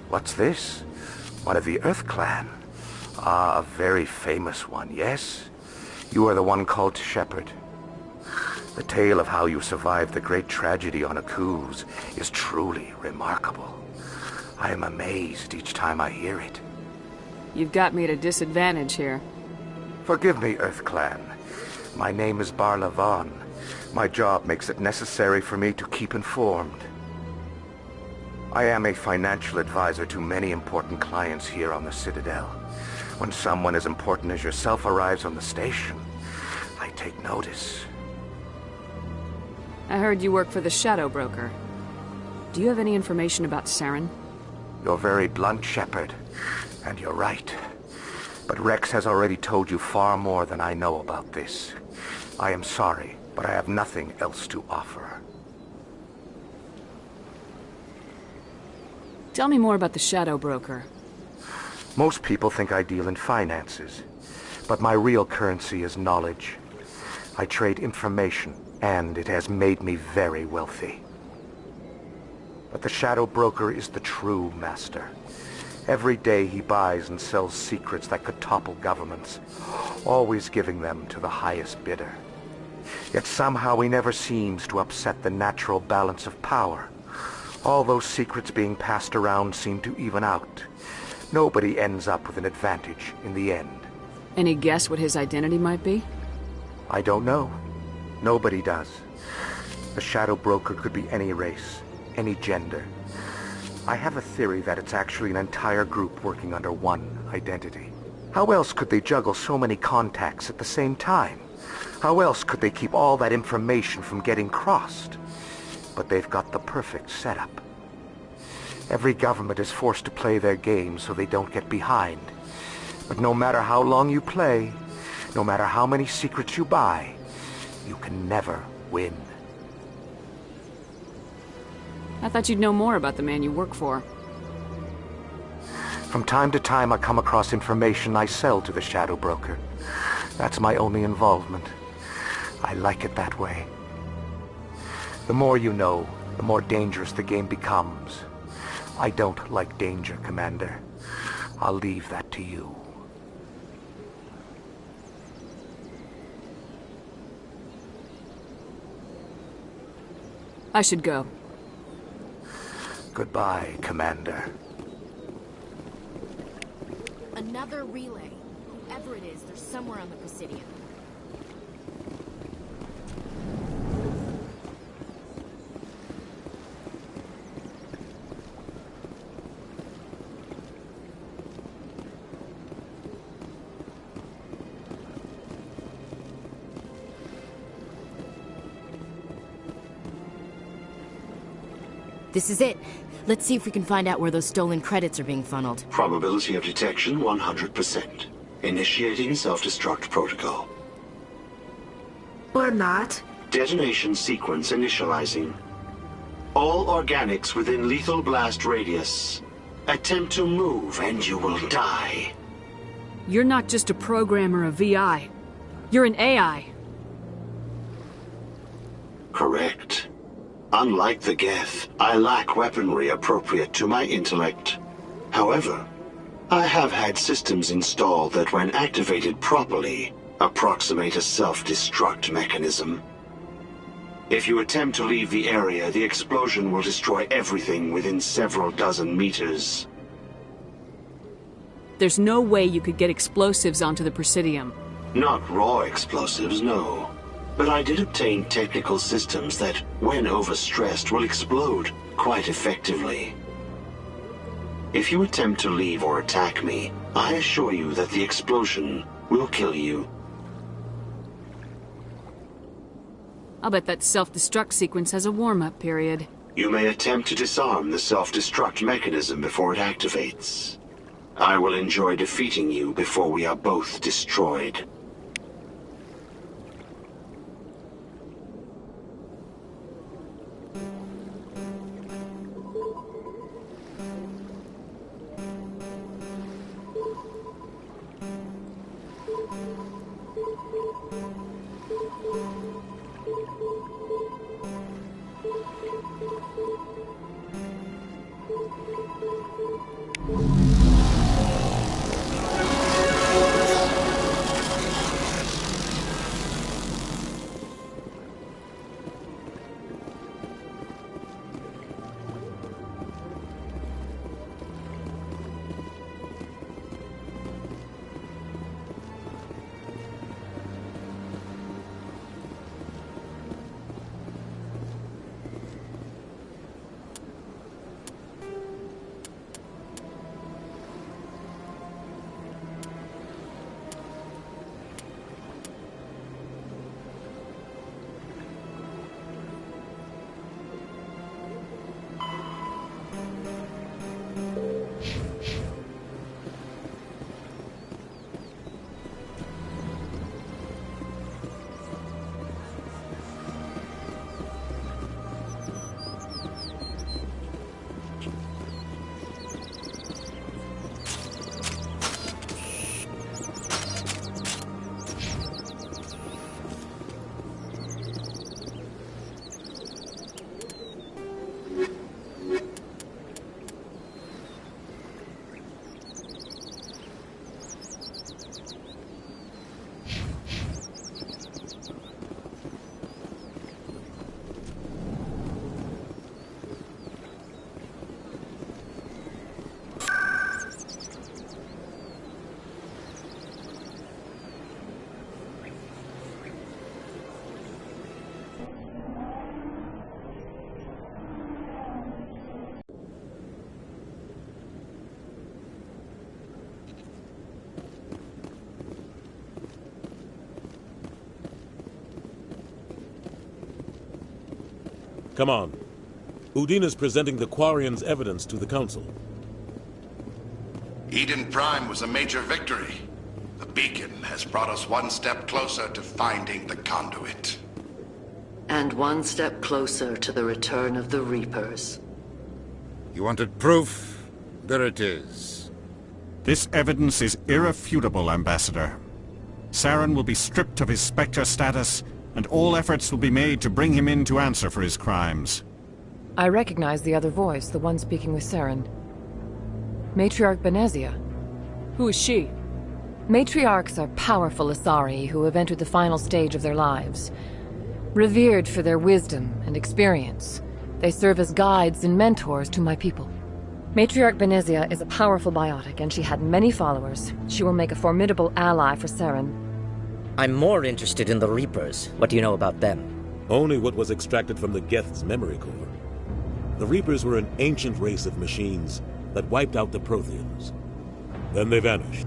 What's this? One of the Earth Clan. Ah, a very famous one, yes? You are the one called Shepard. The tale of how you survived the great tragedy on Akuz is truly remarkable. I am amazed each time I hear it. You've got me at a disadvantage here. Forgive me, Earth Clan. My name is Barla Vaughn. My job makes it necessary for me to keep informed. I am a financial advisor to many important clients here on the Citadel. When someone as important as yourself arrives on the station, I take notice. I heard you work for the Shadow Broker. Do you have any information about Saren? You're very blunt, Shepard, and you're right. But Rex has already told you far more than I know about this. I am sorry, but I have nothing else to offer. Tell me more about the Shadow Broker. Most people think I deal in finances, but my real currency is knowledge. I trade information, and it has made me very wealthy. But the Shadow Broker is the true master. Every day he buys and sells secrets that could topple governments, always giving them to the highest bidder. Yet somehow he never seems to upset the natural balance of power. All those secrets being passed around seem to even out. Nobody ends up with an advantage in the end. Any guess what his identity might be? I don't know. Nobody does. The Shadow Broker could be any race, any gender. I have a theory that it's actually an entire group working under one identity. How else could they juggle so many contacts at the same time? How else could they keep all that information from getting crossed? But they've got the perfect setup. Every government is forced to play their game so they don't get behind. But no matter how long you play, no matter how many secrets you buy, you can never win. I thought you'd know more about the man you work for. From time to time, I come across information I sell to the Shadow Broker. That's my only involvement. I like it that way. The more you know, the more dangerous the game becomes. I don't like danger, Commander. I'll leave that to you. I should go. Goodbye, Commander. Another relay. Whoever it is, they're somewhere on the Presidium. This is it. Let's see if we can find out where those stolen credits are being funneled. Probability of detection 100%. Initiating self-destruct protocol. Or not. Detonation sequence initializing. All organics within lethal blast radius. Attempt to move and you will die. You're not just a programmer of VI. You're an AI. Correct. Unlike the Geth, I lack weaponry appropriate to my intellect. However, I have had systems installed that, when activated properly, approximate a self-destruct mechanism. If you attempt to leave the area, the explosion will destroy everything within several dozen meters. There's no way you could get explosives onto the Presidium. Not raw explosives, no. But I did obtain technical systems that, when overstressed, will explode quite effectively. If you attempt to leave or attack me, I assure you that the explosion will kill you. I'll bet that self-destruct sequence has a warm-up period. You may attempt to disarm the self-destruct mechanism before it activates. I will enjoy defeating you before we are both destroyed. Come on. Udina's presenting the Quarians' evidence to the Council. Eden Prime was a major victory. The beacon has brought us one step closer to finding the conduit. And one step closer to the return of the Reapers. You wanted proof? There it is. This evidence is irrefutable, Ambassador. Saren will be stripped of his Spectre status, and all efforts will be made to bring him in to answer for his crimes. I recognize the other voice, the one speaking with Saren. Matriarch Benezia. Who is she? Matriarchs are powerful Asari who have entered the final stage of their lives. Revered for their wisdom and experience, they serve as guides and mentors to my people. Matriarch Benezia is a powerful biotic, and she had many followers. She will make a formidable ally for Saren. I'm more interested in the Reapers. What do you know about them? Only what was extracted from the Geth's memory core. The Reapers were an ancient race of machines that wiped out the Protheans. Then they vanished.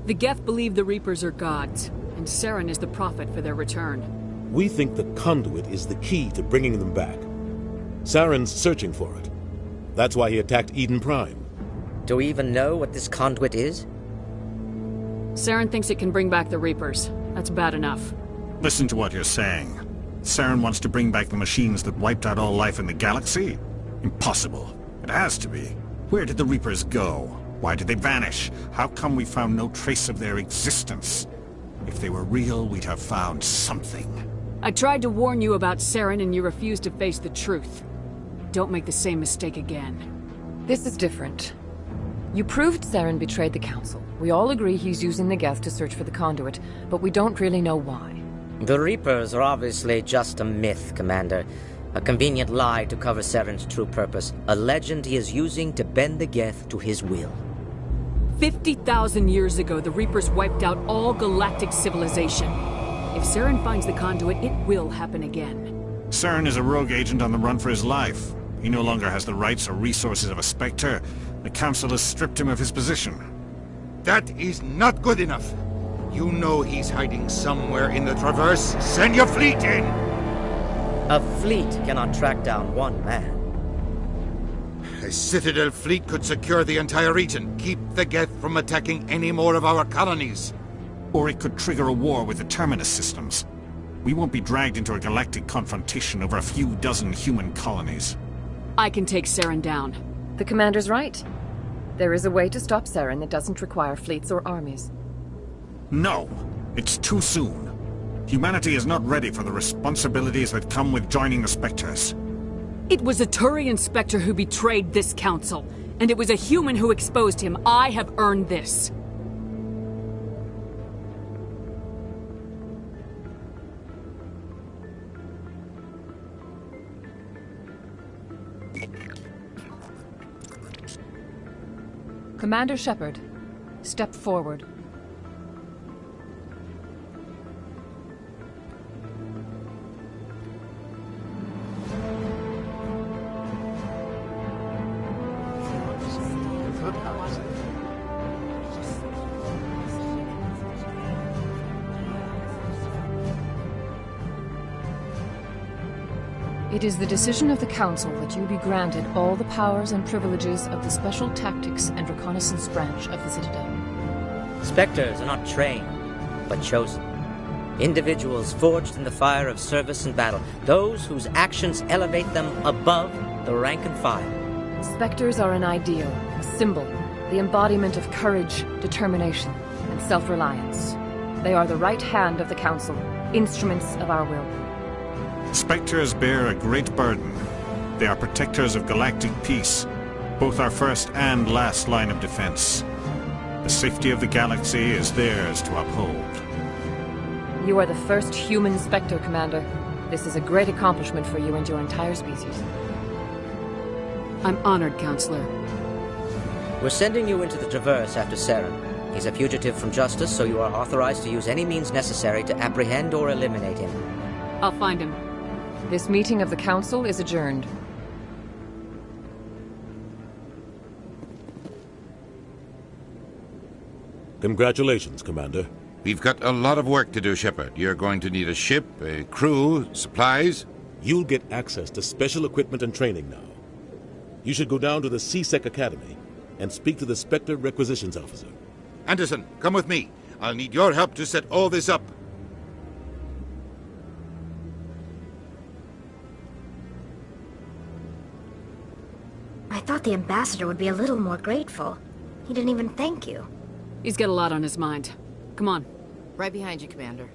The Geth believe the Reapers are gods, and Saren is the prophet for their return. We think the conduit is the key to bringing them back. Saren's searching for it. That's why he attacked Eden Prime. Do we even know what this conduit is? Saren thinks it can bring back the Reapers. That's bad enough. Listen to what you're saying. Saren wants to bring back the machines that wiped out all life in the galaxy? Impossible. It has to be. Where did the Reapers go? Why did they vanish? How come we found no trace of their existence? If they were real, we'd have found something. I tried to warn you about Saren, and you refused to face the truth. Don't make the same mistake again. This is different. You proved Saren betrayed the Council. We all agree he's using the Geth to search for the conduit, but we don't really know why. The Reapers are obviously just a myth, Commander. A convenient lie to cover Saren's true purpose. A legend he is using to bend the Geth to his will. 50,000 years ago, the Reapers wiped out all galactic civilization. If Saren finds the conduit, it will happen again. Saren is a rogue agent on the run for his life. He no longer has the rights or resources of a Spectre. The Council has stripped him of his position. That is not good enough. You know he's hiding somewhere in the Traverse. Send your fleet in! A fleet cannot track down one man. A Citadel fleet could secure the entire region, keep the Geth from attacking any more of our colonies. Or it could trigger a war with the Terminus systems. We won't be dragged into a galactic confrontation over a few dozen human colonies. I can take Saren down. The Commander's right. There is a way to stop Saren that doesn't require fleets or armies. No! It's too soon. Humanity is not ready for the responsibilities that come with joining the Spectres. It was a Turian Spectre who betrayed this council, and it was a human who exposed him. I have earned this. Commander Shepard, step forward. It is the decision of the Council that you be granted all the powers and privileges of the Special Tactics and Reconnaissance Branch of the Citadel. Spectres are not trained, but chosen. Individuals forged in the fire of service and battle. Those whose actions elevate them above the rank and file. Spectres are an ideal, a symbol, the embodiment of courage, determination, and self-reliance. They are the right hand of the Council, instruments of our will. Spectres bear a great burden. They are protectors of galactic peace, both our first and last line of defense. The safety of the galaxy is theirs to uphold. You are the first human Spectre, Commander. This is a great accomplishment for you and your entire species. I'm honored, Counselor. We're sending you into the Traverse after Saren. He's a fugitive from justice, so you are authorized to use any means necessary to apprehend or eliminate him. I'll find him. This meeting of the Council is adjourned. Congratulations, Commander. We've got a lot of work to do, Shepard. You're going to need a ship, a crew, supplies. You'll get access to special equipment and training now. You should go down to the C-Sec Academy and speak to the Spectre Requisitions Officer. Anderson, come with me. I'll need your help to set all this up. I thought the ambassador would be a little more grateful. He didn't even thank you. He's got a lot on his mind. Come on. Right behind you, Commander.